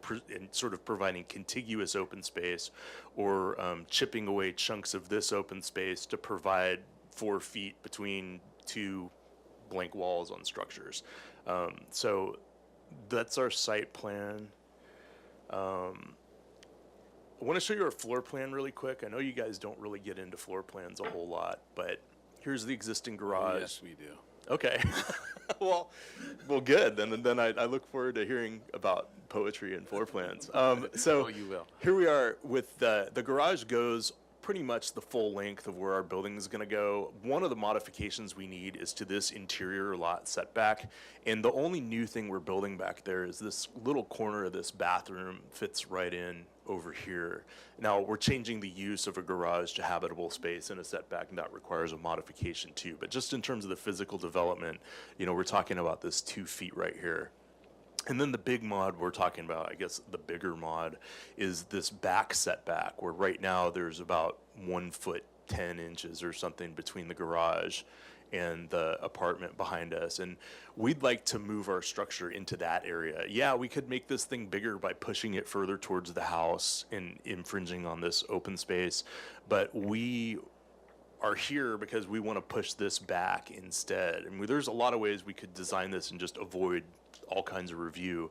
and sort of providing contiguous open space, or chipping away chunks of this open space to provide 4 feet between 2 blank walls on structures. So that's our site plan. I want to show you our floor plan really quick. I know you guys don't really get into floor plans a whole lot, but here's the existing garage. Yes, we do. Okay. well, good. Then I look forward to hearing about poetry and floor plans. So Oh, you will. here we are with the garage goes pretty much the full length of where our building is going to go. One of the modifications we need is to this interior lot setback. And the only new thing we're building back there is this little corner of this bathroom fits right in over here. Now, we're changing the use of a garage to habitable space in a setback, and that requires a modification too. But just in terms of the physical development, you know, we're talking about this 2 feet right here. And then the big mod we're talking about, I guess the bigger mod, is this back setback, where right now there's about 1 foot 10 inches or something between the garage and the apartment behind us. And we'd like to move our structure into that area. Yeah, we could make this thing bigger by pushing it further towards the house and infringing on this open space, but we are here because we want to push this back instead. And there's a lot of ways we could design this and just avoid all kinds of review.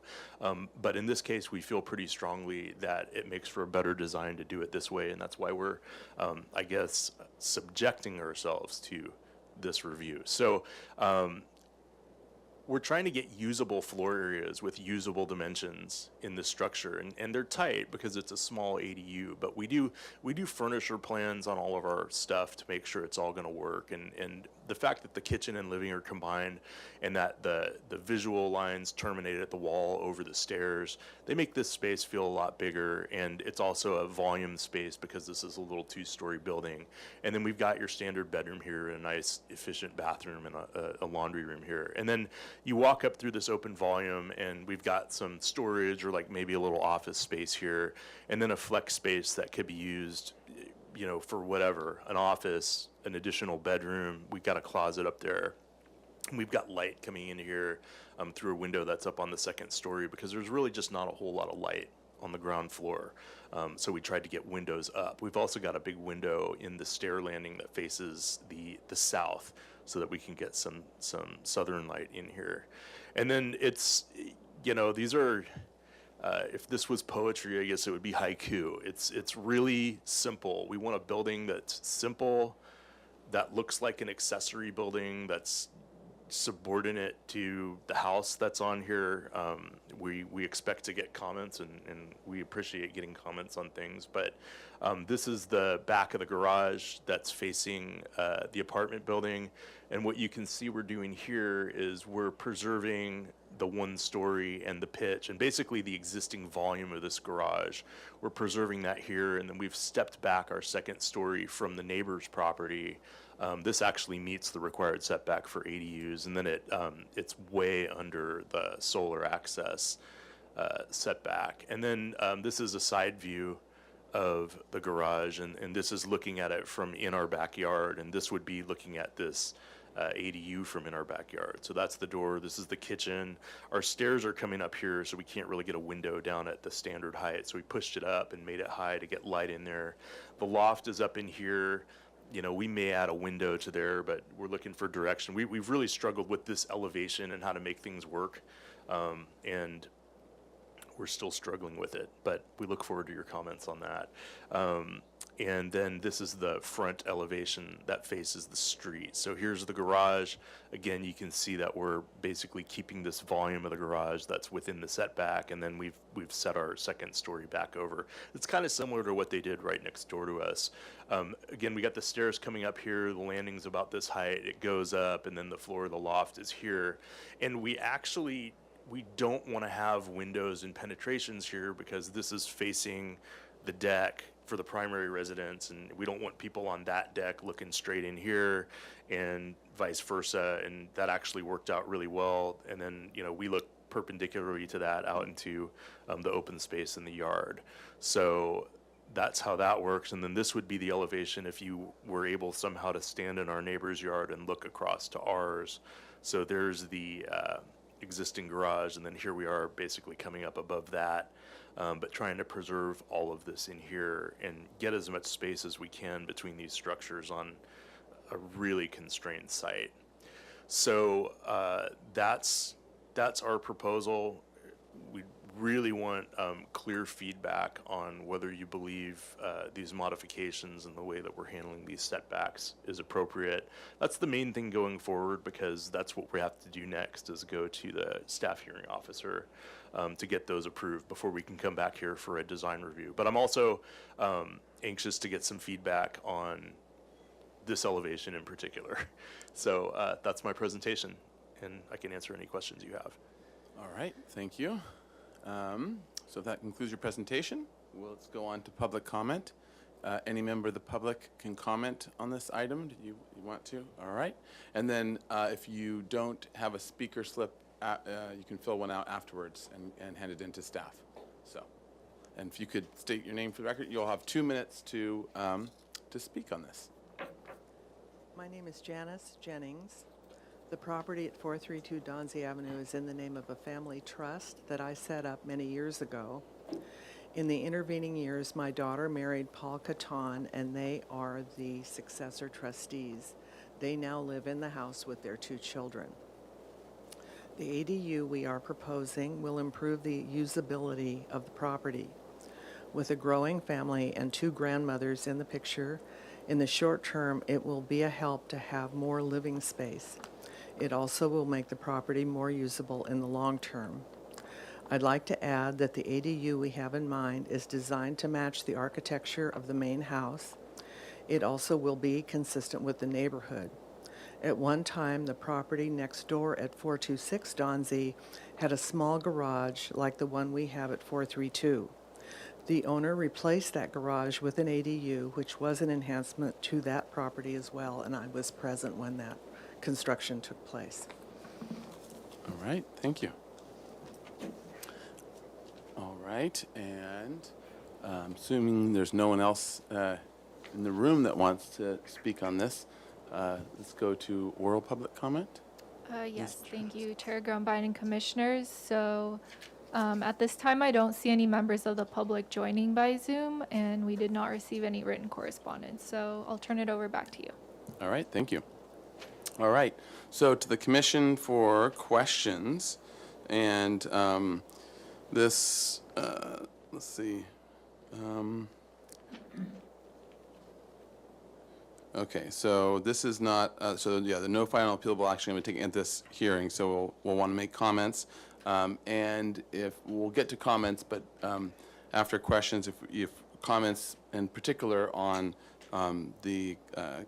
But in this case, we feel pretty strongly that it makes for a better design to do it this way. And that's why we're, I guess, subjecting ourselves to this review. So we're trying to get usable floor areas with usable dimensions in the structure, and they're tight because it's a small ADU, but we do furniture plans on all of our stuff to make sure it's all going to work. And the fact that the kitchen and living are combined, and that the visual lines terminate at the wall over the stairs, they make this space feel a lot bigger. And it's also a volume space because this is a little 2-story building. And then we've got your standard bedroom here, and a nice efficient bathroom, and a laundry room here. And then you walk up through this open volume, and we've got some storage, or like maybe a little office space here, and then a flex space that could be used, you know, for whatever, an office, an additional bedroom. We've got a closet up there. We've got light coming in here through a window that's up on the 2nd story, because there's really just not a whole lot of light on the ground floor. So we tried to get windows up. We've also got a big window in the stair landing that faces the south, so that we can get some southern light in here. And then it's, you know, these are, if this was poetry, I guess it would be haiku. It's really simple. We want a building that's simple, that looks like an accessory building, that's subordinate to the house that's on here. We expect to get comments, and we appreciate getting comments on things, but this is the back of the garage that's facing the apartment building. And what you can see we're doing here is we're preserving the 1-story and the pitch, and basically the existing volume of this garage. We're preserving that here, and then we've stepped back our 2nd story from the neighbor's property. This actually meets the required setback for ADUs, and then it's way under the solar access setback. And then this is a side view of the garage, and this is looking at it from in our backyard, and this would be looking at this ADU from in our backyard. So that's the door. This is the kitchen. Our stairs are coming up here, so we can't really get a window down at the standard height. So we pushed it up and made it high to get light in there. The loft is up in here. You know, we may add a window to there, but we're looking for direction. We've really struggled with this elevation and how to make things work. And we're still struggling with it, but we look forward to your comments on that. And then this is the front elevation that faces the street. So here's the garage. Again, you can see that we're basically keeping this volume of the garage that's within the setback, and then we've set our 2nd story back over. It's kind of similar to what they did right next door to us. Again, we got the stairs coming up here. The landing's about this height. It goes up, and then the floor of the loft is here. And we don't want to have windows and penetrations here because this is facing the deck for the primary residence, and we don't want people on that deck looking straight in here, and vice versa. And that actually worked out really well. And then, you know, we look perpendicularly to that out into the open space in the yard. So that's how that works. And then this would be the elevation if you were able somehow to stand in our neighbor's yard and look across to ours. So there's the existing garage, and then here we are basically coming up above that. but trying to preserve all of this in here and get as much space as we can between these structures on a really constrained site. So that's our proposal. We really want clear feedback on whether you believe these modifications and the way that we're handling these setbacks is appropriate. That's the main thing going forward, because that's what we have to do next, is go to the staff hearing officer to get those approved before we can come back here for a design review. But I'm also anxious to get some feedback on this elevation in particular. So that's my presentation, and I can answer any questions you have. All right, thank you. So that concludes your presentation. Let's go on to public comment. Any member of the public can comment on this item. Did you want to? All right. And then if you don't have a speaker slip, you can fill one out afterwards and hand it in to staff. So, and if you could state your name for the record, you'll have 2 minutes to speak on this. My name is Janice Jennings. The property at 432 Donzie Avenue is in the name of a family trust that I set up many years ago. In the intervening years, my daughter married Paul Caton, and they are the successor trustees. They now live in the house with their 2 children. The ADU we are proposing will improve the usability of the property. With a growing family and 2 grandmothers in the picture, in the short term, it will be a help to have more living space. It also will make the property more usable in the long term. I'd like to add that the ADU we have in mind is designed to match the architecture of the main house. It also will be consistent with the neighborhood. At one time, the property next door at 426 Donzie had a small garage like the one we have at 432. The owner replaced that garage with an ADU, which was an enhancement to that property as well, and I was present when that construction took place. All right, thank you. All right, and assuming there's no one else in the room that wants to speak on this, let's go to oral public comment. Yes, thank you, Chair Grumbine and Commissioners. So at this time, I don't see any members of the public joining by Zoom, and we did not receive any written correspondence. So I'll turn it over back to you. All right, thank you. All right, so to the commission for questions, and this, let's see. Okay, so this is not, so yeah, the no final appealable action going to be taken at this hearing, so we'll want to make comments. And if, we'll get to comments, but after questions, if comments in particular on the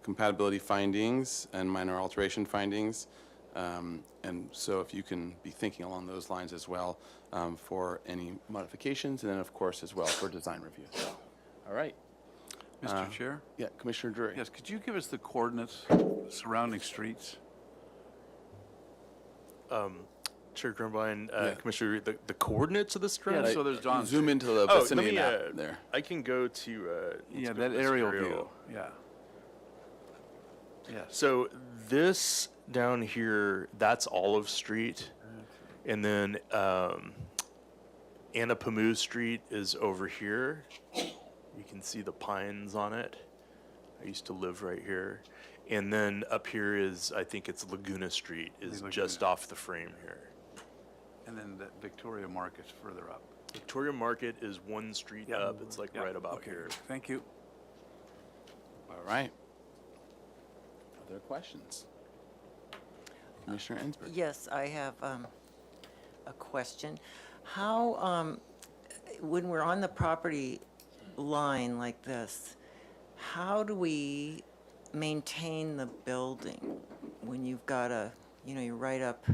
compatibility findings and minor alteration findings, and so if you can be thinking along those lines as well for any modifications, and then of course as well for design review. All right. Mr. Chair? Yeah, Commissioner Drury. Yes, could you give us the coordinates surrounding streets? Chair Grumbine, Commissioner, the coordinates of the street? Yeah, so there's John Zoom Street. into the vicinity map there. I can go to. Yeah, that aerial view, yeah. Yes. So this down here, that's Olive Street. And then Anapamu Street is over here. You can see the pines on it. I used to live right here. And then up here is, I think it's Laguna Street, is just off the frame here. And then that Victoria Market's further up. Victoria Market is one street up. It's like right about Okay, here. thank you. All right. Other questions? Commissioner Ensberg. Yes, I have a question. How, when we're on the property line like this, how do we maintain the building when you've got a, you're right up,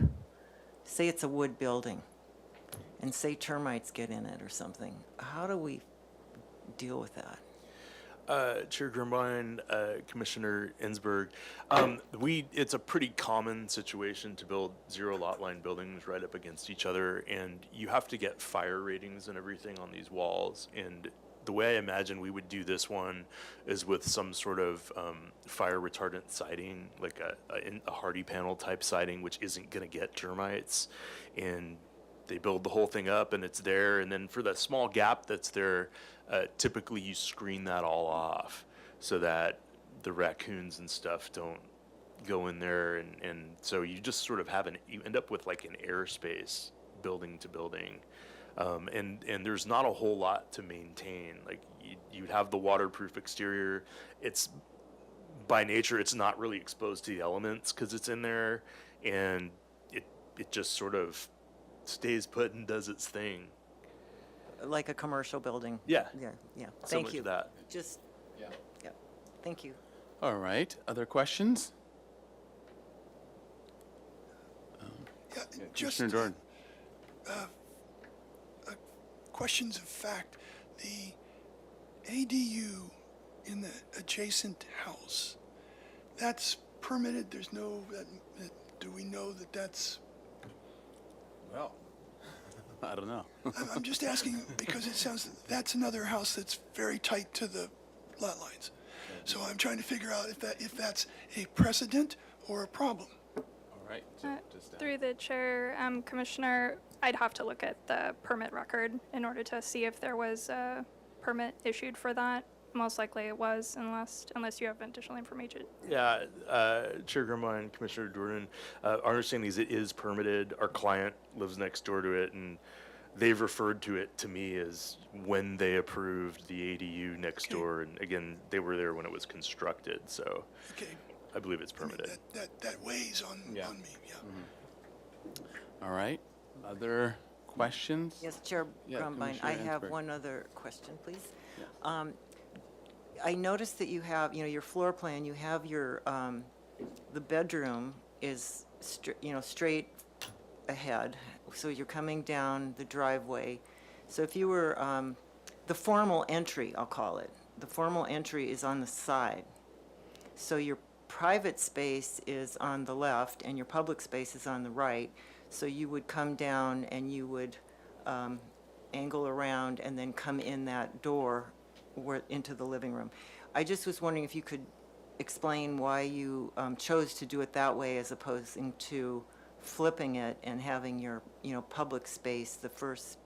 say it's a wood building, and say termites get in it or something? How do we deal with that? Chair Grumbine, Commissioner Ensberg, it's a pretty common situation to build zero lot line buildings right up against each other, and you have to get fire ratings and everything on these walls. And the way I imagine we would do this one is with some sort of fire retardant siding, like a hardy panel type siding, which isn't going to get termites. And they build the whole thing up and it's there, and then for that small gap that's there, typically you screen that all off so that the raccoons and stuff don't go in there, and so you just sort of you end up with like an airspace building to building. And there's not a whole lot to maintain. Like you'd have the waterproof exterior. It's by nature, it's not really exposed to the elements because it's in there, and it just sort of stays put and does its thing. Like a commercial building? Yeah. Yeah, yeah. Similar Thank to you. that. Just, yeah. Thank you. All right, other questions? Yeah, just Commissioner Jordan. questions of fact. The ADU in the adjacent house, that's permitted? There's no, do we know that that's? Well, I don't know. I'm just asking because it sounds, that's another house that's very tight to the lot lines. So I'm trying to figure out if that's a precedent or a problem. All right. Through the chair, Commissioner, I'd have to look at the permit record in order to see if there was a permit issued for that. Most likely it was, unless you have additional information. Yeah, Chair Grumbaugh and Commissioner Jordan, our understanding is it is permitted. Our client lives next door to it, and they've referred to it to me as when they approved the ADU next door. And again, they were there when it was constructed, so I believe it's permitted. That weighs on me, yeah. All right, other questions? Yes, Chair Yeah, Grumbine, Commissioner I have Ansberg. one other question, please. I noticed that you have, your floor plan, you have your, the bedroom is, straight ahead. So you're coming down the driveway. So if you were, the formal entry, I'll call it, the formal entry is on the side. So your private space is on the left and your public space is on the right. So you would come down and you would angle around and then come in that door into the living room. I just was wondering if you could explain why you chose to do it that way as opposed to flipping it and having your, public space, the first,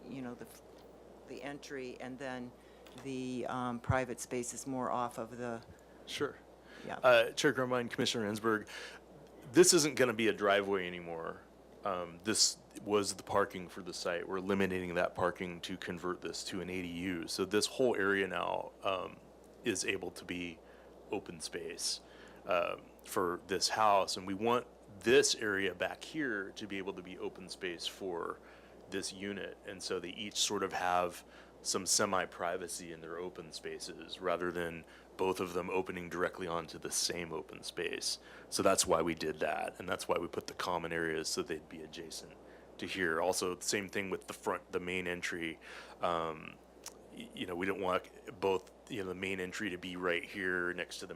the entry, and then the private space is more off of the. Sure. Yeah. Chair Grumbaugh and Commissioner Ensberg, this isn't going to be a driveway anymore. This was the parking for the site. We're eliminating that parking to convert this to an ADU. So this whole area now is able to be open space for this house. And we want this area back here to be able to be open space for this unit. And so they each sort of have some semi-privacy in their open spaces rather than both of them opening directly onto the same open space. So that's why we did that, and that's why we put the common areas so they'd be adjacent to here. Also, the same thing with the main entry. We don't want both, the main entry to be right here next to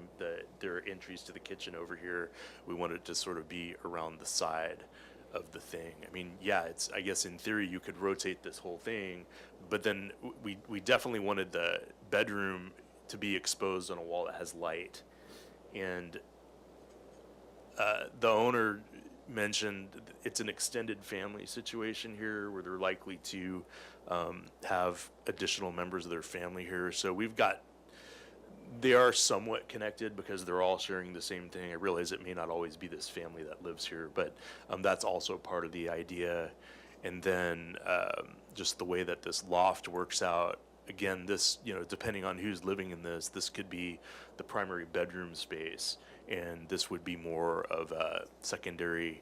their entries to the kitchen over here. We want it to sort of be around the side of the thing. I mean, yeah, I guess in theory you could rotate this whole thing, but then we definitely wanted the bedroom to be exposed on a wall that has light. And the owner mentioned it's an extended family situation here where they're likely to have additional members of their family here. So they are somewhat connected because they're all sharing the same thing. I realize it may not always be this family that lives here, but that's also part of the idea. And then just the way that this loft works out, again, this, depending on who's living in this could be the primary bedroom space, and this would be more of a secondary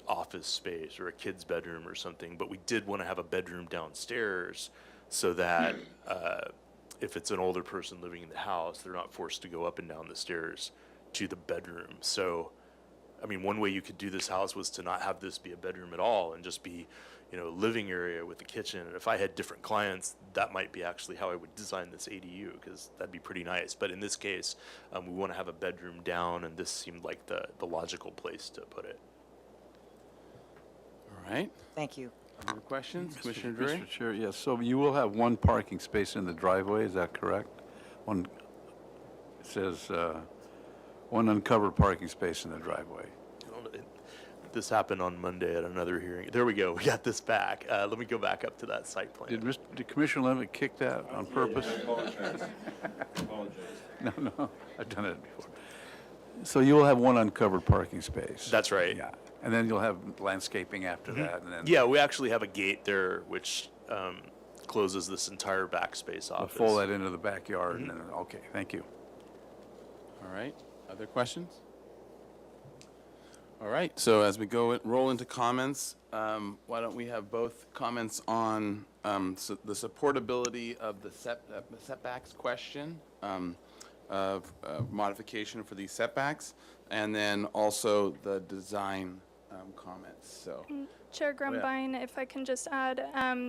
office space or a kid's bedroom or something. But we did want to have a bedroom downstairs so that if it's an older person living in the house, they're not forced to go up and down the stairs to the bedroom. So, I mean, one way you could do this house was to not have this be a bedroom at all and just be, living area with the kitchen. And if I had different clients, that might be actually how I would design this ADU, because that'd be pretty nice. But in this case, we want to have a bedroom down, and this seemed like the logical place to put it. All right. Thank you. Other questions? Commissioner Drury? Mr. Chair, yes, so you will have one parking space in the driveway, is that correct? It says one uncovered parking space in the driveway. this happened on Monday at another hearing. There we go. We got this back. Let me go back up to that site plan. Did Commissioner Levick kick that on purpose? No, I've done it before. So you'll have one uncovered parking space. That's right. Yeah, and then you'll have landscaping after that, and then. Yeah, we actually have a gate there which closes this entire backspace We'll off. fold that into the backyard, and then, okay, thank you. All right, other questions? All right, so as we roll into comments, why don't we have both comments on the supportability of the setbacks question, of modification for these setbacks, and then also the design comments, so. Chair Grumbine, if I can just add,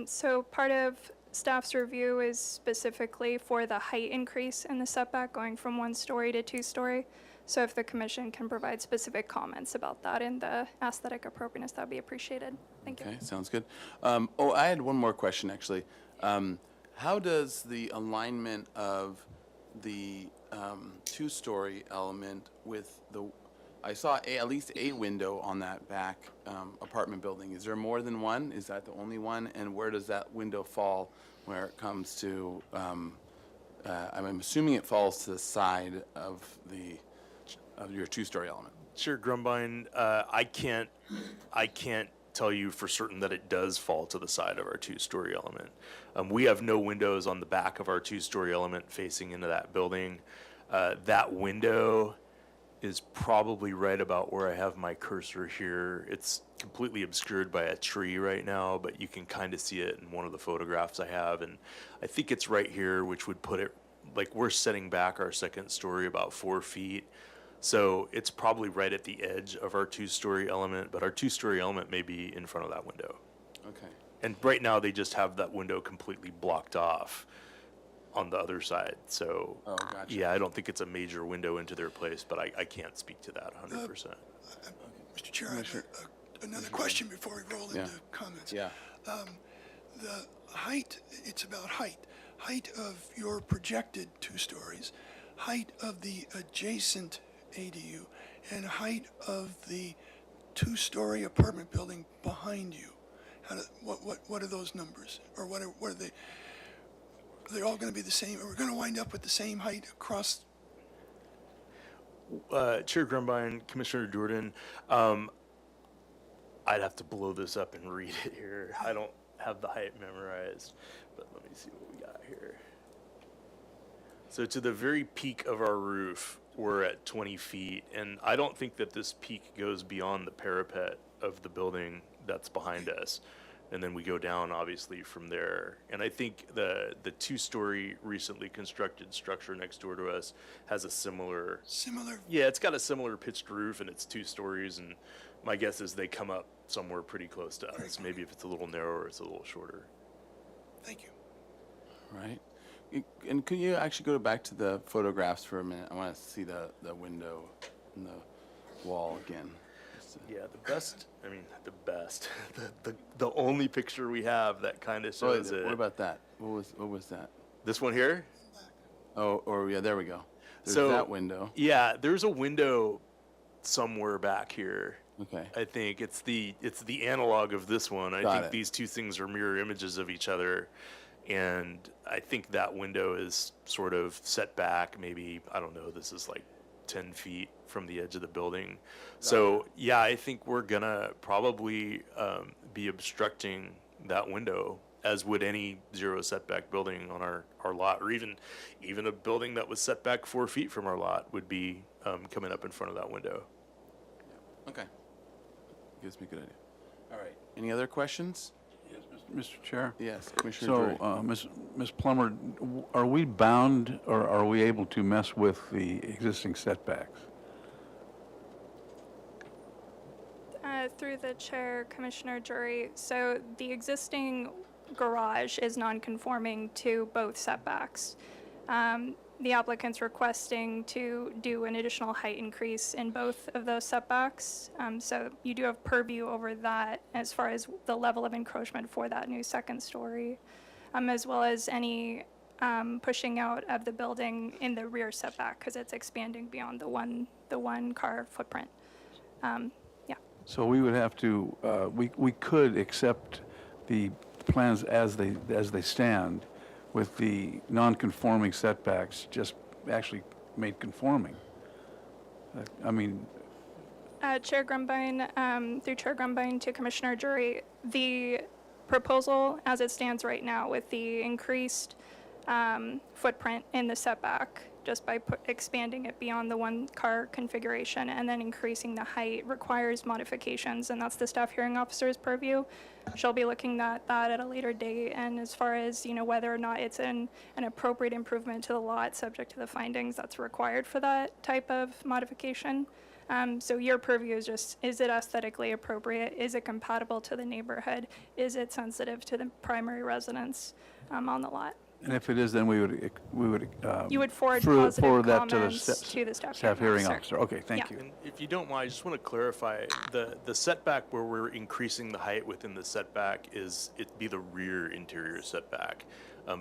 so part of staff's review is specifically for the height increase in the setback going from 1-story to 2-story. So if the commission can provide specific comments about that in the aesthetic appropriateness, that'd be appreciated. Thank you. Okay, sounds good. I had one more question, actually. How does the alignment of the 2-story element with I saw at least a window on that back apartment building. Is there more than one? Is that the only one? And where does that window fall where it comes to, I'm assuming it falls to the side of your 2-story element? Sure, Grumbine. I can't tell you for certain that it does fall to the side of our 2-story element. We have no windows on the back of our 2-story element facing into that building. That window is probably right about where I have my cursor here. It's completely obscured by a tree right now, but you can kind of see it in one of the photographs I have. And I think it's right here, which would put it, like, we're setting back our 2nd story about 4 feet. So it's probably right at the edge of our 2-story element, but our 2-story element may be in front of that window. Okay. And right now, they just have that window completely blocked off on the other side. So, Oh, gotcha. yeah, I don't think it's a major window into their place, but I can't speak to that 100%. Mr. Chair, I have another question before we roll into comments. Yeah. The height, it's about height. Height of your projected 2 stories, height of the adjacent ADU, and height of the 2-story apartment building behind you. What are those numbers? Or what are they? Are they all going to be the same? Are we going to wind up with the same height across? Chair Grumbine, Commissioner Jordan, I'd have to blow this up and read it here. I don't have the height memorized, but let me see what we got here. So to the very peak of our roof, we're at 20 feet, and I don't think that this peak goes beyond the parapet of the building that's behind us. And then we go down, obviously, from there. And I think the 2-story recently constructed structure next door to us has a similar... Similar? Yeah, it's got a similar pitched roof, and it's 2 stories, and my guess is they come up somewhere pretty close to us. Maybe if it's a little narrower, it's a little shorter. Thank you. Right. And could you actually go back to the photographs for a minute? I want to see the window and the wall again. Yeah, the best. The only picture we have that kind of shows it. What about that? What was that? This one here? Oh, yeah, there we go. There's So that window. Yeah, there's a window somewhere back here. Okay. I think it's the analog of this one. I Got think it. these two things are mirror images of each other. And I think that window is sort of set back, maybe, I don't know, this is like 10 feet from the edge of the building. So, yeah, I think we're gonna probably be obstructing that window, as would any zero setback building on our lot, or even a building that was set back 4 feet from our lot would be coming up in front of that window. Okay. Gives me a good idea. All right. Any other questions? Mr. Chair? Yes, Commissioner Drury. So, Ms. Plummer, are we bound, or are we able to mess with the existing setbacks? Through the chair, Commissioner Jury, so the existing garage is non-conforming to both setbacks. The applicant's requesting to do an additional height increase in both of those setbacks. So you do have purview over that as far as the level of encroachment for that new 2nd story, as well as any pushing out of the building in the rear setback because it's expanding beyond the one car footprint. Yeah. So we would have to, we could accept the plans as they stand with the non-conforming setbacks just actually made conforming. I mean, Chair Grumbine, through Chair Grumbine to Commissioner Jury, the proposal as it stands right now with the increased footprint in the setback, just by expanding it beyond the one-car configuration and then increasing the height requires modifications, and that's the staff hearing officer's purview. She'll be looking at that at a later date, and as far as, you know, whether or not it's an appropriate improvement to the lot, subject to the findings that's required for that type of modification. So your purview is just, is it aesthetically appropriate? Is it compatible to the neighborhood? Is it sensitive to the primary residence on the lot? and if it is, then we would, You would forward forward positive that to the comments to the staff hearing officer. Okay, thank Yeah. you. And if you don't mind, I just want to clarify, the setback where we're increasing the height within the setback is, it'd be the rear interior setback,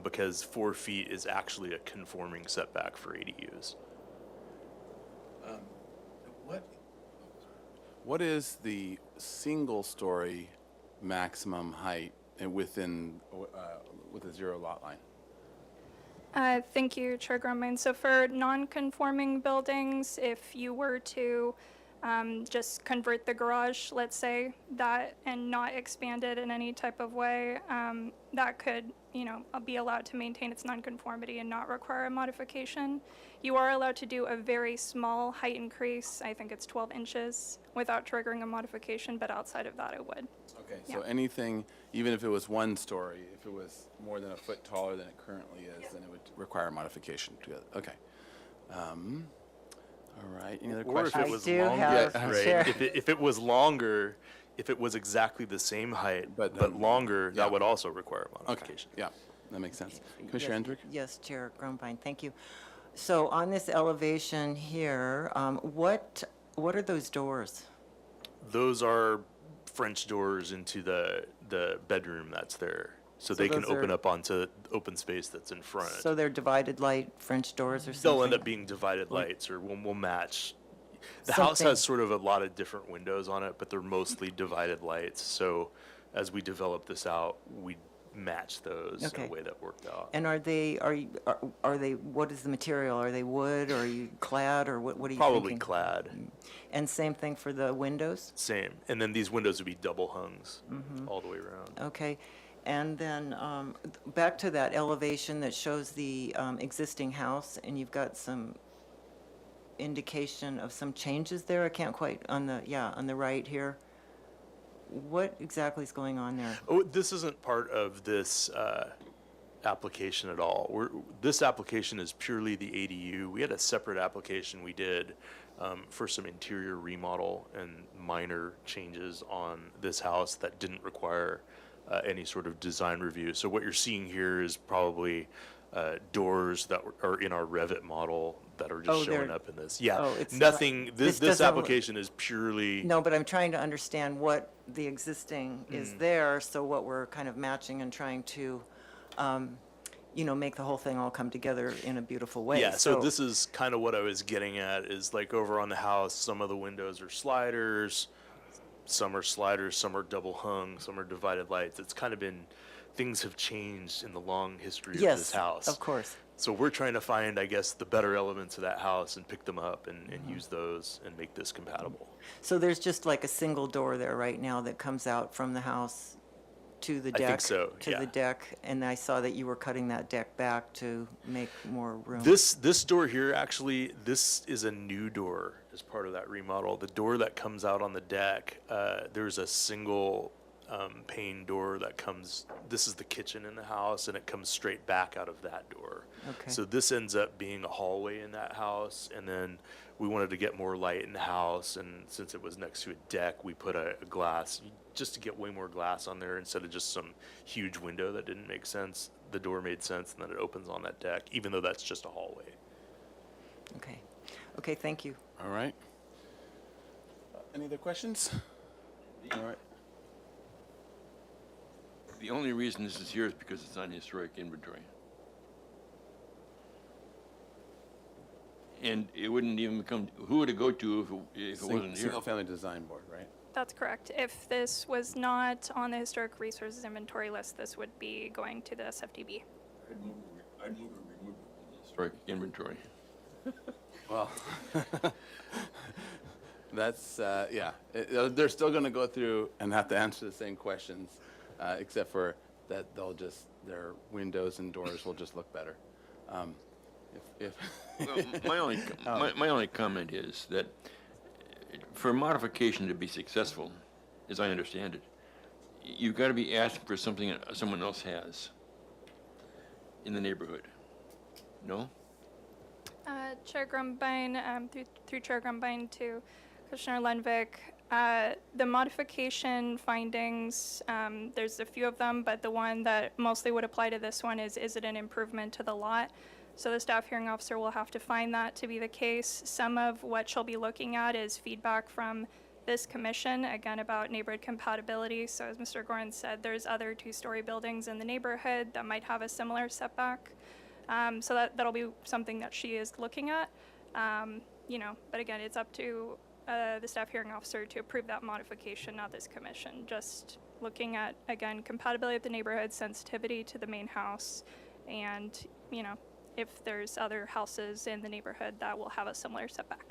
because 4 feet is actually a conforming setback for ADUs. What is the single-story maximum height within, with a zero lot line? Thank you, Chair Grumbine. So for non-conforming buildings, if you were to just convert the garage, let's say, that, and not expand it in any type of way, that could, you know, be allowed to maintain its nonconformity and not require a modification. You are allowed to do a very small height increase, I think it's 12 inches, without triggering a modification, but outside of that, it would. Okay, Yeah. so anything, even if it was 1 story, if it was more than a foot taller than it currently is, then it would require modification to it. Okay. All right, any other Or if questions? it was do longer, have- right? Chair. If it was longer, if it was exactly the same height, But but then- longer, yeah. that would also require a Okay, modification. yeah, that makes sense. Yes, Commissioner Hendrick? Yes, Chair Grumbine, thank you. So on this elevation here, what are those doors? Those are French doors into the bedroom that's there. So So they can those open are- up onto open space that's in front. So they're divided light French doors or something? They'll end up being divided lights, or we'll match. The house Something- has sort of a lot of different windows on it, but they're mostly divided lights. So as we develop this out, we match those in Okay. a way that worked out. And are they, what is the material? Are they wood, or are you clad, or what are you Probably thinking? clad, And same thing for the windows? same. And then these windows would be double hungs Mm-hmm. all the way around. Okay. And then back to that elevation that shows the existing house, and you've got some indication of some changes there. I can't quite, on the right here. What exactly is going on there? Oh, this isn't part of this application at all. This application is purely the ADU. We had a separate application we did for some interior remodel and minor changes on this house that didn't require any sort of design review. So what you're seeing here is probably doors that are in our Revit model that are just showing they're- up in this. Yeah, oh, it's nothing, not- this doesn't look- application is purely. No, but I'm trying to understand what the existing is there, so what we're kind of matching and trying to, make the whole thing all come together in a beautiful way. Yeah, so this is kind of what I was getting at, is like over on the house, some of the windows are sliders, some are double hung, some are divided lights. It's kind of been, things have changed in the long history of this house. Yes, of course. So we're trying to find, I guess, the better elements of that house and pick them up and use those and make this compatible. So there's just like a single door there right now that comes out from the house to the I deck? think so, To yeah. the deck, and I saw that you were cutting that deck back to make more room. This door here, actually, this is a new door as part of that remodel. The door that comes out on the deck, there's a single pane door that comes, this is the kitchen in the house, and it comes straight back out of that door. Okay. So this ends up being a hallway in that house, and then we wanted to get more light in the house, and since it was next to a deck, we put a glass, just to get way more glass on there instead of just some huge window that didn't make sense. The door made sense, and then it opens on that deck, even though that's just a hallway. Okay. Okay, thank you. All right. Any other questions? All right. The only reason this is here is because it's on historic inventory. And it wouldn't even come, who would it go to if it wasn't here? Single-family design board, right? That's correct. If this was not on the historic resources inventory list, this would be going to the SFDB. I'd move to remove it from the historic inventory. Well, that's, yeah. They're still going to go through and have to answer the same questions, except for that they'll just, their windows and doors will just look better. If Well, my only comment is that for a modification to be successful, as I understand it, you've got to be asking for something that someone else has in the neighborhood. No? Chair Grumbine, through Chair Grumbine to Commissioner Lenvik, the modification findings, there's a few of them, but the one that mostly would apply to this one is it an improvement to the lot? So the staff hearing officer will have to find that to be the case. Some of what she'll be looking at is feedback from this commission, again, about neighborhood compatibility. So as Mr. Gorin said, there's other two-story buildings in the neighborhood that might have a similar setback. So that'll be something that she is looking at. You know, but again, it's up to the staff hearing officer to approve that modification, not this commission. Just looking at, again, compatibility with the neighborhood, sensitivity to the main house, and, you know, if there's other houses in the neighborhood that will have a similar setback.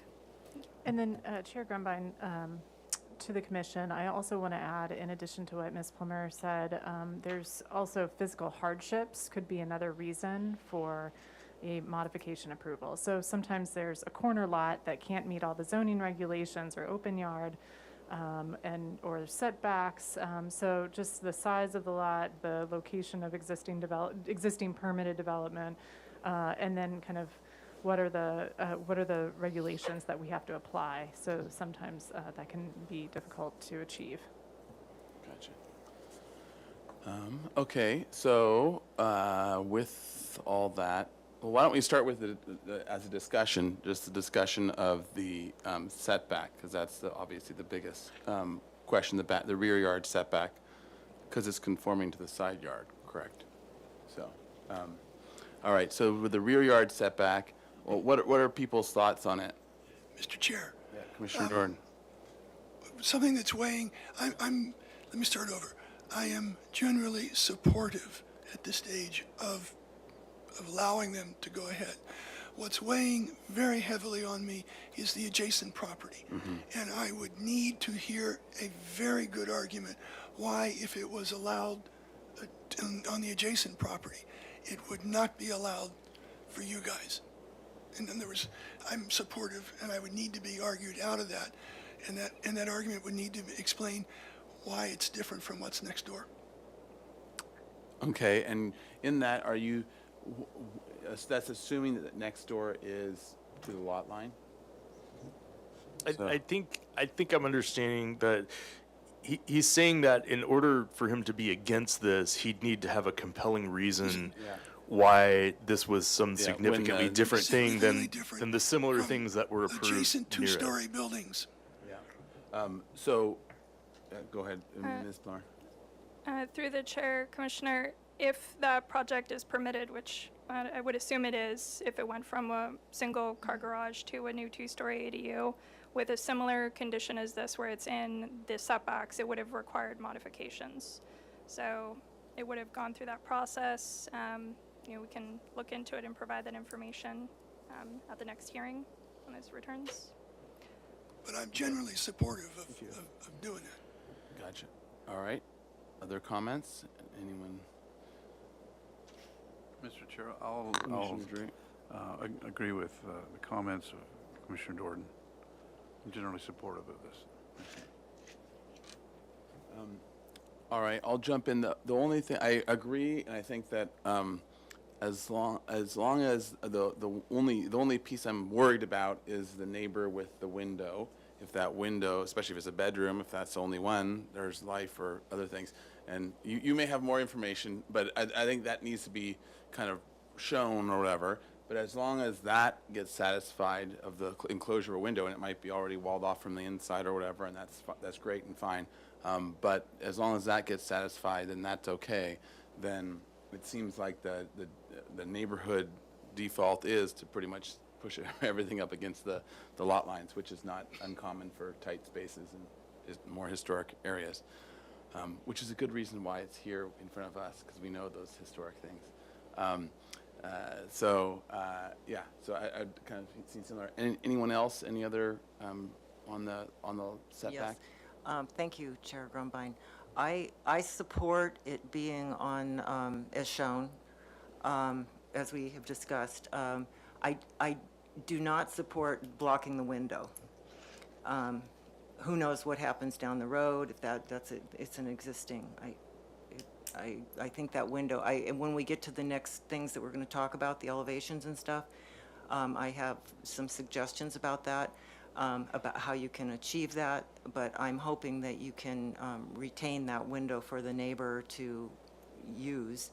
And then Chair Grumbine, to the commission, I also want to add, in addition to what Ms. Plummer said, there's also physical hardships could be another reason for a modification approval. So sometimes there's a corner lot that can't meet all the zoning regulations or open yard or setbacks. So just the size of the lot, the location of existing permitted development, and then kind of what are the regulations that we have to apply? So sometimes that can be difficult to achieve. Gotcha. Okay, so with all that, well, why don't we start with as a discussion, just the discussion of the setback, because that's obviously the biggest question, the rear yard setback, because it's conforming to the side yard, correct? So, all right, so with the rear yard setback, well, what are people's thoughts on it? Mr. Chair, Commissioner Jordan. something that's weighing, let me start over. I am generally supportive at this stage of allowing them to go ahead. What's weighing very heavily on me is the adjacent property. And I would need to hear a very good argument why, if it was allowed on the adjacent property, it would not be allowed for you guys. And then I'm supportive, and I would need to be argued out of that. And that argument would need to explain why it's different from what's next door. Okay, and in that, are you, that's assuming that next door is to the lot line? I think I'm understanding that he's saying that in order for him to be against this, he'd need to have a compelling reason why this was some significantly different thing than the similar things that were approved Adjacent near it. two-story buildings. Yeah. So, go ahead, Ms. Plummer. Through the chair, Commissioner, if that project is permitted, which I would assume it is, if it went from a single car garage to a new two-story ADU with a similar condition as this where it's in the setbacks, it would have required modifications. So it would have gone through that process. You know, we can look into it and provide that information at the next hearing when this returns. But I'm generally supportive of doing that. Gotcha. All right. Other comments? Anyone? Mr. Chair, I'll Commissioner Drake? agree with the comments of Commissioner Jordan. I'm generally supportive of this. All right, I'll jump in. The only thing, I agree, and I think that as long as the only piece I'm worried about is the neighbor with the window. If that window, especially if it's a bedroom, if that's the only one, there's life or other things. And you may have more information, but I think that needs to be kind of shown or whatever. But as long as that gets satisfied of the enclosure or window, and it might be already walled off from the inside or whatever, and that's great and fine. But as long as that gets satisfied and that's okay, then it seems like the neighborhood default is to pretty much push everything up against the lot lines, which is not uncommon for tight spaces and more historic areas, which is a good reason why it's here in front of us, because we know those historic things. Yeah, so I'd kind of seen similar. Anyone else, any other on the setback? Yes. Thank you, Chair Grumbine. I support it being on, as shown, as we have discussed. I do not support blocking the window. Who knows what happens down the road, if it's an existing. I think that window, and when we get to the next things that we're going to talk about, the elevations and stuff, I have some suggestions about that, about how you can achieve that, but I'm hoping that you can retain that window for the neighbor to use.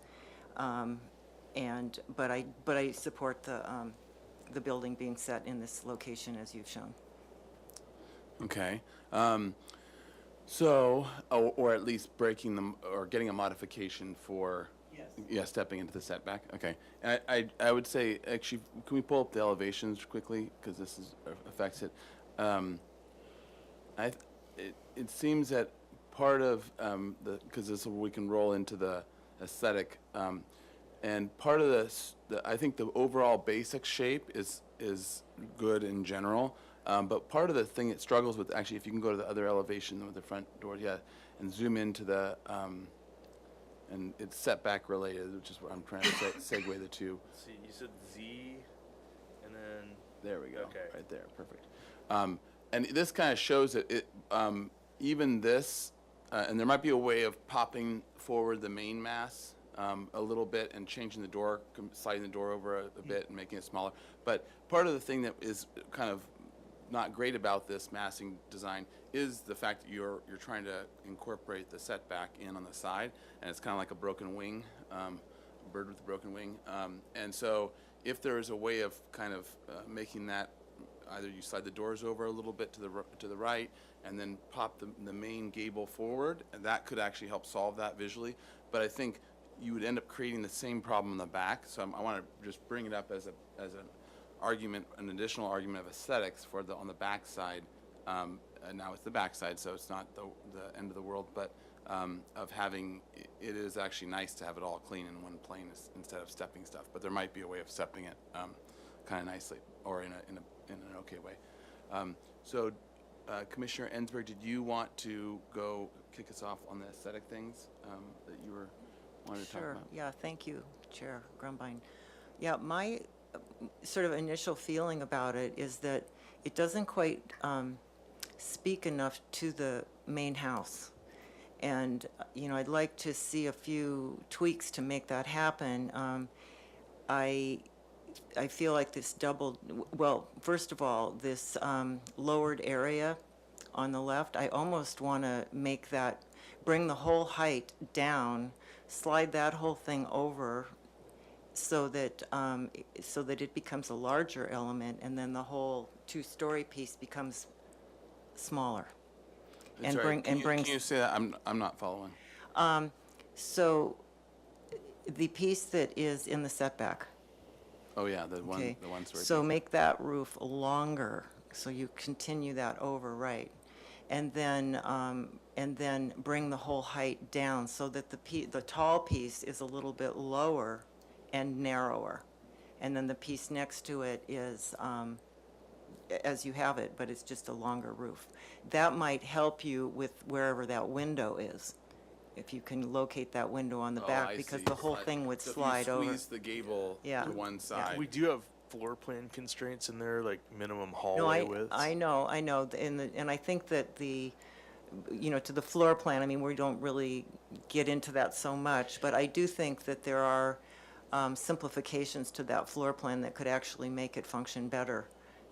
But I support the building being set in this location as you've shown. Okay. Or at least breaking them, or getting a modification for, stepping into the setback. Okay. And I would say, actually, can we pull up the elevations quickly, because this affects it. It seems that part of because this we can roll into the aesthetic, and part of this, I think the overall basic shape is good in general. But part of the thing it struggles with, actually, if you can go to the other elevation with the front door, and zoom into the, and it's setback related, which is what I'm trying to segue the two. Let's see, you said Z, and then. There we go. Okay. Right there, perfect. And this kind of shows that even this, and there might be a way of popping forward the main mass a little bit and changing the door, sliding the door over a bit and making it smaller. But part of the thing that is kind of not great about this massing design is the fact that you're trying to incorporate the setback in on the side, and it's kind of like a broken wing, a bird with a broken wing. And so if there is a way of kind of making that, either you slide the doors over a little bit to the right and then pop the main gable forward, and that could actually help solve that visually. But I think you would end up creating the same problem in the back. So I want to just bring it up as an argument, an additional argument of aesthetics for on the back side. And now it's the back side, so it's not the end of the world, but of having, it is actually nice to have it all clean in one plane instead of stepping stuff. But there might be a way of stepping it kind of nicely, or in an okay way. Commissioner Ensberg, did you want to go kick us off on the aesthetic things that you wanted to talk about? Sure. Yeah, thank you, Chair Grumbine. Yeah, my sort of initial feeling about it is that it doesn't quite speak enough to the main house. And, I'd like to see a few tweaks to make that happen. I feel like this first of all, this lowered area on the left, I almost want to make that, bring the whole height down, slide that whole thing over so that it becomes a larger element, and then the whole two-story piece becomes smaller. Can you say that? I'm not following. So the piece that is in the setback. Oh yeah, the one story. So make that roof longer, so you continue that over, right? And then bring the whole height down so that the tall piece is a little bit lower and narrower, and then the piece next to it is as you have it, but it's just a longer roof. That might help you with wherever that window is, if you can locate that window on the back, because the whole thing would slide over. If you squeeze the gable to one side. We do have floor plan constraints in there, like minimum hallway widths. I know, and I think that to the floor plan, I mean, we don't really get into that so much, but I do think that there are simplifications to that floor plan that could actually make it function better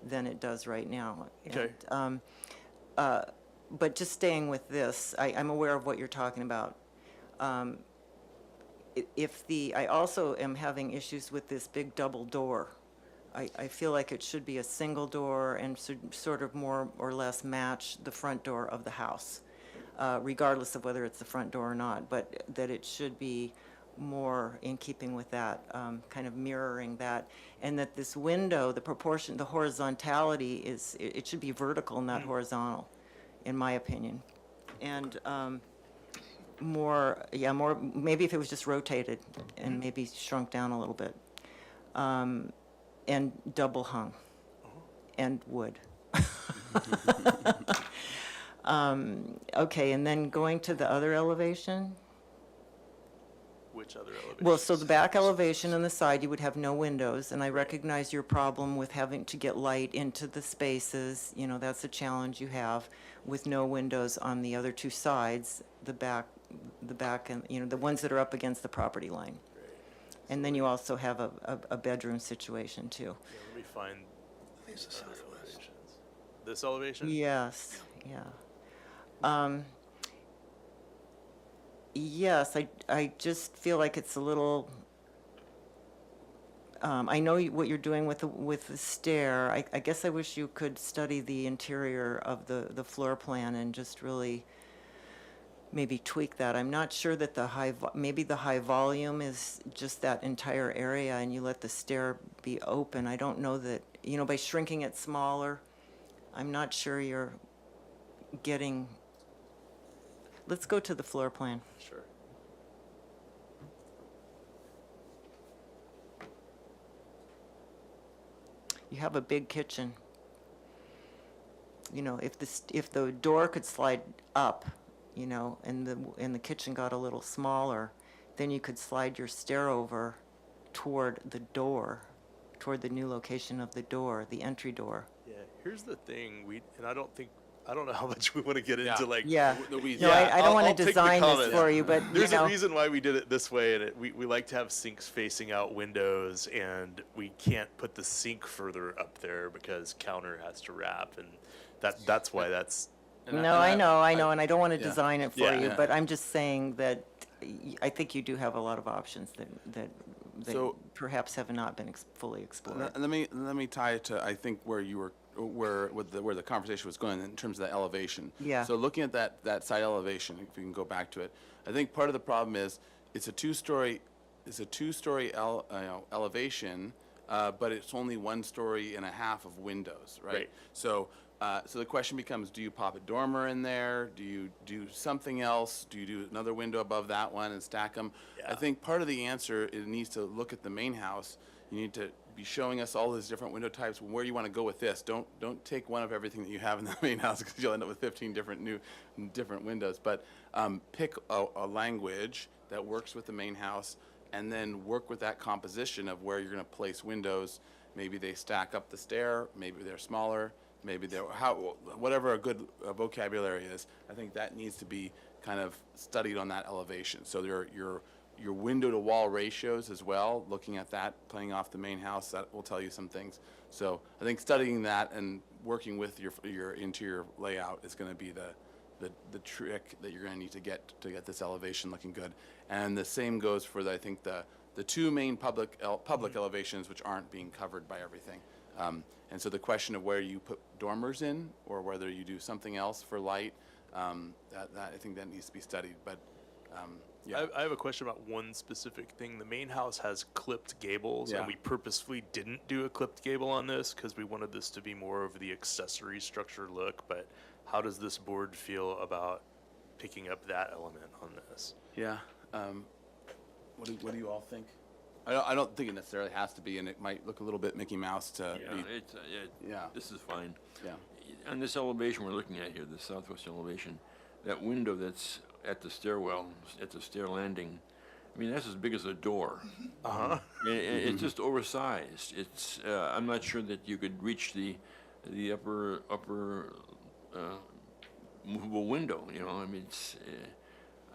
than it does right now. Okay. And, but just staying with this, I'm aware of what you're talking about. I also am having issues with this big double door. I feel like it should be a single door and should sort of more or less match the front door of the house, regardless of whether it's the front door or not, but that it should be more in keeping with that, kind of mirroring that, and that this window, the proportion, the horizontality it should be vertical, not horizontal, in my opinion. and more, maybe if it was just rotated and maybe shrunk down a little bit. And double hung, and wood. Okay, and then going to the other elevation? Which other elevation? Well, so the back elevation and the side, you would have no windows, and I recognize your problem with having to get light into the spaces. You know, that's a challenge you have with no windows on the other two sides, the back and, you know, the ones that are up against the property line. And then you also have a bedroom situation too. Yeah, let me find other elevations. This elevation? Yes, yeah. Yes, I just feel like it's a little, I know what you're doing with the stair. I guess I wish you could study the interior of the floor plan and just really maybe tweak that. I'm not sure that maybe the high volume is just that entire area and you let the stair be open. I don't know that, you know, by shrinking it smaller, I'm not sure you're getting, let's go to the floor plan. Sure. You have a big kitchen. You know, if the door could slide up, you know, and the kitchen got a little smaller, then you could slide your stair over toward the door, toward the new location of the door, the entry door. Yeah, here's the thing, I don't know how much we want to get into like Yeah. the weeds. No, I don't want I'll to take the design this comment. for you, but, you There's know. a reason why we did it this way, and we like to have sinks facing out windows, and we can't put the sink further up there because counter has to wrap, and that's why that's. No, I know, and I don't want to yeah. design it for Yeah. you, Yeah. but I'm just saying that I think you do have a lot of options that So- perhaps have not been fully explored. Let me tie it to, I think, where you were, where the conversation was going in terms of the elevation. Yeah. So looking at that side elevation, if we can go back to it, I think part of the problem is it's a two-story elevation, but it's only 1.5 stories of windows, right? Right. So the question becomes, do you pop a dormer in there? Do you do something else? Do you do another window above that one and stack them? I think part of the answer, it needs to look at the main house. You need to be showing us all these different window types, where you want to go with this. Don't take one of everything that you have in the main house, because you'll end up with 15 different windows. But pick a language that works with the main house, and then work with that composition of where you're going to place windows. Maybe they stack up the stair, maybe they're smaller, maybe they're whatever a good vocabulary is. I think that needs to be kind of studied on that elevation. So your window to wall ratios as well, looking at that, playing off the main house, that will tell you some things. So I think studying that and working with your interior layout is going to be the trick that you're going to need to get this elevation looking good. And the same goes for I think the two main public elevations, which aren't being covered by everything. And so the question of where you put dormers in, or whether you do something else for light, that I think that needs to be studied. But yeah. I have a question about one specific thing. The main house has clipped gables, Yeah. and we purposefully didn't do a clipped gable on this because we wanted this to be more of the accessory structure look. But how does this board feel about picking up that element on this? Yeah. What do you all think? I don't think it necessarily has to be, and it might look a little bit Mickey Mouse to Yeah, be. Yeah. this is fine. Yeah. On this elevation we're looking at here, the southwest elevation, that window that's at the stairwell, at the stair landing, I mean, that's as big as a door. Uh-huh. It's just oversized. It's, I'm not sure that you could reach the upper movable window, you know, I mean, it's,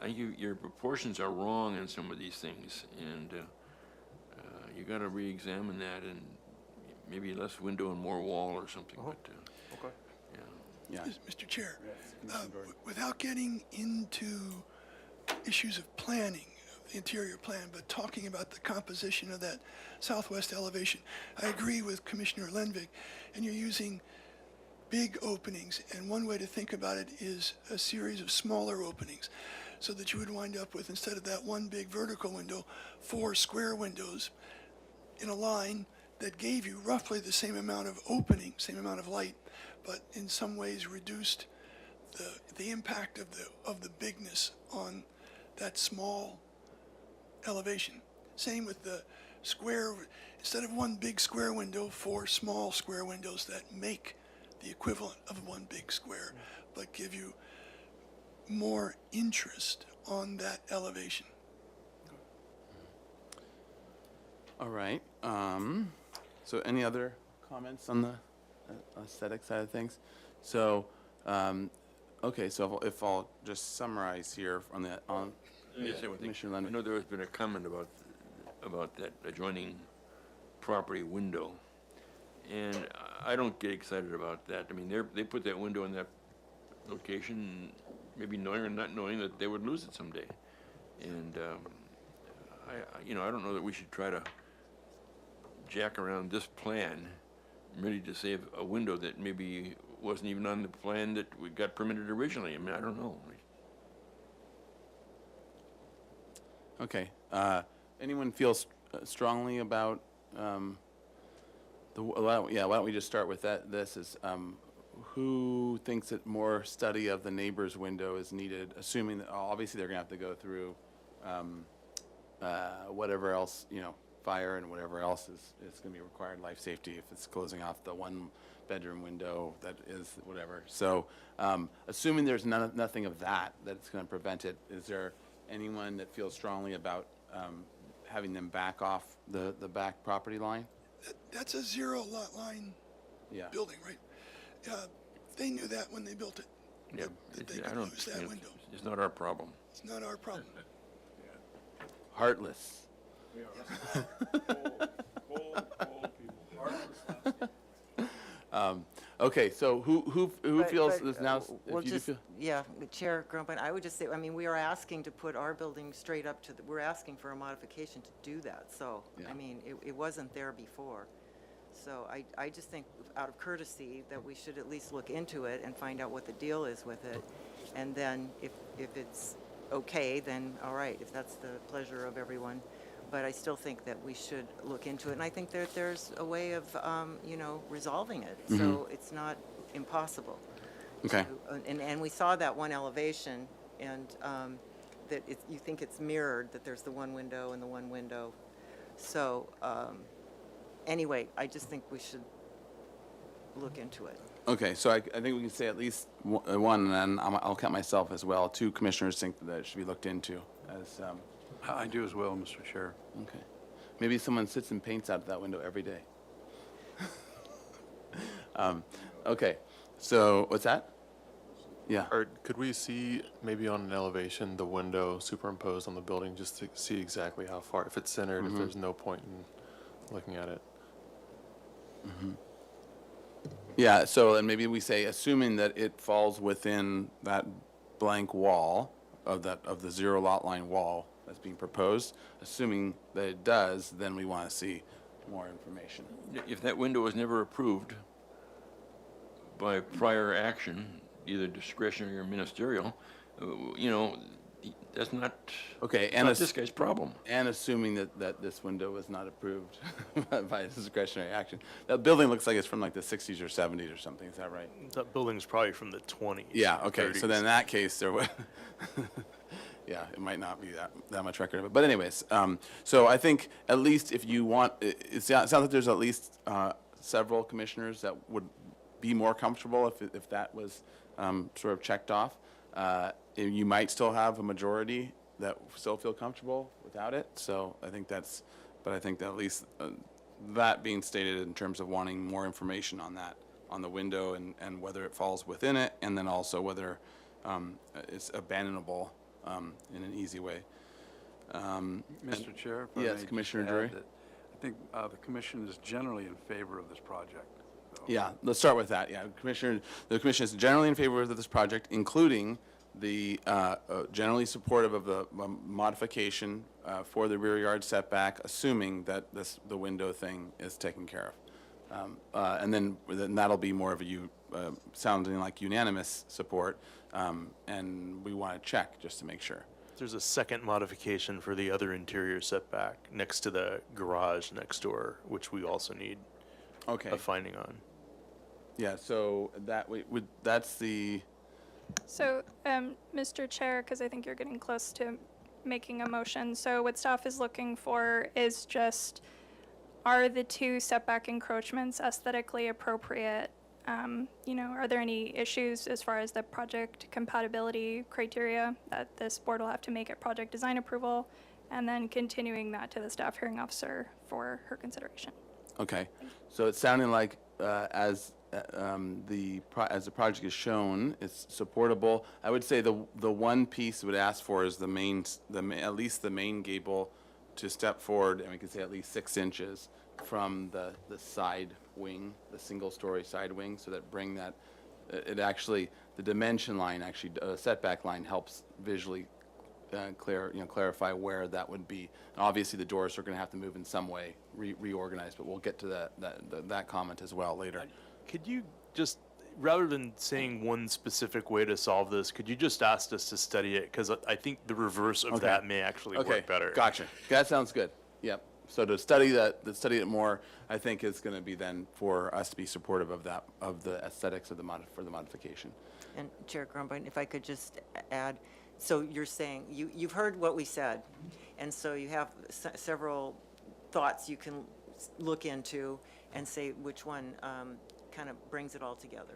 I think your proportions are wrong in some of these things, and you gotta re-examine that, and maybe less window and more wall or something, but, Okay. Yeah. Mr. Chair, without getting into issues of planning, of the interior plan, but talking about the composition of that southwest elevation, I agree with Commissioner Lenvig, and you're using big openings, and one way to think about it is a series of smaller openings, so that you would wind up with, instead of that one big vertical window, 4 square windows in a line that gave you roughly the same amount of opening, same amount of light, but in some ways reduced the impact of the bigness on that small elevation. Same with the square, instead of one big square window, 4 small square windows that make the equivalent of one big square, but give you more interest on that elevation. All right. So any other comments on the aesthetic side of things? So, okay, so if I'll just summarize here on the, Let me say one thing. Commissioner I Lennon. know there has been a comment about that adjoining property window, and I don't get excited about that. I mean, they put that window in that location, maybe knowing or not knowing that they would lose it someday. And, I don't know that we should try to jack around this plan, ready to save a window that maybe wasn't even on the plan that we got permitted originally. I mean, I don't know. Okay. Anyone feels strongly about why don't we just start with that? This is who thinks that more study of the neighbor's window is needed, assuming that obviously they're going to have to go through whatever else, fire and whatever else is going to be required, life safety, if it's closing off the 1-bedroom window, that is whatever. So assuming there's nothing of that's going to prevent it, is there anyone that feels strongly about having them back off the back property line? That's a 0 lot line building, right? They knew that when they built it. Yeah, That they I could don't, lose that window. it's not our problem. It's not our problem. Heartless. Okay, so who feels this now? We'll if you just, feel- yeah, Chair Grumpin, I would just say, I mean, we are asking to put our building straight up to, we're asking for a modification to do that. So, Yeah. I mean, it wasn't there before. So I just think out of courtesy that we should at least look into it and find out what the deal is with it. And then if it's okay, then all right, if that's the pleasure of everyone. But I still think that we should look into it. And I think that there's a way of, resolving it. So it's not impossible. Okay. And we saw that one elevation, and that you think it's mirrored, that there's the one window and the one window. So anyway, I just think we should look into it. Okay, so I think we can say at least one, and then I'll count myself as well. 2 commissioners think that it should be looked into as, I do as well, Mr. Chair. okay. Maybe someone sits and paints out that window every day. Okay, so what's that? Yeah. Or could we see maybe on an elevation the window superimposed on the building just to see exactly how far, if it's centered, if there's no point in looking at it? Yeah, so and maybe we say, assuming that it falls within that blank wall of the 0 lot line wall that's being proposed, assuming that it does, then we want to see more information. If that window was never approved by prior action, either discretionary or ministerial, that's not, Okay, it's and not this guy's problem. And assuming that this window was not approved by discretionary action. That building looks like it's from like the 60s or 70s or something, is that right? That building's probably from the 20s. Yeah, okay, 30s. so then in that case, there would, yeah, it might not be that much record of it. But anyways, so I think at least if you want, it sounds like there's at least several commissioners that would be more comfortable if that was sort of checked off. You might still have a majority that still feel comfortable without it. So I think but I think that at least that being stated in terms of wanting more information on that, on the window and whether it falls within it, and then also whether it's abandonable in an easy way. Mr. Chair? if I may Yes, just Commissioner add Drury. that I think the commission is generally in favor of this project. So- Yeah, let's start with that. Yeah, the commission is generally in favor of this project, including the generally supportive of the modification for the rear yard setback, assuming that the window thing is taken care of. And then that'll be more of sounding like unanimous support, and we want to check just to make sure. There's a second modification for the other interior setback next to the garage next door, which we also need Okay. a finding on. Yeah, so that's the So, Mr. Chair, because I think you're getting close to making a motion, so what staff is looking for is just, are the two setback encroachments aesthetically appropriate? Are there any issues as far as the project compatibility criteria that this board will have to make at project design approval? And then continuing that to the staff hearing officer for her consideration. Okay, so it's sounding like as the project is shown, it's supportable. I would say the one piece would ask for is at least the main gable to step forward, and we could say at least 6 inches from the side wing, the single-story side wing, so that bring that, the dimension line actually, setback line helps visually clarify where that would be. And obviously, the doors are going to have to move in some way, reorganize, but we'll get to that comment as well later. Could you just, rather than saying one specific way to solve this, could you just ask us to study it? Because I think the reverse of that may actually work better. Gotcha. That sounds good. Yep. So to study it more, I think is going to be then for us to be supportive of that, of the aesthetics of for the modification. And Chair Grumbine, if I could just add, so you're saying, you've heard what we said, and so you have several thoughts you can look into and say which one kind of brings it all together.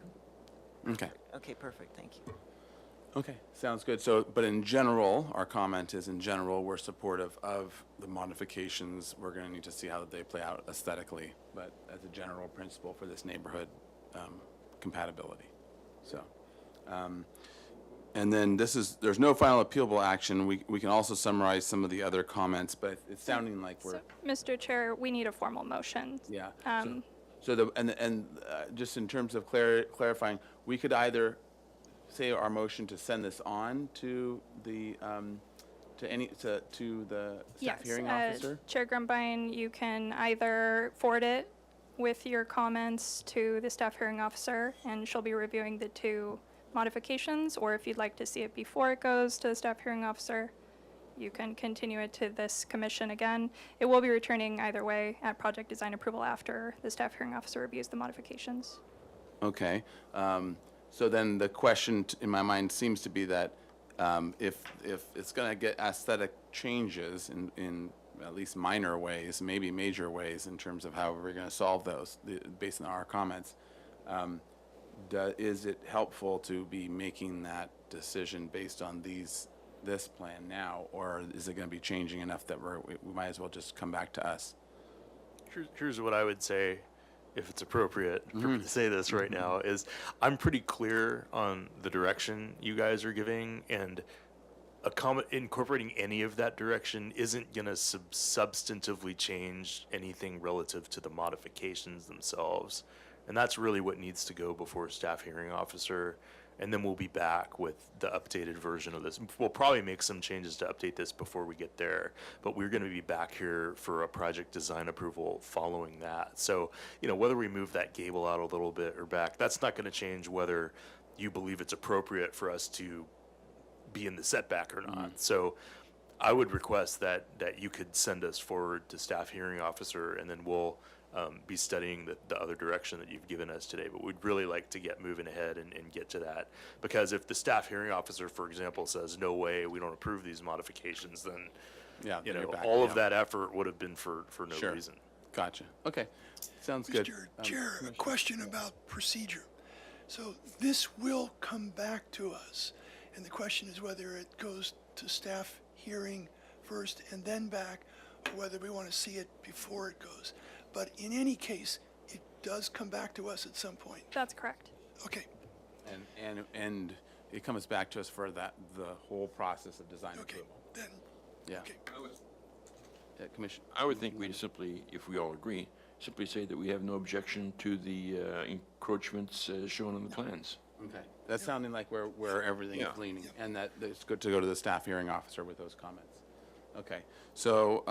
Okay. Okay, perfect, thank you. Okay, sounds good. So, but in general, our comment is in general, we're supportive of the modifications. We're going to need to see how they play out aesthetically, but as a general principle for this neighborhood compatibility. So, and then there's no final appealable action. We can also summarize some of the other comments, but it's sounding like we're. So, Mr. Chair, we need a formal motion. Yeah. Just in terms of clarifying, we could either say our motion to send this on to the staff hearing officer? Chair Grumbine, you can either forward it with your comments to the staff hearing officer, and she'll be reviewing the two modifications, or if you'd like to see it before it goes to the staff hearing officer, you can continue it to this commission again. It will be returning either way at project design approval after the staff hearing officer reviews the modifications. Okay. So then the question in my mind seems to be that if it's going to get aesthetic changes in at least minor ways, maybe major ways in terms of how we're going to solve those based on our comments, is it helpful to be making that decision based on this plan now, or is it going to be changing enough that we might as well just come back to us? Here's what I would say, if it's appropriate for me to say this right now, is I'm pretty clear on the direction you guys are giving, and incorporating any of that direction isn't going to substantively change anything relative to the modifications themselves. And that's really what needs to go before staff hearing officer. And then we'll be back with the updated version of this. We'll probably make some changes to update this before we get there, but we're going to be back here for a project design approval following that. So, whether we move that gable out a little bit or back, that's not going to change whether you believe it's appropriate for us to be in the setback or not. So I would request that you could send us forward to staff hearing officer, and then we'll be studying the other direction that you've given us today. But we'd really like to get moving ahead and get to that, because if the staff hearing officer, for example, says no way, we don't approve these modifications, then all of that effort would have been for no reason. Gotcha. Okay, sounds good. Mr. Chair, a question about procedure. So this will come back to us, and the question is whether it goes to staff hearing first and then back, or whether we want to see it before it goes. But in any case, it does come back to us at some point. That's correct. Okay. And it comes back to us for the whole process of design approval. Then. Yeah. Okay. Commission. I would think we simply, if we all agree, simply say that we have no objection to the encroachments shown on the plans. Okay. That's sounding like where everything is leaning, and that it's good to go to the staff hearing officer with those comments. Okay. So,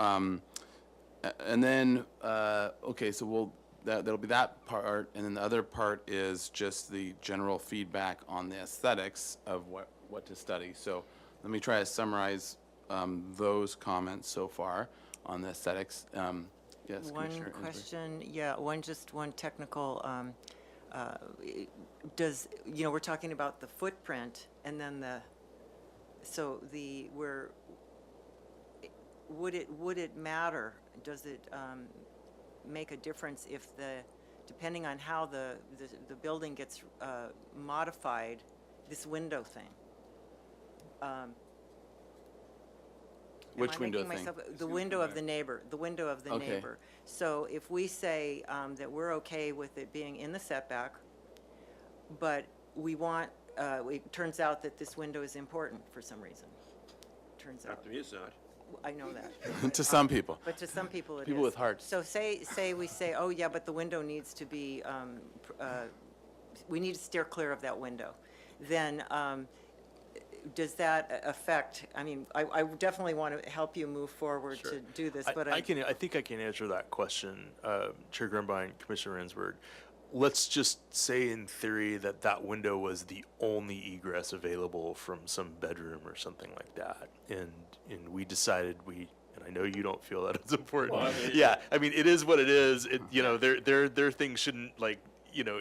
and then, okay, so that'll be that part, and then the other part is just the general feedback on the aesthetics of what to study. So let me try to summarize those comments so far on the aesthetics. Yes, One Commissioner Inslee. question, one technical. does, we're talking about the footprint and then would it matter? Does it make a difference if depending on how the building gets modified, this window thing? Which window thing? The window of the neighbor, the window of the Okay. neighbor. So if we say that we're okay with it being in the setback, but we want, it turns out that this window is important for some reason. Turns out. Not to me, it's not. I know that. To some people. But to some people it is. People with hearts. So say we say, oh yeah, but the window needs to be, we need to steer clear of that window. Then does that affect, I definitely want to help you move forward to do this, but I think I can answer that question, Chair Grumbine, Commissioner Rensburg. Let's just say in theory that window was the only egress available from some bedroom or something like that. And we decided and I know you don't feel that it's important. Well, Yeah, it is what it is. Their things shouldn't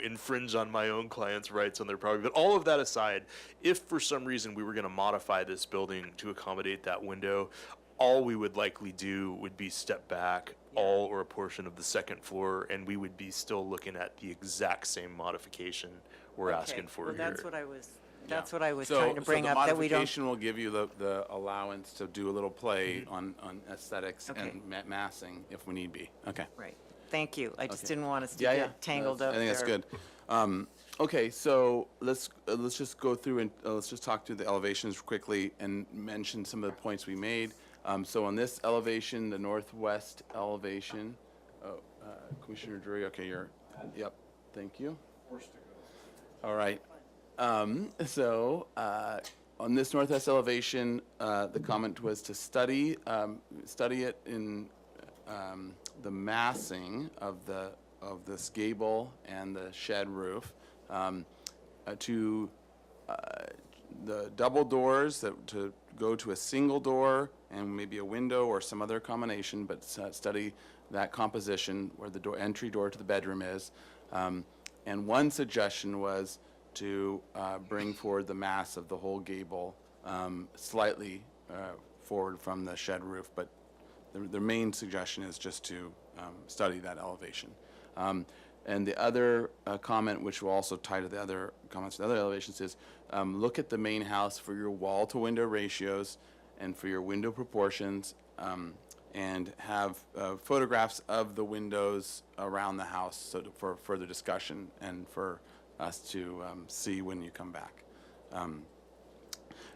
infringe on my own clients' rights on their property. But all of that aside, if for some reason we were going to modify this building to accommodate that window, all we would likely do would be step back all or a portion of the second floor, and we would be still looking at the exact same modification we're asking for well, here. That's what I was trying to bring up, that we the don't. modification will give you the allowance to do a little play on aesthetics and massing if we need be. Okay. Right. Thank you. I just Okay. didn't want us to Yeah, get tangled up I think that's there. good. Okay, so let's just go through and let's just talk through the elevations quickly and mention some of the points we made. So on this elevation, the northwest elevation, Commissioner Drury, okay, yep, thank you. All right. So on this northwest elevation, the comment was to study it in the massing of this gable and the shed roof, to the double doors to go to a single door and maybe a window or some other combination, but study that composition where the entry door to the bedroom is. And one suggestion was to bring forward the mass of the whole gable slightly forward from the shed roof, but the main suggestion is just to study that elevation. And the other comment, which will also tie to the other comments, the other elevations, is look at the main house for your wall-to-window ratios and for your window proportions, and have photographs of the windows around the house for further discussion and for us to see when you come back.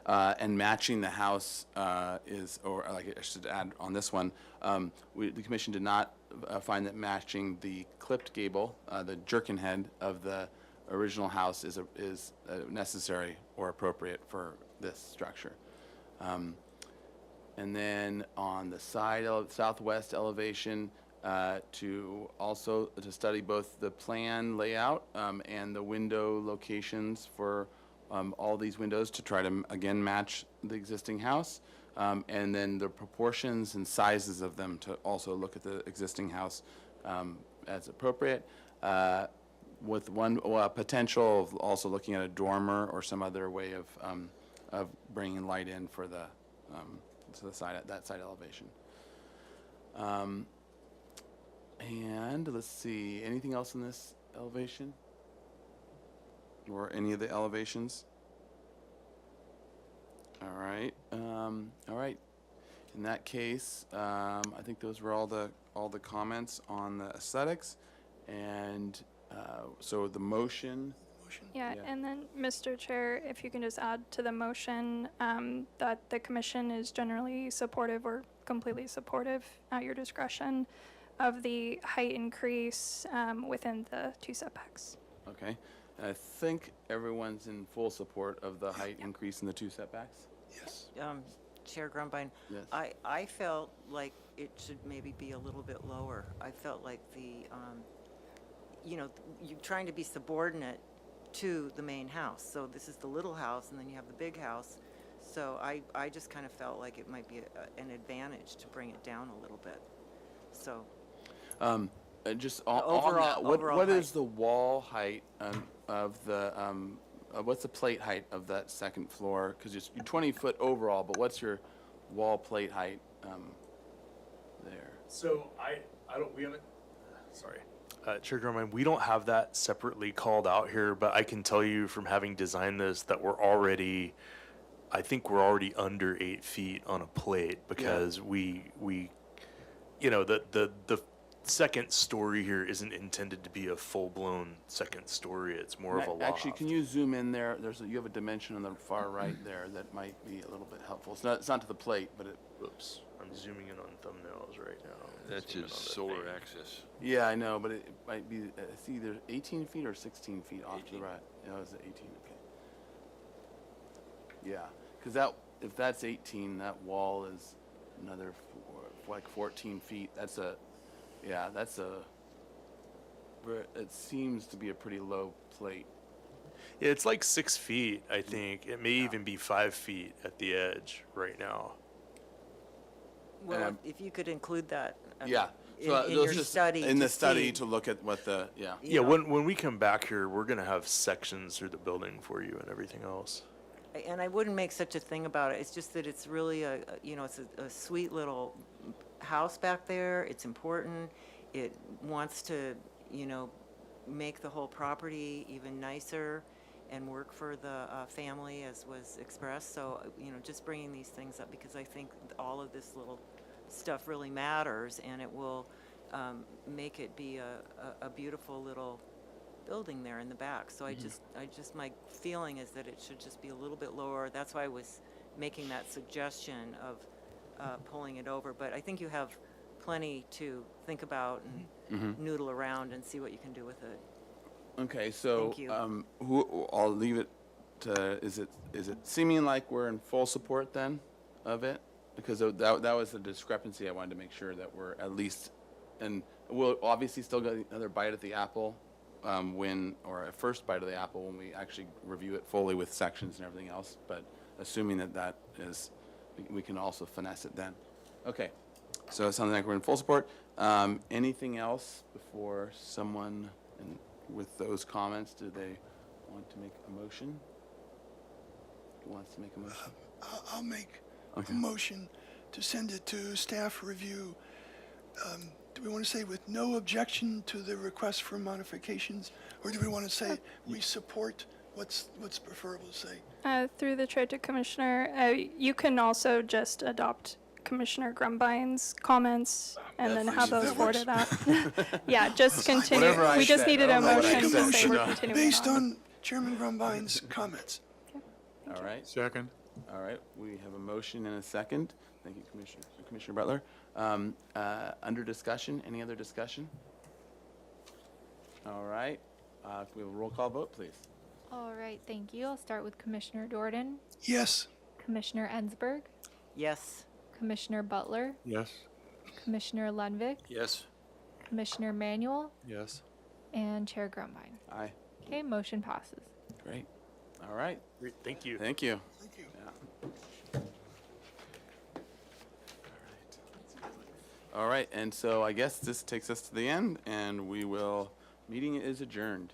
And matching the house or like I should add on this one, the commission did not find that matching the clipped gable, the jerkin head of the original house is necessary or appropriate for this structure. And then on the southwest elevation, to study both the plan layout and the window locations for all these windows to try to, again, match the existing house. And then the proportions and sizes of them to also look at the existing house as appropriate. With one potential of also looking at a dormer or some other way of bringing light in for the to the side, that side elevation. And let's see, anything else in this elevation? Or any of the elevations? All right. All right. In that case, I think those were all the comments on the aesthetics, and so the motion. Yeah, Yeah. and then, Mr. Chair, if you can just add to the motion that the commission is generally supportive or completely supportive at your discretion of the height increase within the 2 setbacks. Okay. And I think everyone's in full support of the height increase in the 2 setbacks? Yes. Chair Grumbine, Yes. I felt like it should maybe be a little bit lower. I felt like you're trying to be subordinate to the main house. So this is the little house, and then you have the big house. So I just kind of felt like it might be an advantage to bring it down a little bit. So. Just on overall- that, overall what height. is the wall height of the, what's the plate height of that second floor? Because you're 20 foot overall, but what's your wall plate height there? So we haven't, sorry. Chair Grumman, we don't have that separately called out here, but I can tell you from having designed this that I think we're already under 8 feet on a plate because we, the second story here isn't intended to be a full-blown second story. It's more of a loft. Actually, can you zoom in there? You have a dimension on the far right there that might be a little bit helpful. It's not to the plate, but Oops, I'm zooming in on thumbnails right now. That's Zoom in his on the solar thing. access. yeah, I know, but it might be, it's either 18 feet or 16 feet off to the 18. right. Yeah, it's 18, okay. Yeah, because if that's 18, that wall is another like 14 feet. It seems to be a pretty low plate. Yeah, it's like 6 feet, I think. It may even be 5 feet at the edge right now. Well, if you could include that. Yeah. In So your just study. in to the study see. to look at what the, yeah. Yeah, when we come back here, we're gonna have sections through the building for you and everything else. And I wouldn't make such a thing about it. It's just that it's really it's a sweet little house back there. It's important. It wants to, make the whole property even nicer and work for the family as was expressed. So, just bringing these things up because I think all of this little stuff really matters and it will make it be a beautiful little building there in the back. So my feeling is that it should just be a little bit lower. That's why I was making that suggestion of pulling it over. But I think you have plenty to think about and noodle around and see what you can do with it. Okay, so, Thank you. I'll leave it to, is it seeming like we're in full support then of it? Because that was the discrepancy. I wanted to make sure that we're at least, and we'll obviously still get another bite at the apple or a first bite of the apple when we actually review it fully with sections and everything else. But assuming that is, we can also finesse it then. Okay, so it sounds like we're in full support. Anything else before someone, with those comments, do they want to make a motion? Who wants to make a motion? I'll make Okay. a motion to send it to staff review. Do we want to say with no objection to the request for modifications? Or do we want to say we support, what's preferable to say? Through the chair to Commissioner, you can also just adopt Commissioner Grumbine's comments and then have those forwarded out. Yeah, just continue. Whatever I We just said, needed I a don't know what I motion said, to say but we're no. continuing Based on. on Chairman Grumbine's comments. All right. Second. All right, we have a motion and a second. Thank you, Commissioner Butler. Under discussion, any other discussion? All right, if we have a roll call vote, please. All right, thank you. I'll start with Commissioner Jordan, Yes. Commissioner Ensberg, Yes. Commissioner Butler, Yes. Commissioner Lenvik, Yes. Commissioner Manuel, Yes. and Chair Grumbine. Aye, Okay, motion passes. great. All right, Great, thank you. thank you. Thank you. Yeah. All right, and so I guess this takes us to the end, and meeting is adjourned.